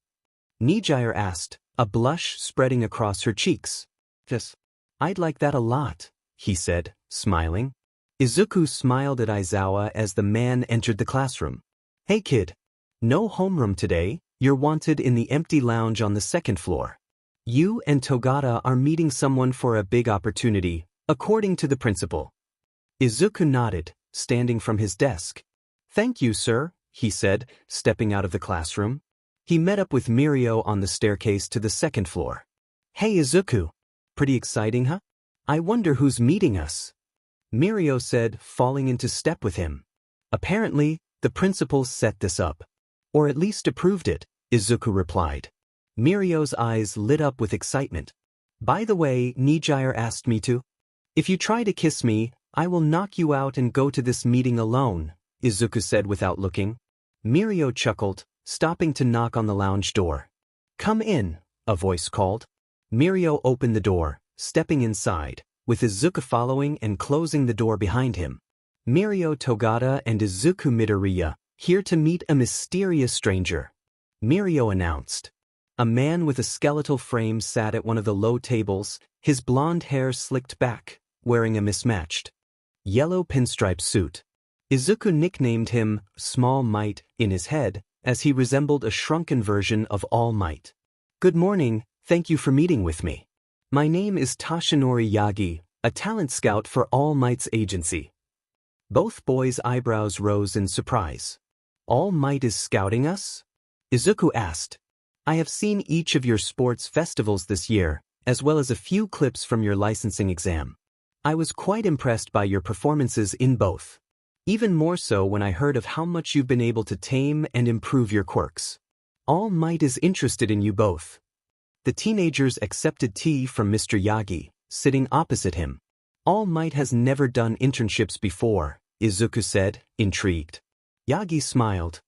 Nijire asked, a blush spreading across her cheeks. "Yes. I'd like that a lot," he said, smiling. Izuku smiled at Aizawa as the man entered the classroom. "Hey kid. No homeroom today, you're wanted in the empty lounge on the second floor. You and Togata are meeting someone for a big opportunity, according to the principal." Izuku nodded, standing from his desk. "Thank you, sir," he said, stepping out of the classroom. He met up with Mirio on the staircase to the second floor. "Hey Izuku. Pretty exciting, huh? I wonder who's meeting us," Mirio said, falling into step with him. "Apparently, the principal set this up. Or at least approved it," Izuku replied. Mirio's eyes lit up with excitement. "By the way, Nijire asked me to. If you try to kiss me, I will knock you out and go to this meeting alone," Izuku said without looking. Mirio chuckled, stopping to knock on the lounge door. "Come in," a voice called. Mirio opened the door, stepping inside, with Izuku following and closing the door behind him. Mirio Togata and Izuku Midoriya, here to meet a mysterious stranger, Mirio announced. A man with a skeletal frame sat at one of the low tables, his blonde hair slicked back, wearing a mismatched yellow pinstripe suit. Izuku nicknamed him Small Might in his head, as he resembled a shrunken version of All Might. "Good morning, thank you for meeting with me. My name is Tashinori Yagi, a talent scout for All Might's agency." Both boys' eyebrows rose in surprise. "All Might is scouting us?" Izuku asked. "I have seen each of your sports festivals this year, as well as a few clips from your licensing exam. I was quite impressed by your performances in both. Even more so when I heard of how much you've been able to tame and improve your quirks. All Might is interested in you both." The teenagers accepted tea from Mr. Yagi, sitting opposite him. "All Might has never done internships before," Izuku said, intrigued. Yagi smiled.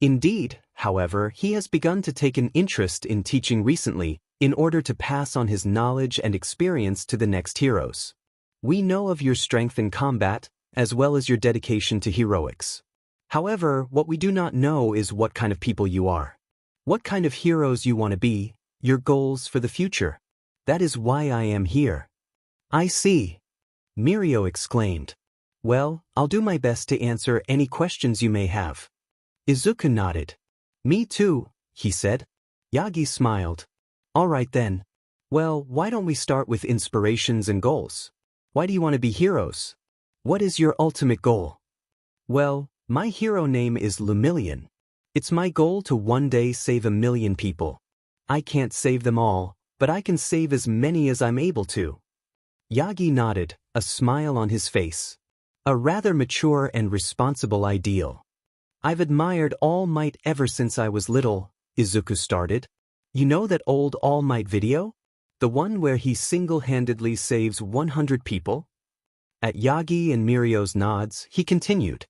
"Indeed, however, he has begun to take an interest in teaching recently, in order to pass on his knowledge and experience to the next heroes. We know of your strength in combat, as well as your dedication to heroics. However, what we do not know is what kind of people you are. What kind of heroes you want to be, your goals for the future. That is why I am here." "I see," Mirio exclaimed. "Well, I'll do my best to answer any questions you may have." Izuku nodded. "Me too," he said. Yagi smiled. "All right then. Well, why don't we start with inspirations and goals? Why do you want to be heroes? What is your ultimate goal? Well, my hero name is Lemillion. It's my goal to one day save 1,000,000 people. I can't save them all, but I can save as many as I'm able to. Yagi nodded, a smile on his face. A rather mature and responsible ideal. I've admired All Might ever since I was little, Izuku started. You know that old All Might video? The one where he single-handedly saves 100 people? At Yagi and Mirio's nods, he continued.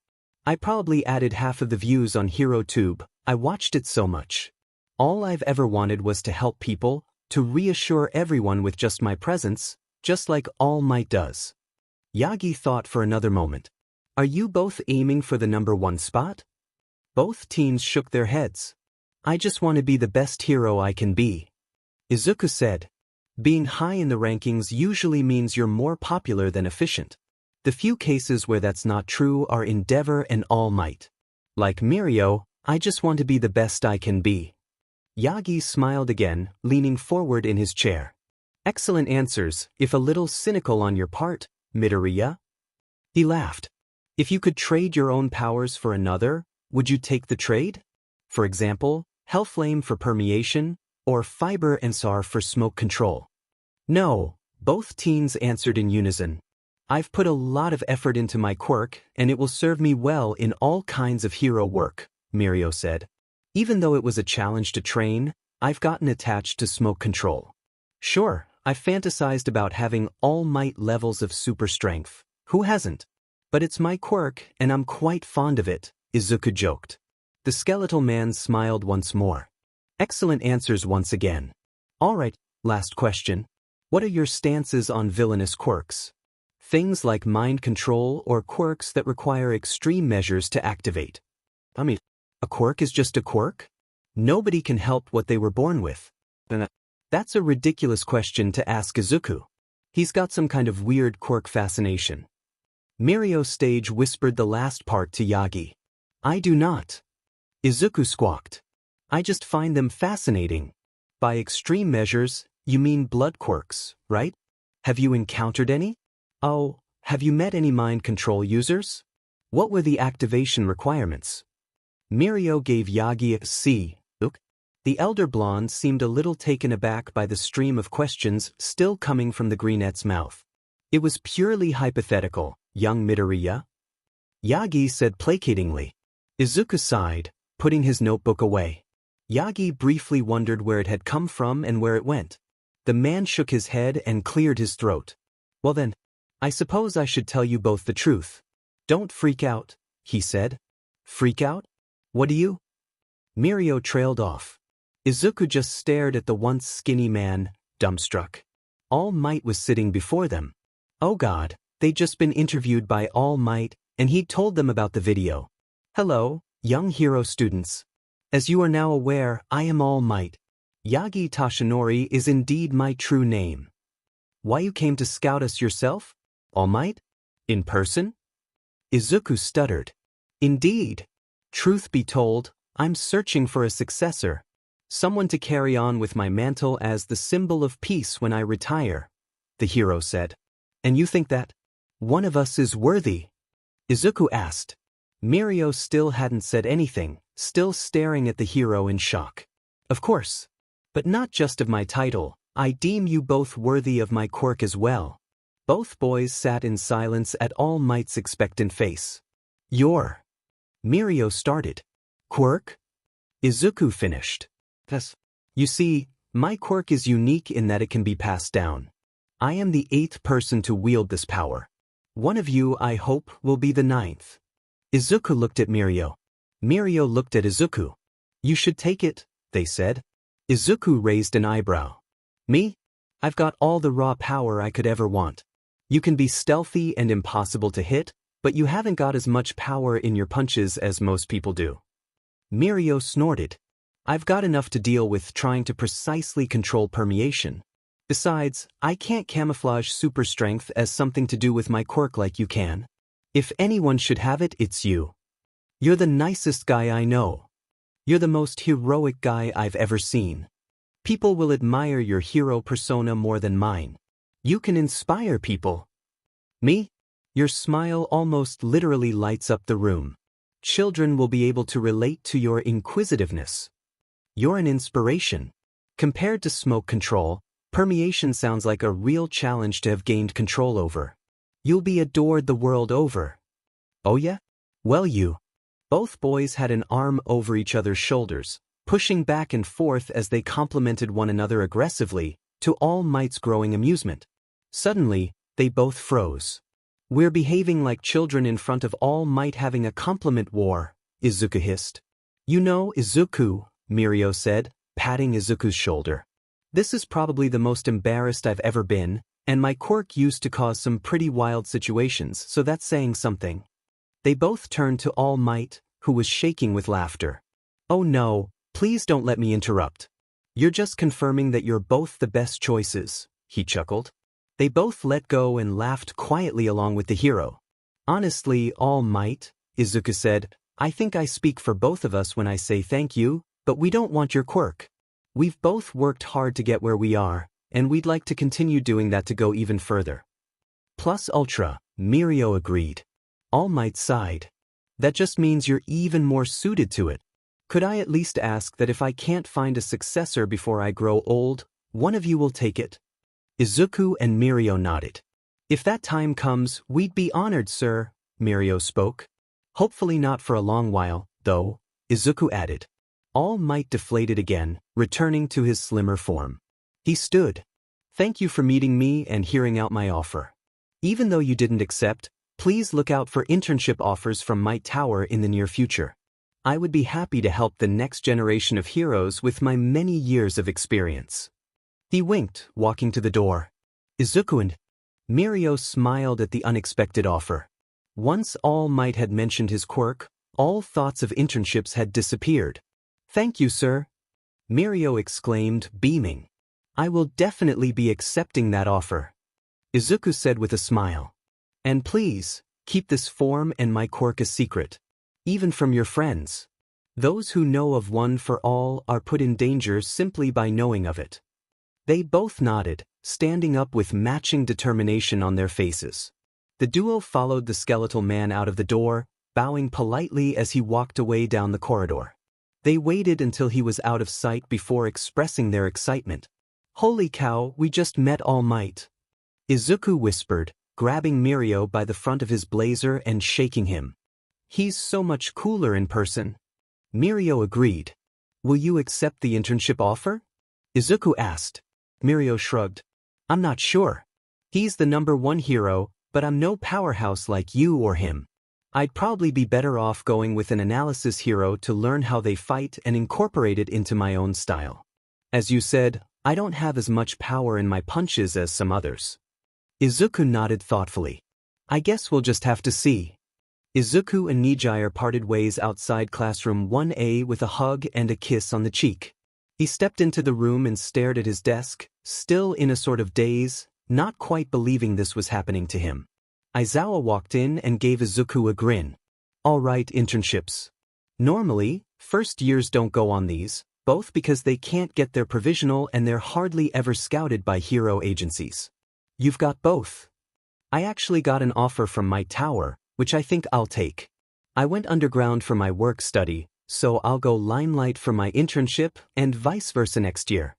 I probably added half of the views on HeroTube. I watched it so much. All I've ever wanted was to help people, to reassure everyone with just my presence, just like All Might does. Yagi thought for another moment. Are you both aiming for the #1 spot? Both teams shook their heads. I just want to be the best hero I can be. Izuku said. Being high in the rankings usually means you're more popular than efficient. The few cases where that's not true are Endeavor and All Might. Like Mirio, I just want to be the best I can be. Yagi smiled again, leaning forward in his chair. Excellent answers, if a little cynical on your part, Midoriya. He laughed. If you could trade your own powers for another, would you take the trade? For example, Hellflame for permeation, or Fiber and Sar for smoke control. No, both teams answered in unison. I've put a lot of effort into my quirk, and it will serve me well in all kinds of hero work, Mirio said. Even though it was a challenge to train, I've gotten attached to smoke control. Sure, I've fantasized about having All Might levels of super strength. Who hasn't? But it's my quirk, and I'm quite fond of it, Izuku joked. The skeletal man smiled once more. Excellent answers once again. All right, last question. What are your stances on villainous quirks? Things like mind control or quirks that require extreme measures to activate. I mean, a quirk is just a quirk? Nobody can help what they were born with. That's a ridiculous question to ask Izuku. He's got some kind of weird quirk fascination. Mirio stage whispered the last part to Yagi. I do not. Izuku squawked. I just find them fascinating. By extreme measures, you mean blood quirks, right? Have you encountered any? Oh, have you met any mind control users? What were the activation requirements? Mirio gave Yagi a C. Look. The elder blonde seemed a little taken aback by the stream of questions still coming from the brunette's mouth. It was purely hypothetical, young Midoriya. Yagi said placatingly. Izuku sighed, putting his notebook away. Yagi briefly wondered where it had come from and where it went. The man shook his head and cleared his throat. Well then, I suppose I should tell you both the truth. Don't freak out, he said. Freak out? What do you? Mirio trailed off. Izuku just stared at the once skinny man, dumbstruck. All Might was sitting before them. Oh God, they'd just been interviewed by All Might, and he'd told them about the video. Hello, young hero students. As you are now aware, I am All Might. Yagi Tashinori is indeed my true name. Why you came to scout us yourself? All Might? In person? Izuku stuttered. Indeed. Truth be told, I'm searching for a successor. Someone to carry on with my mantle as the symbol of peace when I retire, the hero said. And you think that one of us is worthy? Izuku asked. Mirio still hadn't said anything, still staring at the hero in shock. Of course. But not just of my title, I deem you both worthy of my quirk as well. Both boys sat in silence at All Might's expectant face. Your. Mirio started. Quirk? Izuku finished. Yes. You see, my quirk is unique in that it can be passed down. I am the 8th person to wield this power. One of you, I hope, will be the 9th. Izuku looked at Mirio. Mirio looked at Izuku. You should take it, they said. Izuku raised an eyebrow. Me? I've got all the raw power I could ever want. You can be stealthy and impossible to hit, but you haven't got as much power in your punches as most people do. Mirio snorted. I've got enough to deal with trying to precisely control permeation. Besides, I can't camouflage super strength as something to do with my quirk like you can. If anyone should have it, it's you. You're the nicest guy I know. You're the most heroic guy I've ever seen. People will admire your hero persona more than mine. You can inspire people. Me? Your smile almost literally lights up the room. Children will be able to relate to your inquisitiveness. You're an inspiration. Compared to smoke control, permeation sounds like a real challenge to have gained control over. You'll be adored the world over. Oh yeah? Well you. Both boys had an arm over each other's shoulders, pushing back and forth as they complimented one another aggressively, to All Might's growing amusement. Suddenly, they both froze. We're behaving like children in front of All Might having a compliment war, Izuku hissed. You know, Izuku, Mirio said, patting Izuku's shoulder. This is probably the most embarrassed I've ever been, and my quirk used to cause some pretty wild situations, so that's saying something. They both turned to All Might, who was shaking with laughter. Oh no, please don't let me interrupt. You're just confirming that you're both the best choices, he chuckled. They both let go and laughed quietly along with the hero. Honestly, All Might, Izuku said, I think I speak for both of us when I say thank you, but we don't want your quirk. We've both worked hard to get where we are, and we'd like to continue doing that to go even further. Plus ultra, Mirio agreed. All Might sighed. That just means you're even more suited to it. Could I at least ask that if I can't find a successor before I grow old, one of you will take it? Izuku and Mirio nodded. If that time comes, we'd be honored, sir, Mirio spoke. Hopefully not for a long while, though, Izuku added. All Might deflated again, returning to his slimmer form. He stood. Thank you for meeting me and hearing out my offer. Even though you didn't accept, please look out for internship offers from Might Tower in the near future. I would be happy to help the next generation of heroes with my many years of experience. He winked, walking to the door. Izuku and Mirio smiled at the unexpected offer. Once All Might had mentioned his quirk, all thoughts of internships had disappeared. Thank you, sir, Mirio exclaimed, beaming. I will definitely be accepting that offer, Izuku said with a smile. And please, keep this form and my quirk a secret, even from your friends. Those who know of One for All are put in danger simply by knowing of it. They both nodded, standing up with matching determination on their faces. The duo followed the skeletal man out of the door, bowing politely as he walked away down the corridor. They waited until he was out of sight before expressing their excitement. Holy cow, we just met All Might, Izuku whispered, grabbing Mirio by the front of his blazer and shaking him. He's so much cooler in person. Mirio agreed. Will you accept the internship offer? Izuku asked. Mirio shrugged. I'm not sure. He's the #1 hero, but I'm no powerhouse like you or him. I'd probably be better off going with an analysis hero to learn how they fight and incorporate it into my own style. As you said, I don't have as much power in my punches as some others. Izuku nodded thoughtfully. I guess we'll just have to see. Izuku and Nijire parted ways outside classroom 1A with a hug and a kiss on the cheek. He stepped into the room and stared at his desk, still in a sort of daze, not quite believing this was happening to him. Aizawa walked in and gave Izuku a grin. All right, internships. Normally, first years don't go on these, both because they can't get their provisional and they're hardly ever scouted by hero agencies. You've got both. I actually got an offer from Might Tower, which I think I'll take. I went underground for my work study, so I'll go limelight for my internship and vice versa next year.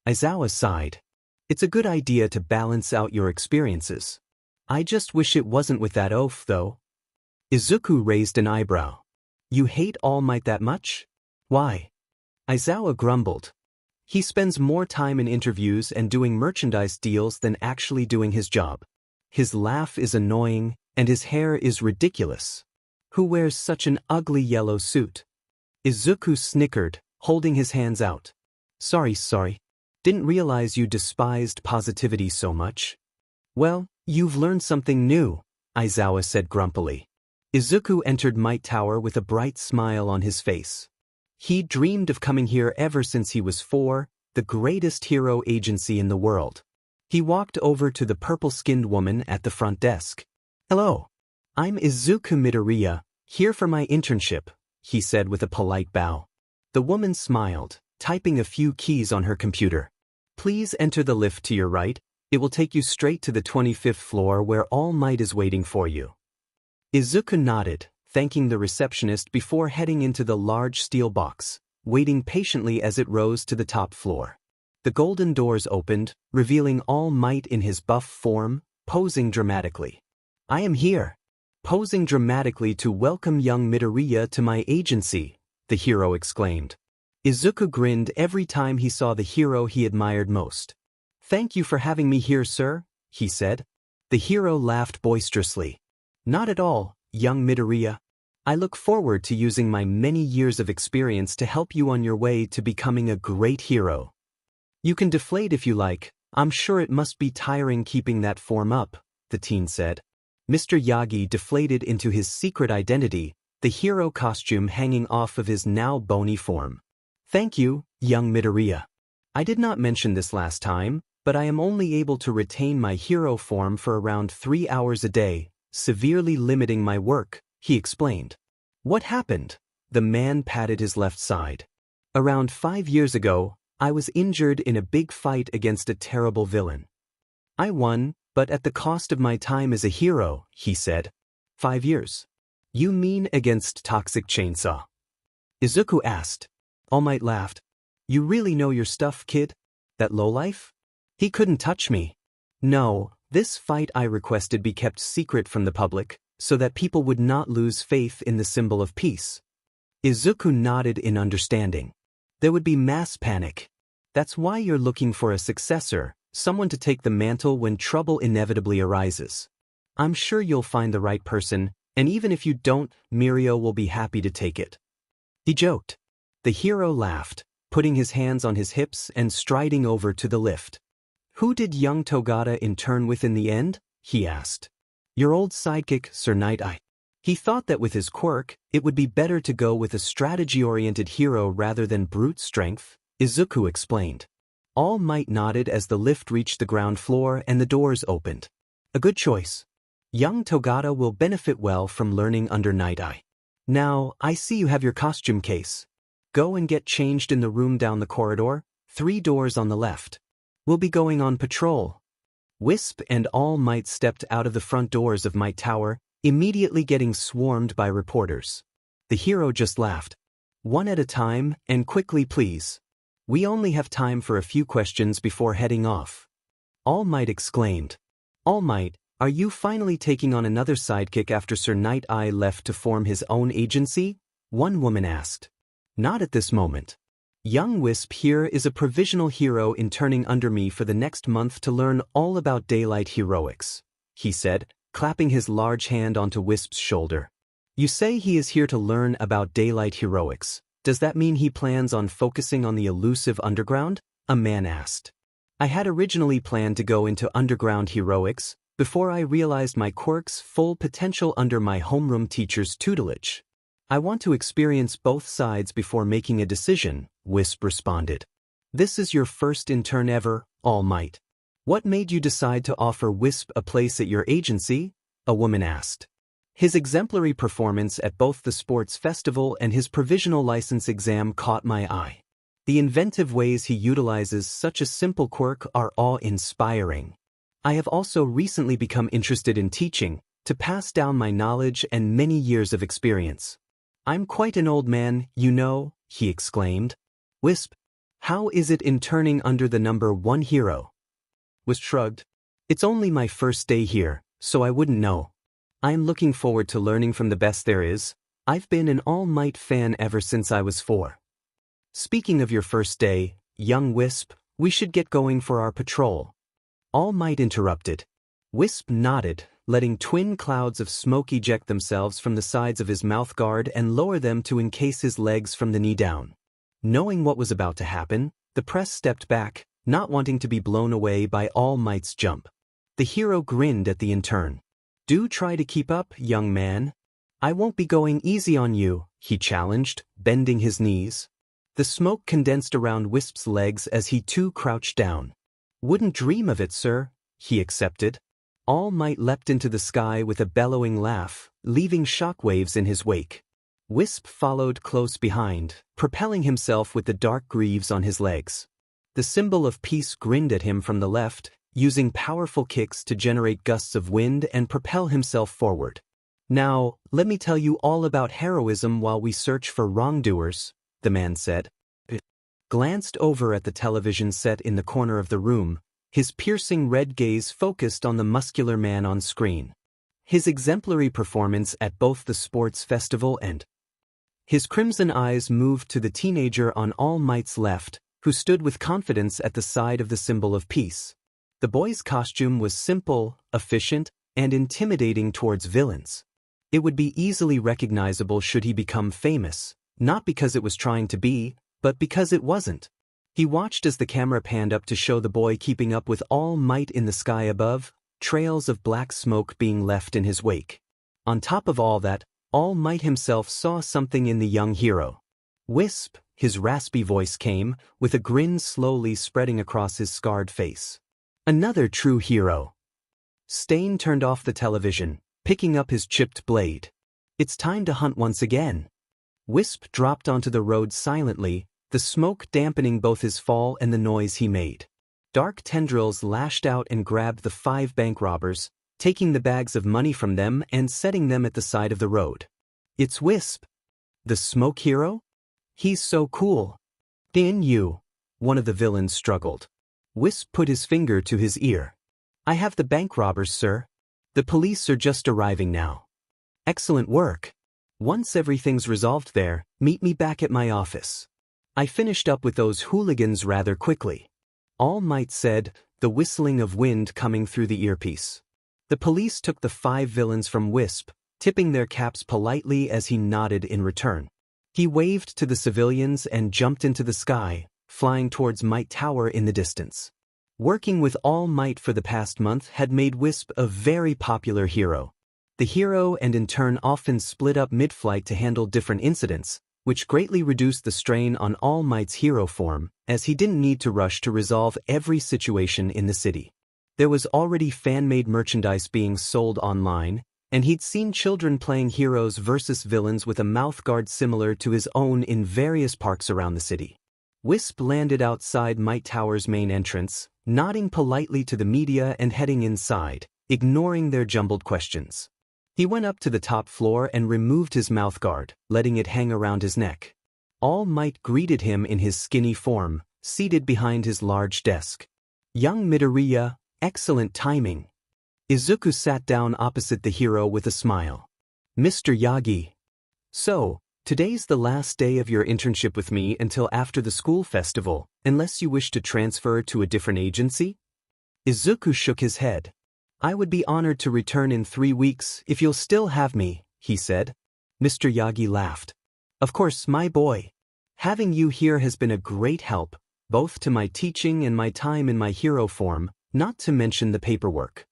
Aizawa sighed. It's a good idea to balance out your experiences. I just wish it wasn't with that oaf, though. Izuku raised an eyebrow. You hate All Might that much? Why? Aizawa grumbled. He spends more time in interviews and doing merchandise deals than actually doing his job. His laugh is annoying, and his hair is ridiculous. Who wears such an ugly yellow suit? Izuku snickered, holding his hands out. Sorry. Didn't realize you despised positivity so much. Well, you've learned something new, Aizawa said grumpily. Izuku entered Might Tower with a bright smile on his face. He dreamed of coming here ever since he was 4, the greatest hero agency in the world. He walked over to the purple-skinned woman at the front desk. Hello. I'm Izuku Midoriya, here for my internship, he said with a polite bow. The woman smiled, typing a few keys on her computer. Please enter the lift to your right. It will take you straight to the 25th floor where All Might is waiting for you. Izuku nodded, thanking the receptionist before heading into the large steel box, waiting patiently as it rose to the top floor. The golden doors opened, revealing All Might in his buff form, posing dramatically. I am here, posing dramatically to welcome young Midoriya to my agency, the hero exclaimed. Izuku grinned every time he saw the hero he admired most. Thank you for having me here, sir, he said. The hero laughed boisterously. Not at all, young Midoriya. I look forward to using my many years of experience to help you on your way to becoming a great hero. You can deflate if you like. I'm sure it must be tiring keeping that form up, the teen said. Mr. Yagi deflated into his secret identity, the hero costume hanging off of his now bony form. Thank you, young Midoriya. I did not mention this last time, but I am only able to retain my hero form for around 3 hours a day, severely limiting my work, he explained. What happened? The man patted his left side. Around 5 years ago, I was injured in a big fight against a terrible villain. I won, but at the cost of my time as a hero, he said. 5 years. You mean against Toxic Chainsaw? Izuku asked. All Might laughed. You really know your stuff, kid? That lowlife? He couldn't touch me. No, this fight I requested be kept secret from the public, so that people would not lose faith in the symbol of peace. Izuku nodded in understanding. There would be mass panic. That's why you're looking for a successor, someone to take the mantle when trouble inevitably arises. I'm sure you'll find the right person, and even if you don't, Mirio will be happy to take it. He joked. The hero laughed, putting his hands on his hips and striding over to the lift. Who did young Togata intern with in the end? He asked. Your old sidekick, Sir Night-Eye. He thought that with his quirk, it would be better to go with a strategy-oriented hero rather than brute strength, Izuku explained. All Might nodded as the lift reached the ground floor and the doors opened. A good choice. Young Togata will benefit well from learning under Night-Eye. Now, I see you have your costume case. Go and get changed in the room down the corridor, 3 doors on the left. We'll be going on patrol. Wisp and All Might stepped out of the front doors of Might Tower, immediately getting swarmed by reporters. The hero just laughed. One at a time, and quickly please. We only have time for a few questions before heading off. All Might exclaimed. All Might, are you finally taking on another sidekick after Sir Night-Eye left to form his own agency? One woman asked. Not at this moment. Young Wisp here is a provisional hero interning under me for the next month to learn all about daylight heroics, he said, clapping his large hand onto Wisp's shoulder. You say he is here to learn about daylight heroics. Does that mean he plans on focusing on the elusive underground? A man asked. I had originally planned to go into underground heroics before I realized my quirk's full potential under my homeroom teacher's tutelage. I want to experience both sides before making a decision, Wisp responded. This is your first intern ever, All Might. What made you decide to offer Wisp a place at your agency? A woman asked. His exemplary performance at both the sports festival and his provisional license exam caught my eye. The inventive ways he utilizes such a simple quirk are awe-inspiring. I have also recently become interested in teaching, to pass down my knowledge and many years of experience. I'm quite an old man, you know, he exclaimed. Wisp, how is it interning under the number 1 hero? Wisp shrugged. It's only my first day here, so I wouldn't know. I'm looking forward to learning from the best there is. I've been an All Might fan ever since I was 4. Speaking of your first day, young Wisp, we should get going for our patrol. All Might interrupted. Wisp nodded, letting twin clouds of smoke eject themselves from the sides of his mouth guard and lower them to encase his legs from the knee down. Knowing what was about to happen, the press stepped back, not wanting to be blown away by All Might's jump. The hero grinned at the intern. Do try to keep up, young man. I won't be going easy on you, he challenged, bending his knees. The smoke condensed around Wisp's legs as he too crouched down. Wouldn't dream of it, sir, he accepted. All Might leapt into the sky with a bellowing laugh, leaving shockwaves in his wake. Wisp followed close behind, propelling himself with the dark greaves on his legs. The symbol of peace grinned at him from the left, using powerful kicks to generate gusts of wind and propel himself forward. "Now, let me tell you all about heroism while we search for wrongdoers," the man said. He glanced over at the television set in the corner of the room, his piercing red gaze focused on the muscular man on screen. His exemplary performance at both the sports festival and his crimson eyes moved to the teenager on All Might's left, who stood with confidence at the side of the symbol of peace. The boy's costume was simple, efficient, and intimidating towards villains. It would be easily recognizable should he become famous, not because it was trying to be, but because it wasn't. He watched as the camera panned up to show the boy keeping up with All Might in the sky above, trails of black smoke being left in his wake. On top of all that, All Might himself saw something in the young hero. "Wisp," his raspy voice came, with a grin slowly spreading across his scarred face. "Another true hero." Stain turned off the television, picking up his chipped blade. "It's time to hunt once again." Wisp dropped onto the road silently, the smoke dampening both his fall and the noise he made. Dark tendrils lashed out and grabbed the 5 bank robbers, taking the bags of money from them and setting them at the side of the road. "It's Wisp. The smoke hero? He's so cool." "Din you," one of the villains struggled. Wisp put his finger to his ear. "I have the bank robbers, sir. The police are just arriving now." "Excellent work. Once everything's resolved there, meet me back at my office. I finished up with those hooligans rather quickly," All Might said, the whistling of wind coming through the earpiece. The police took the 5 villains from Wisp, tipping their caps politely as he nodded in return. He waved to the civilians and jumped into the sky, flying towards Might Tower in the distance. Working with All Might for the past month had made Wisp a very popular hero. The hero and in turn often split up mid-flight to handle different incidents, which greatly reduced the strain on All Might's hero form, as he didn't need to rush to resolve every situation in the city. There was already fan-made merchandise being sold online, and he'd seen children playing heroes versus villains with a mouthguard similar to his own in various parks around the city. Wisp landed outside Might Tower's main entrance, nodding politely to the media and heading inside, ignoring their jumbled questions. He went up to the top floor and removed his mouthguard, letting it hang around his neck. All Might greeted him in his skinny form, seated behind his large desk. "Young Midoriya, excellent timing." Izuku sat down opposite the hero with a smile. "Mr. Yagi. So, today's the last day of your internship with me until after the school festival, unless you wish to transfer to a different agency?" Izuku shook his head. "I would be honored to return in 3 weeks if you'll still have me," he said. Mr. Yagi laughed. "Of course, my boy. Having you here has been a great help, both to my teaching and my time in my hero form, not to mention the paperwork."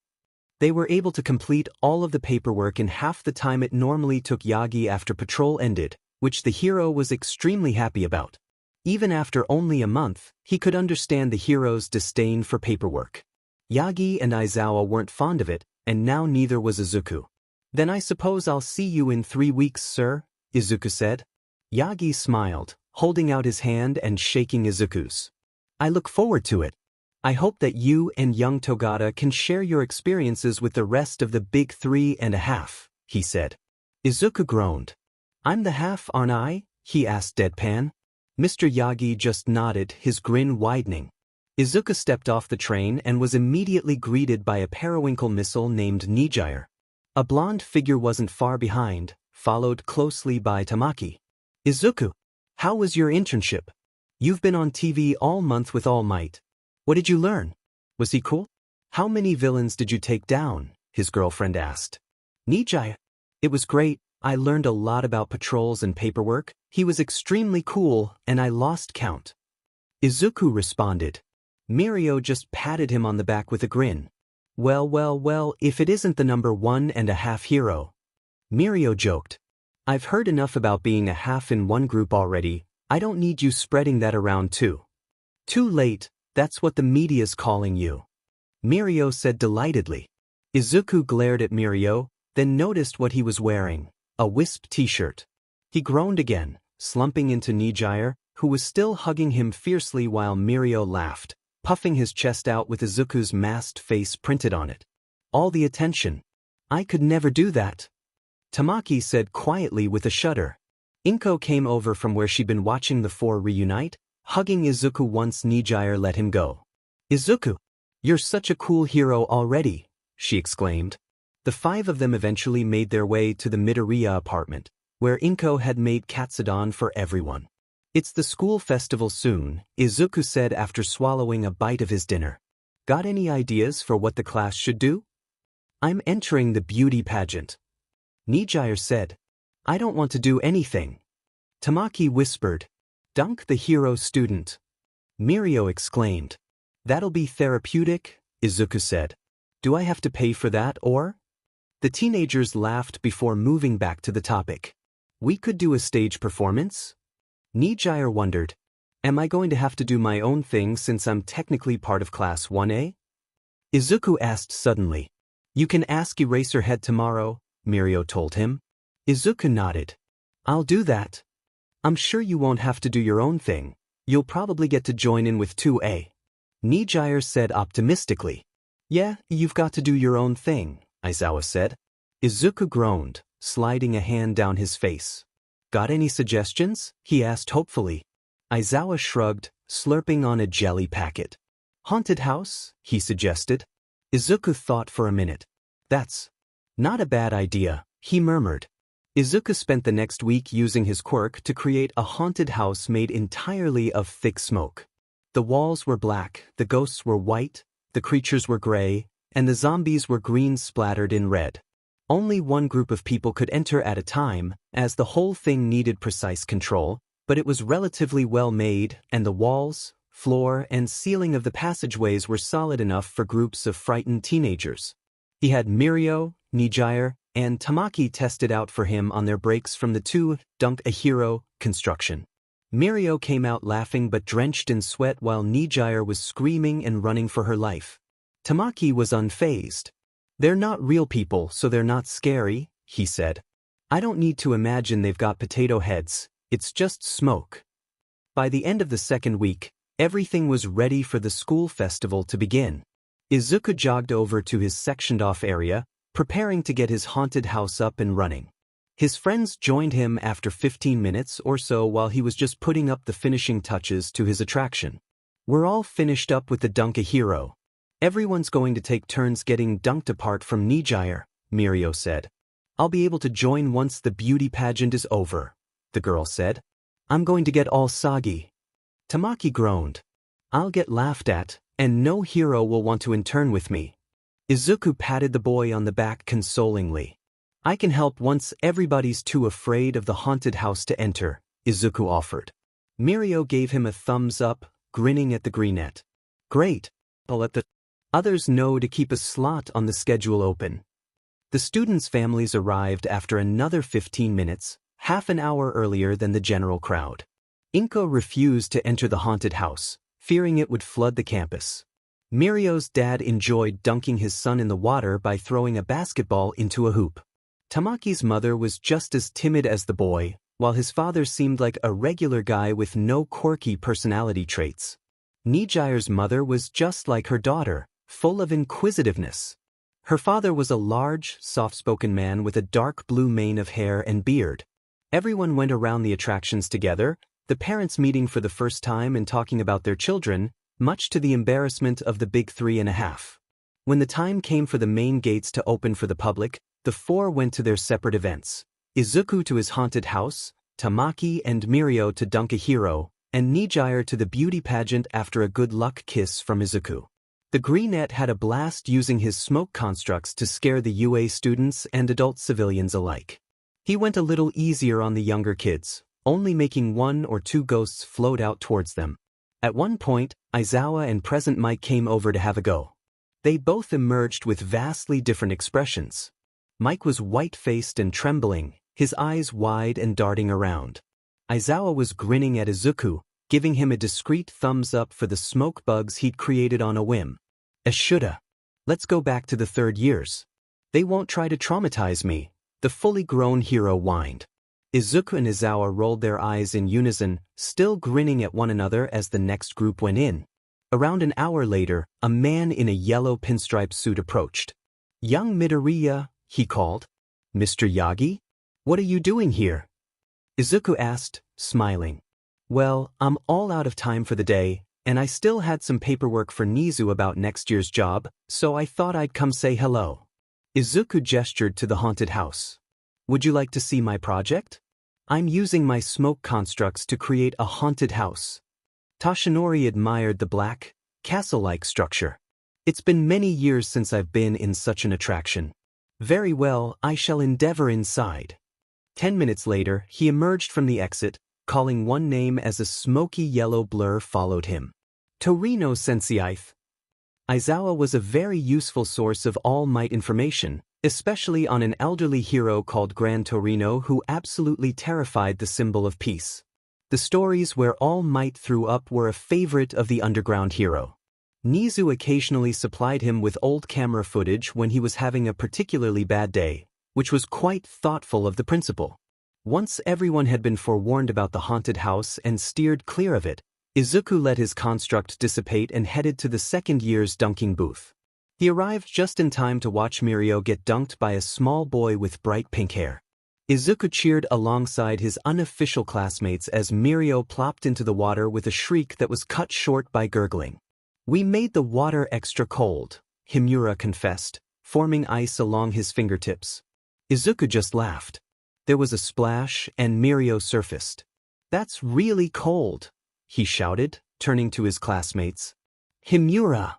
They were able to complete all of the paperwork in half the time it normally took Yagi after patrol ended, which the hero was extremely happy about. Even after only a month, he could understand the hero's disdain for paperwork. Yagi and Aizawa weren't fond of it, and now neither was Izuku. "Then I suppose I'll see you in 3 weeks, sir," Izuku said. Yagi smiled, holding out his hand and shaking Izuku's. "I look forward to it. I hope that you and young Togata can share your experiences with the rest of the big 3.5, he said. Izuku groaned. "I'm the half, aren't I?" he asked deadpan. Mr. Yagi just nodded, his grin widening. Izuku stepped off the train and was immediately greeted by a periwinkle missile named Nijire. A blonde figure wasn't far behind, followed closely by Tamaki. "Izuku, how was your internship? You've been on TV all month with All Might. What did you learn? Was he cool? How many villains did you take down?" his girlfriend asked. "Nijire, it was great. I learned a lot about patrols and paperwork. He was extremely cool, and I lost count." Izuku responded. Mirio just patted him on the back with a grin. Well, if it isn't the number 1.5 hero." Mirio joked. "I've heard enough about being a half in one group already. I don't need you spreading that around too." "Too late, that's what the media's calling you," Mirio said delightedly. Izuku glared at Mirio, then noticed what he was wearing, a Wisp t-shirt. He groaned again, slumping into Nijire, who was still hugging him fiercely while Mirio laughed. puffing his chest out with Izuku's masked face printed on it. All the attention. I could never do that, Tamaki said quietly with a shudder. Inko came over from where she'd been watching the four reunite, hugging Izuku once Nijire let him go. Izuku, you're such a cool hero already, she exclaimed. The five of them eventually made their way to the Midoriya apartment, where Inko had made katsudon for everyone. It's the school festival soon, Izuku said after swallowing a bite of his dinner. Got any ideas for what the class should do? I'm entering the beauty pageant, Nijire said. I don't want to do anything. Tamaki whispered. Dunk the hero student. Mirio exclaimed. That'll be therapeutic, Izuku said. Do I have to pay for that or? The teenagers laughed before moving back to the topic. We could do a stage performance? Nijire wondered. Am I going to have to do my own thing since I'm technically part of Class 1A? Izuku asked suddenly. You can ask Eraserhead tomorrow, Mirio told him. Izuku nodded. I'll do that. I'm sure you won't have to do your own thing. You'll probably get to join in with 2A. Nijire said optimistically. Yeah, you've got to do your own thing, Aizawa said. Izuku groaned, sliding a hand down his face. Got any suggestions? He asked hopefully. Aizawa shrugged, slurping on a jelly packet. Haunted house, he suggested. Izuku thought for a minute. That's not a bad idea, he murmured. Izuku spent the next week using his quirk to create a haunted house made entirely of thick smoke. The walls were black, the ghosts were white, the creatures were gray, and the zombies were green splattered in red. Only one group of people could enter at a time, as the whole thing needed precise control, but it was relatively well made, and the walls, floor, and ceiling of the passageways were solid enough for groups of frightened teenagers. He had Mirio, Nijire, and Tamaki tested out for him on their breaks from the two Dunk a Hero construction. Mirio came out laughing but drenched in sweat while Nijire was screaming and running for her life. Tamaki was unfazed. They're not real people, so they're not scary, he said. I don't need to imagine they've got potato heads, it's just smoke. By the end of the second week, everything was ready for the school festival to begin. Izuku jogged over to his sectioned-off area, preparing to get his haunted house up and running. His friends joined him after 15 minutes or so while he was just putting up the finishing touches to his attraction. We're all finished up with the Dunk a Hero. Everyone's going to take turns getting dunked apart from Nijire, Mirio said. I'll be able to join once the beauty pageant is over, the girl said. I'm going to get all soggy. Tamaki groaned. I'll get laughed at, and no hero will want to intern with me. Izuku patted the boy on the back consolingly. I can help once everybody's too afraid of the haunted house to enter, Izuku offered. Mirio gave him a thumbs up, grinning at the greenette. Great. I'll let the others know to keep a slot on the schedule open. The students' families arrived after another 15 minutes, half an hour earlier than the general crowd. Inko refused to enter the haunted house, fearing it would flood the campus. Mirio's dad enjoyed dunking his son in the water by throwing a basketball into a hoop. Tamaki's mother was just as timid as the boy, while his father seemed like a regular guy with no quirky personality traits. Nijire's mother was just like her daughter, full of inquisitiveness. Her father was a large, soft-spoken man with a dark blue mane of hair and beard. Everyone went around the attractions together, the parents meeting for the first time and talking about their children, much to the embarrassment of the big 3.5. When the time came for the main gates to open for the public, the four went to their separate events. Izuku to his haunted house, Tamaki and Mirio to Dunk a Hero, and Nijire to the beauty pageant after a good luck kiss from Izuku. The greenette had a blast using his smoke constructs to scare the UA students and adult civilians alike. He went a little easier on the younger kids, only making 1 or 2 ghosts float out towards them. At one point, Aizawa and Present Mike came over to have a go. They both emerged with vastly different expressions. Mike was white-faced and trembling, his eyes wide and darting around. Aizawa was grinning at Izuku, giving him a discreet thumbs up for the smoke bugs he'd created on a whim. Shoulda. Let's go back to the 3rd years. They won't try to traumatize me, the fully grown hero whined. Izuku and Aizawa rolled their eyes in unison, still grinning at one another as the next group went in. Around an hour later, a man in a yellow pinstripe suit approached. "Young Midoriya," he called. "Mr. Yagi? What are you doing here?" Izuku asked, smiling. "Well, I'm all out of time for the day, and I still had some paperwork for Nizu about next year's job, so I thought I'd come say hello." Izuku gestured to the haunted house. "Would you like to see my project? I'm using my smoke constructs to create a haunted house." Toshinori admired the black, castle-like structure. "It's been many years since I've been in such an attraction." "Very well, I shall endeavor inside." 10 minutes later, he emerged from the exit, calling one name as a smoky yellow blur followed him. "Torino Sensei." Aizawa was a very useful source of All Might information, especially on an elderly hero called Gran Torino who absolutely terrified the symbol of peace. The stories where All Might threw up were a favorite of the underground hero. Nizu occasionally supplied him with old camera footage when he was having a particularly bad day, which was quite thoughtful of the principal. Once everyone had been forewarned about the haunted house and steered clear of it, Izuku let his construct dissipate and headed to the second year's dunking booth. He arrived just in time to watch Mirio get dunked by a small boy with bright pink hair. Izuku cheered alongside his unofficial classmates as Mirio plopped into the water with a shriek that was cut short by gurgling. "We made the water extra cold," Himura confessed, forming ice along his fingertips. Izuku just laughed. There was a splash and Mirio surfaced. "That's really cold," he shouted, turning to his classmates. "Himura!"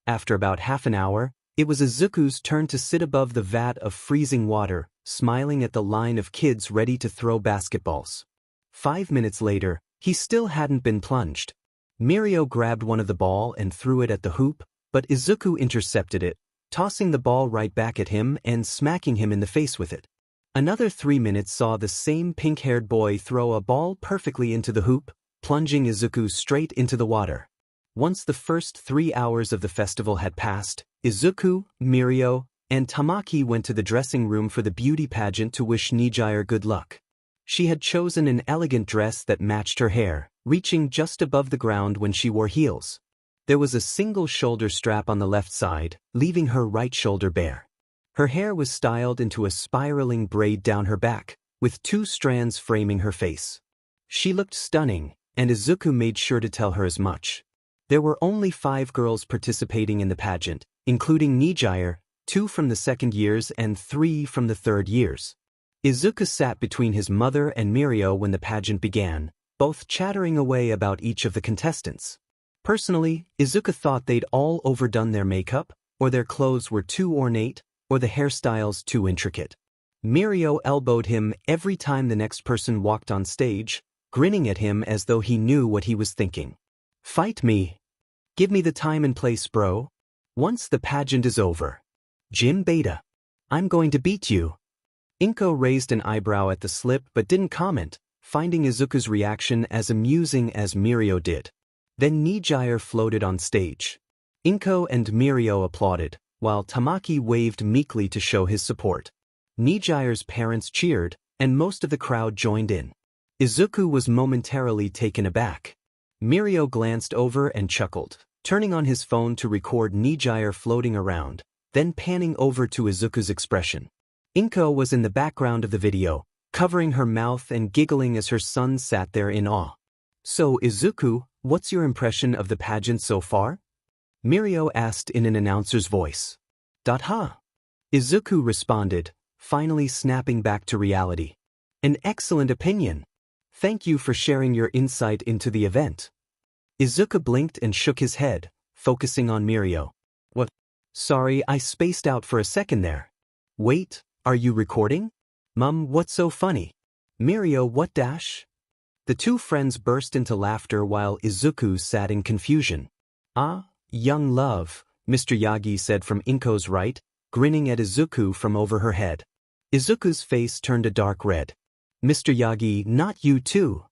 After about half an hour, it was Izuku's turn to sit above the vat of freezing water, smiling at the line of kids ready to throw basketballs. 5 minutes later, he still hadn't been plunged. Mirio grabbed one of the ball and threw it at the hoop, but Izuku intercepted it, tossing the ball right back at him and smacking him in the face with it. Another 3 minutes saw the same pink-haired boy throw a ball perfectly into the hoop, plunging Izuku straight into the water. Once the first 3 hours of the festival had passed, Izuku, Mirio, and Tamaki went to the dressing room for the beauty pageant to wish Nijire good luck. She had chosen an elegant dress that matched her hair, reaching just above the ground when she wore heels. There was a single shoulder strap on the left side, leaving her right shoulder bare. Her hair was styled into a spiraling braid down her back, with 2 strands framing her face. She looked stunning, and Izuku made sure to tell her as much. There were only 5 girls participating in the pageant, including Nijire, 2 from the second years and 3 from the third years. Izuku sat between his mother and Mirio when the pageant began, both chattering away about each of the contestants. Personally, Izuku thought they'd all overdone their makeup, or their clothes were too ornate, or the hairstyles too intricate. Mirio elbowed him every time the next person walked on stage, grinning at him as though he knew what he was thinking. "Fight me. Give me the time and place, bro. Once the pageant is over. Jim Beta. I'm going to beat you." Inko raised an eyebrow at the slip but didn't comment, finding Izuku's reaction as amusing as Mirio did. Then Nijire floated on stage. Inko and Mirio applauded, while Tamaki waved meekly to show his support. Nijire's parents cheered, and most of the crowd joined in. Izuku was momentarily taken aback. Mirio glanced over and chuckled, turning on his phone to record Nijire floating around, then panning over to Izuku's expression. Inko was in the background of the video, covering her mouth and giggling as her son sat there in awe. "So, Izuku, what's your impression of the pageant so far?" Mirio asked in an announcer's voice. "Ha." Izuku responded, finally snapping back to reality. "An excellent opinion. Thank you for sharing your insight into the event." Izuku blinked and shook his head, focusing on Mirio. "What? Sorry, I spaced out for a second there. Wait, are you recording? Mum, what's so funny? Mirio, what dash?" The 2 friends burst into laughter while Izuku sat in confusion. "Ah, young love," Mr. Yagi said from Inko's right, grinning at Izuku from over her head. Izuku's face turned a dark red. "Mr. Yagi, not you too."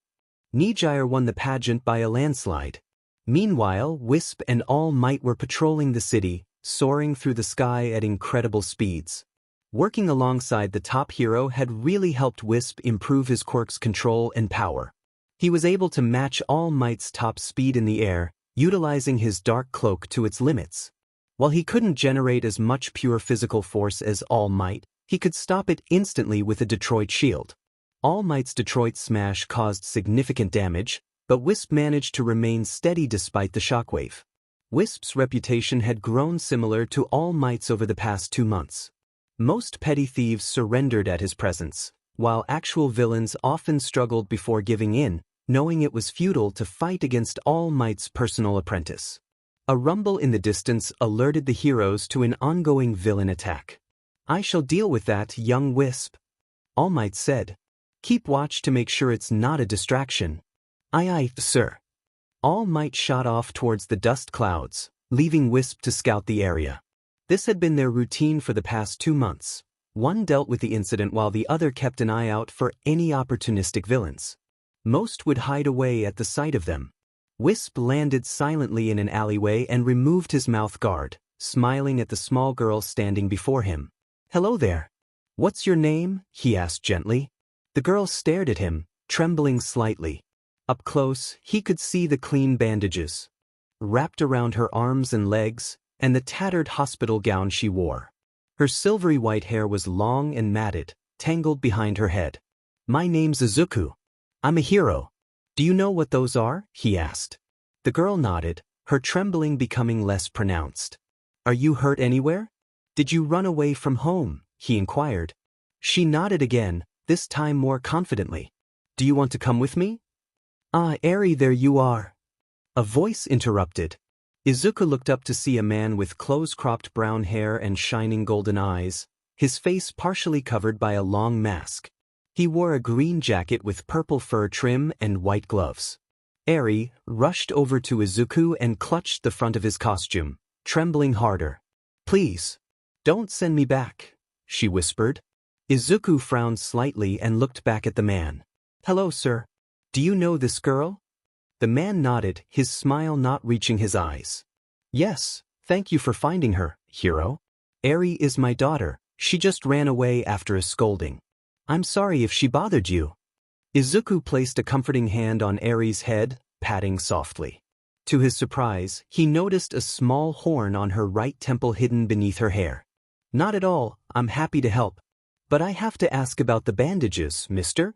Nijire won the pageant by a landslide. Meanwhile, Wisp and All Might were patrolling the city, soaring through the sky at incredible speeds. Working alongside the top hero had really helped Wisp improve his quirk's control and power. He was able to match All Might's top speed in the air, utilizing his dark cloak to its limits. While he couldn't generate as much pure physical force as All Might, he could stop it instantly with a Detroit shield. All Might's Detroit smash caused significant damage, but Wisp managed to remain steady despite the shockwave. Wisp's reputation had grown similar to All Might's over the past 2 months. Most petty thieves surrendered at his presence, while actual villains often struggled before giving in, knowing it was futile to fight against All Might's personal apprentice. A rumble in the distance alerted the heroes to an ongoing villain attack. "I shall deal with that, young Wisp," All Might said. "Keep watch to make sure it's not a distraction." "Aye aye, sir." All Might shot off towards the dust clouds, leaving Wisp to scout the area. This had been their routine for the past 2 months. One dealt with the incident while the other kept an eye out for any opportunistic villains. Most would hide away at the sight of them. Wisp landed silently in an alleyway and removed his mouth guard, smiling at the small girl standing before him. "Hello there. What's your name?" he asked gently. The girl stared at him, trembling slightly. Up close, he could see the clean bandages wrapped around her arms and legs, and the tattered hospital gown she wore. Her silvery white hair was long and matted, tangled behind her head. "My name's Izuku. I'm a hero. Do you know what those are?" he asked. The girl nodded, her trembling becoming less pronounced. "Are you hurt anywhere? Did you run away from home?" he inquired. She nodded again, this time more confidently. "Do you want to come with me?" "Ah, Eri, there you are." A voice interrupted. Izuku looked up to see a man with close-cropped brown hair and shining golden eyes, his face partially covered by a long mask. He wore a green jacket with purple fur trim and white gloves. Eri rushed over to Izuku and clutched the front of his costume, trembling harder. "Please, don't send me back," she whispered. Izuku frowned slightly and looked back at the man. "Hello, sir. Do you know this girl?" The man nodded, his smile not reaching his eyes. "Yes, thank you for finding her, hero. Eri is my daughter. She just ran away after a scolding. I'm sorry if she bothered you." Izuku placed a comforting hand on Eri's head, patting softly. To his surprise, he noticed a small horn on her right temple hidden beneath her hair. "Not at all, I'm happy to help. But I have to ask about the bandages, mister?"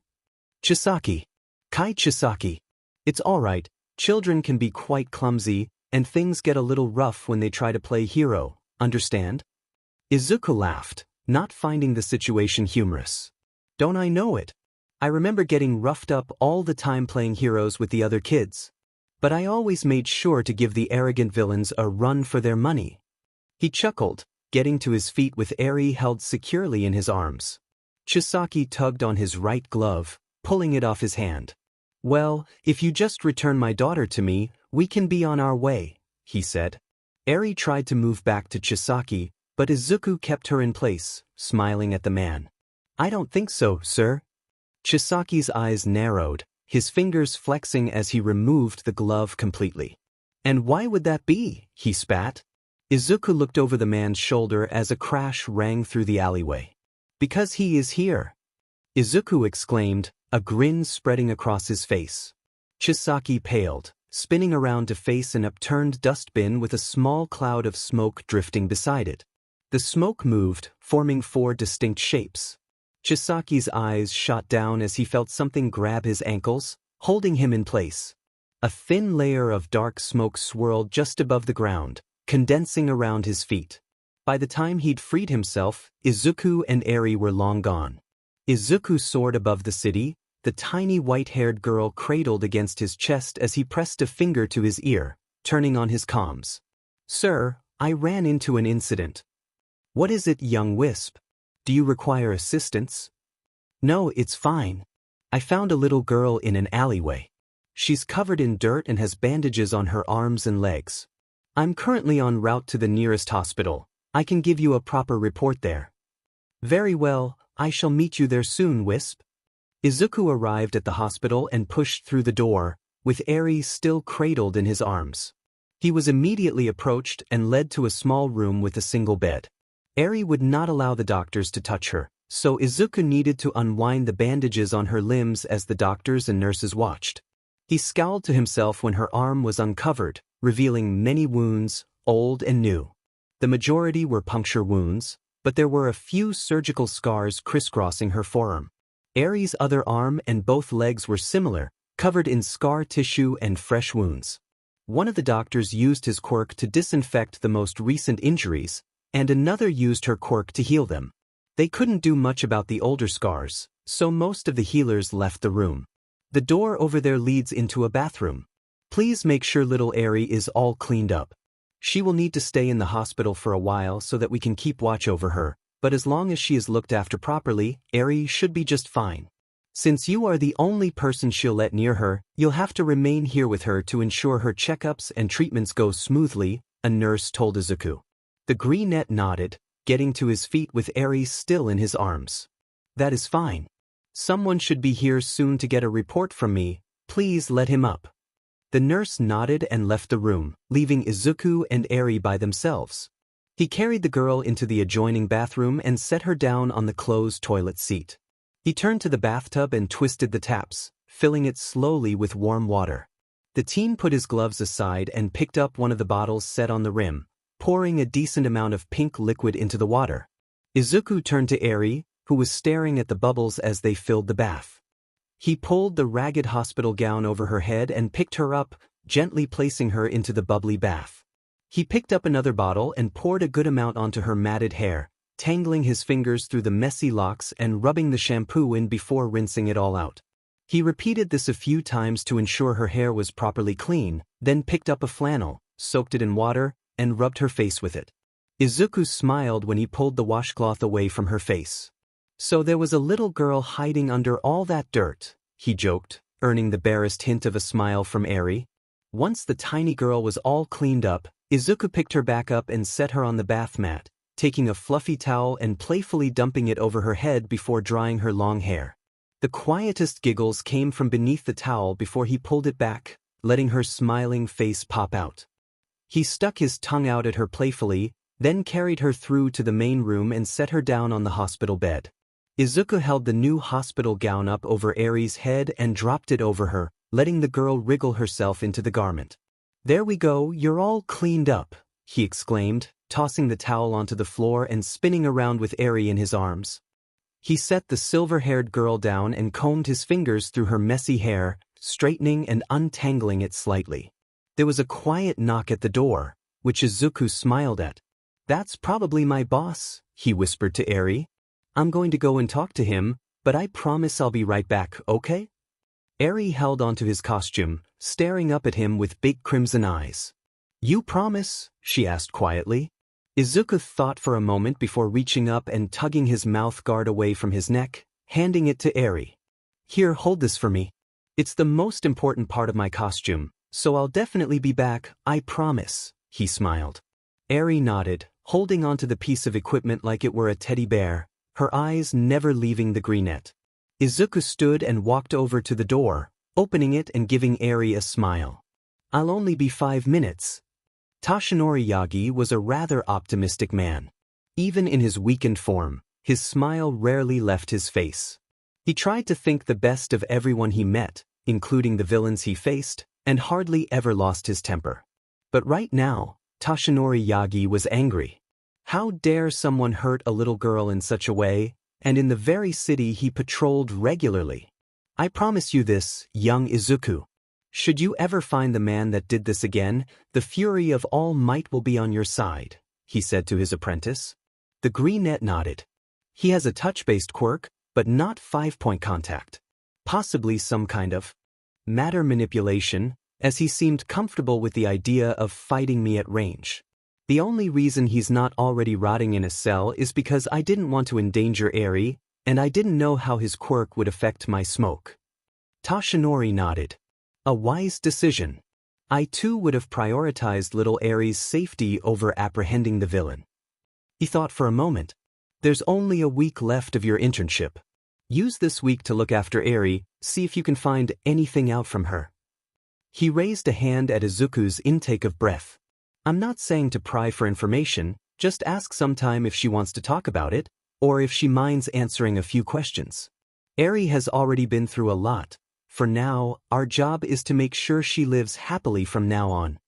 "Chisaki. Kai Chisaki. It's all right, children can be quite clumsy, and things get a little rough when they try to play hero, understand?" Izuku laughed, not finding the situation humorous. "Don't I know it? I remember getting roughed up all the time playing heroes with the other kids. But I always made sure to give the arrogant villains a run for their money." He chuckled, getting to his feet with Eri held securely in his arms. Chisaki tugged on his right glove, pulling it off his hand. "Well, if you just return my daughter to me, we can be on our way," he said. Eri tried to move back to Chisaki, but Izuku kept her in place, smiling at the man. "I don't think so, sir." Chisaki's eyes narrowed, his fingers flexing as he removed the glove completely. "And why would that be?" he spat. Izuku looked over the man's shoulder as a crash rang through the alleyway. "Because he is here," Izuku exclaimed, a grin spreading across his face. Chisaki paled, spinning around to face an upturned dustbin with a small cloud of smoke drifting beside it. The smoke moved, forming 4 distinct shapes. Chisaki's eyes shot down as he felt something grab his ankles, holding him in place. A thin layer of dark smoke swirled just above the ground, condensing around his feet. By the time he'd freed himself, Izuku and Eri were long gone. Izuku soared above the city, the tiny white-haired girl cradled against his chest as he pressed a finger to his ear, turning on his comms. "Sir, I ran into an incident." "What is it, young Wisp? Do you require assistance?" "No, it's fine. I found a little girl in an alleyway. She's covered in dirt and has bandages on her arms and legs. I'm currently en route to the nearest hospital. I can give you a proper report there." "Very well, I shall meet you there soon, Wisp." Izuku arrived at the hospital and pushed through the door, with Eri still cradled in his arms. He was immediately approached and led to a small room with a single bed. Eri would not allow the doctors to touch her, so Izuku needed to unwind the bandages on her limbs as the doctors and nurses watched. He scowled to himself when her arm was uncovered, revealing many wounds, old and new. The majority were puncture wounds, but there were a few surgical scars crisscrossing her forearm. Eri's other arm and both legs were similar, covered in scar tissue and fresh wounds. One of the doctors used his quirk to disinfect the most recent injuries, and another used her quirk to heal them. They couldn't do much about the older scars, so most of the healers left the room. The door over there leads into a bathroom. Please make sure little Eri is all cleaned up. She will need to stay in the hospital for a while so that we can keep watch over her, but as long as she is looked after properly, Eri should be just fine. Since you are the only person she'll let near her, you'll have to remain here with her to ensure her checkups and treatments go smoothly, a nurse told Izuku. The greenette nodded, getting to his feet with Eri still in his arms. That is fine. Someone should be here soon to get a report from me, please let him up. The nurse nodded and left the room, leaving Izuku and Eri by themselves. He carried the girl into the adjoining bathroom and set her down on the closed toilet seat. He turned to the bathtub and twisted the taps, filling it slowly with warm water. The teen put his gloves aside and picked up one of the bottles set on the rim, pouring a decent amount of pink liquid into the water. Izuku turned to Eri, who was staring at the bubbles as they filled the bath. He pulled the ragged hospital gown over her head and picked her up, gently placing her into the bubbly bath. He picked up another bottle and poured a good amount onto her matted hair, tangling his fingers through the messy locks and rubbing the shampoo in before rinsing it all out. He repeated this a few times to ensure her hair was properly clean, then picked up a flannel, soaked it in water, and rubbed her face with it. Izuku smiled when he pulled the washcloth away from her face. So there was a little girl hiding under all that dirt, he joked, earning the barest hint of a smile from Eri. Once the tiny girl was all cleaned up, Izuku picked her back up and set her on the bath mat, taking a fluffy towel and playfully dumping it over her head before drying her long hair. The quietest giggles came from beneath the towel before he pulled it back, letting her smiling face pop out. He stuck his tongue out at her playfully, then carried her through to the main room and set her down on the hospital bed. Izuku held the new hospital gown up over Eri's head and dropped it over her, letting the girl wriggle herself into the garment. "There we go, you're all cleaned up," he exclaimed, tossing the towel onto the floor and spinning around with Eri in his arms. He set the silver-haired girl down and combed his fingers through her messy hair, straightening and untangling it slightly. There was a quiet knock at the door, which Izuku smiled at. "That's probably my boss," he whispered to Eri. "I'm going to go and talk to him, but I promise I'll be right back, okay?" Eri held onto his costume, staring up at him with big crimson eyes. "You promise?" she asked quietly. Izuku thought for a moment before reaching up and tugging his mouth guard away from his neck, handing it to Eri. "Here, hold this for me. It's the most important part of my costume, so I'll definitely be back, I promise," he smiled. Eri nodded, holding onto the piece of equipment like it were a teddy bear, her eyes never leaving the greenette. Izuku stood and walked over to the door, opening it and giving Eri a smile. "I'll only be 5 minutes." Toshinori Yagi was a rather optimistic man. Even in his weakened form, his smile rarely left his face. He tried to think the best of everyone he met, including the villains he faced, and hardly ever lost his temper. But right now, Toshinori Yagi was angry. How dare someone hurt a little girl in such a way, and in the very city he patrolled regularly? "I promise you this, young Izuku. Should you ever find the man that did this again, the fury of All Might will be on your side," he said to his apprentice. The greenette nodded. "He has a touch-based quirk, but not 5-point contact. Possibly some kind of matter manipulation, as he seemed comfortable with the idea of fighting me at range. The only reason he's not already rotting in a cell is because I didn't want to endanger Eri, and I didn't know how his quirk would affect my smoke." Toshinori nodded. "A wise decision. I too would have prioritized little Eri's safety over apprehending the villain." He thought for a moment. "There's only a week left of your internship. Use this week to look after Eri, see if you can find anything out from her." He raised a hand at Izuku's intake of breath. "I'm not saying to pry for information, just ask sometime if she wants to talk about it, or if she minds answering a few questions. Eri has already been through a lot, For now, our job is to make sure she lives happily from now on.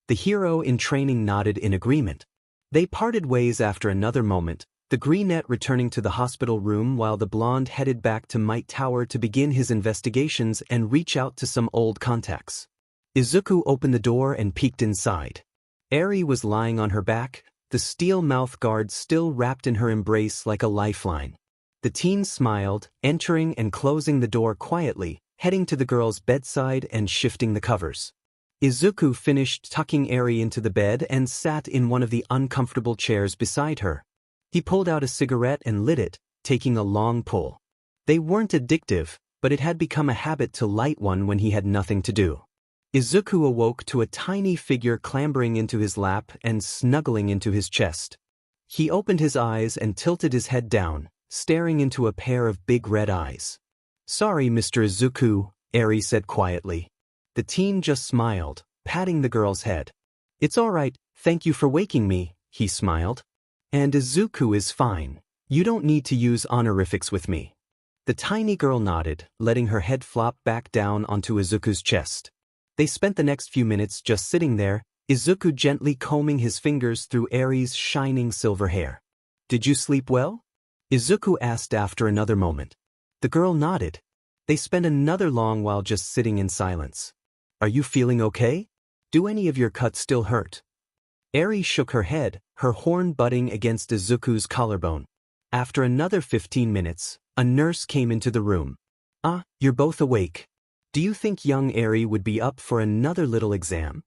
The hero in training nodded in agreement. They parted ways after another moment, the greenette returning to the hospital room while the blonde headed back to Might Tower to begin his investigations and reach out to some old contacts. Izuku opened the door and peeked inside. Eri was lying on her back, the steel mouth guard still wrapped in her embrace like a lifeline. The teen smiled, entering and closing the door quietly, heading to the girl's bedside and shifting the covers. Izuku finished tucking Eri into the bed and sat in one of the uncomfortable chairs beside her. He pulled out a cigarette and lit it, taking a long pull. They weren't addictive, but it had become a habit to light one when he had nothing to do. Izuku awoke to a tiny figure clambering into his lap and snuggling into his chest. He opened his eyes and tilted his head down, staring into a pair of big red eyes. "Sorry, Mr. Izuku," Eri said quietly. The teen just smiled, patting the girl's head. "It's all right, thank you for waking me," he smiled. "And Izuku is fine. You don't need to use honorifics with me." The tiny girl nodded, letting her head flop back down onto Izuku's chest. They spent the next few minutes just sitting there, Izuku gently combing his fingers through Eri's shining silver hair. "Did you sleep well?" Izuku asked after another moment. The girl nodded. They spent another long while just sitting in silence. "Are you feeling okay? Do any of your cuts still hurt?" Eri shook her head, her horn butting against Izuku's collarbone. After another 15 minutes, a nurse came into the room. "Ah, you're both awake. Do you think young Eri would be up for another little exam?"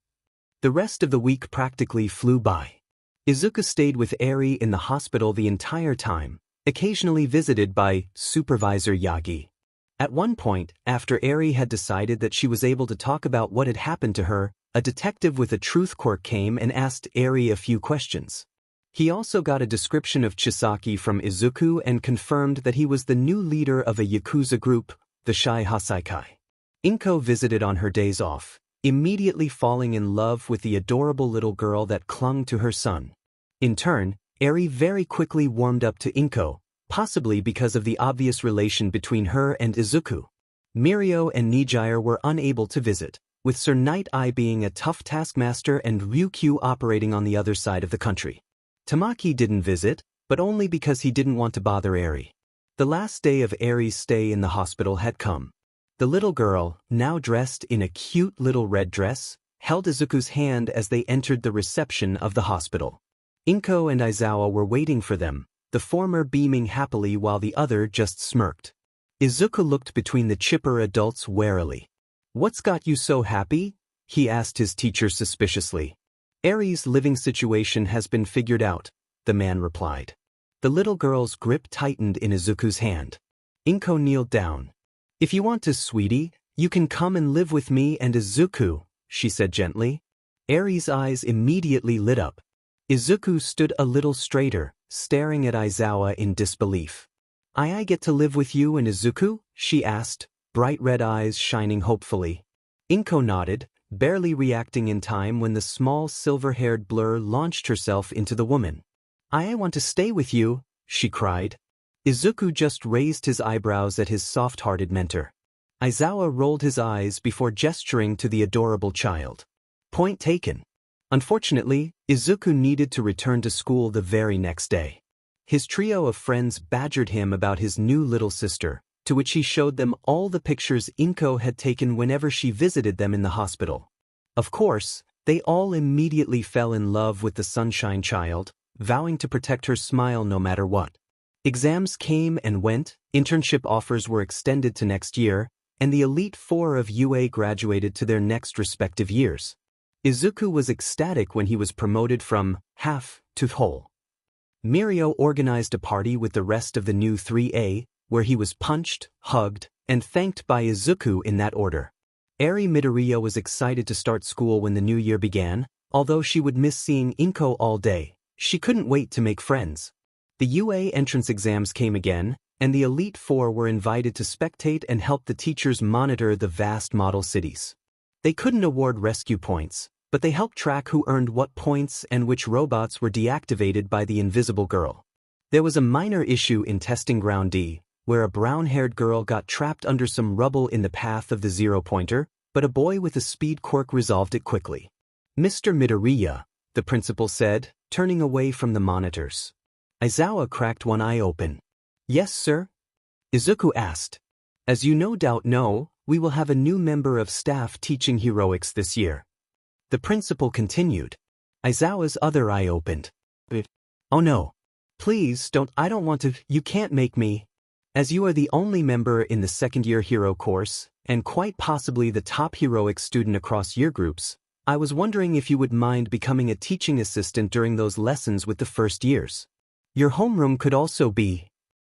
The rest of the week practically flew by. Izuku stayed with Eri in the hospital the entire time, occasionally visited by Supervisor Yagi. At one point, after Eri had decided that she was able to talk about what had happened to her, a detective with a truth quirk came and asked Eri a few questions. He also got a description of Chisaki from Izuku and confirmed that he was the new leader of a Yakuza group, the Shai Hasaikai. Inko visited on her days off, immediately falling in love with the adorable little girl that clung to her son. In turn, Eri very quickly warmed up to Inko, possibly because of the obvious relation between her and Izuku. Mirio and Nijire were unable to visit, with Sir Night Eye being a tough taskmaster and Ryukyu operating on the other side of the country. Tamaki didn't visit, but only because he didn't want to bother Eri. The last day of Eri's stay in the hospital had come. The little girl, now dressed in a cute little red dress, held Izuku's hand as they entered the reception of the hospital. Inko and Aizawa were waiting for them, the former beaming happily while the other just smirked. Izuku looked between the chipper adults warily. "What's got you so happy?" he asked his teacher suspiciously. "Eri's living situation has been figured out," the man replied. The little girl's grip tightened in Izuku's hand. Inko kneeled down. "If you want to, sweetie, you can come and live with me and Izuku," she said gently. Eri's eyes immediately lit up. Izuku stood a little straighter, staring at Aizawa in disbelief. "I get to live with you and Izuku?" she asked, bright red eyes shining hopefully. Inko nodded, barely reacting in time when the small silver-haired blur launched herself into the woman. "I want to stay with you," she cried. Izuku just raised his eyebrows at his soft-hearted mentor. Aizawa rolled his eyes before gesturing to the adorable child. Point taken. Unfortunately, Izuku needed to return to school the very next day. His trio of friends badgered him about his new little sister, to which he showed them all the pictures Inko had taken whenever she visited them in the hospital. Of course, they all immediately fell in love with the sunshine child, vowing to protect her smile no matter what. Exams came and went, internship offers were extended to next year, and the Elite Four of UA graduated to their next respective years. Izuku was ecstatic when he was promoted from half to whole. Mirio organized a party with the rest of the new 3A, where he was punched, hugged, and thanked by Izuku in that order. Eri Midoriya was excited to start school when the new year began, although she would miss seeing Inko all day. She couldn't wait to make friends. The UA entrance exams came again, and the Elite Four were invited to spectate and help the teachers monitor the vast model cities. They couldn't award rescue points, but they helped track who earned what points and which robots were deactivated by the Invisible Girl. There was a minor issue in Testing Ground D, where a brown-haired girl got trapped under some rubble in the path of the zero-pointer, but a boy with a speed quirk resolved it quickly. Mr. Midoriya, the principal said, turning away from the monitors. Aizawa cracked one eye open. Yes, sir? Izuku asked. As you no doubt know, we will have a new member of staff teaching heroics this year. The principal continued. Aizawa's other eye opened. Oh no. Please I don't want to, you can't make me. As you are the only member in the second-year hero course, and quite possibly the top heroics student across year groups, I was wondering if you would mind becoming a teaching assistant during those lessons with the first years. Your homeroom could also be,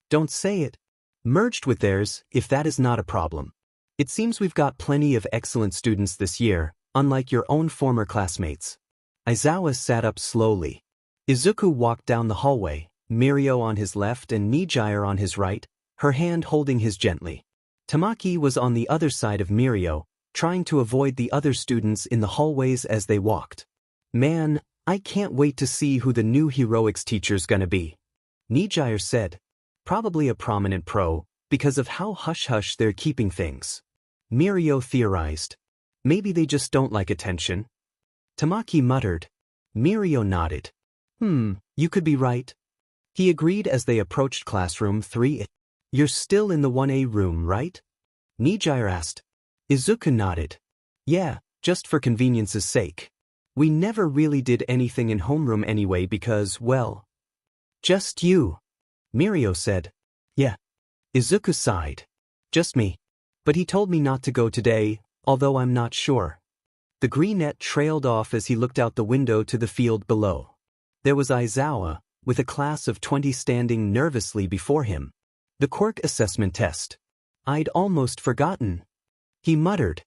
don't say it, merged with theirs, if that is not a problem. It seems we've got plenty of excellent students this year, unlike your own former classmates. Aizawa sat up slowly. Izuku walked down the hallway, Mirio on his left and Nijire on his right, her hand holding his gently. Tamaki was on the other side of Mirio, trying to avoid the other students in the hallways as they walked. Man, I can't wait to see who the new heroics teacher's gonna be. Nijire said. Probably a prominent pro, because of how hush-hush they're keeping things. Mirio theorized. Maybe they just don't like attention. Tamaki muttered. Mirio nodded. You could be right. He agreed as they approached classroom 3. You're still in the 1A room, right? Nijire asked. Izuku nodded. Yeah, just for convenience's sake. We never really did anything in homeroom anyway because, well, just you. Mirio said. Yeah. Izuku sighed. Just me. But he told me not to go today, although I'm not sure. The greenette trailed off as he looked out the window to the field below. There was Aizawa, with a class of 20 standing nervously before him. The quirk assessment test. I'd almost forgotten. He muttered.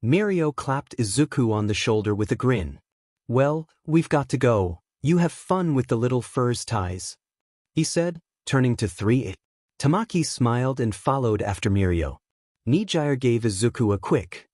Mirio clapped Izuku on the shoulder with a grin. Well, we've got to go. You have fun with the little furs ties. He said, turning to 3. Tamaki smiled and followed after Mirio. Nijire gave Izuku a quick,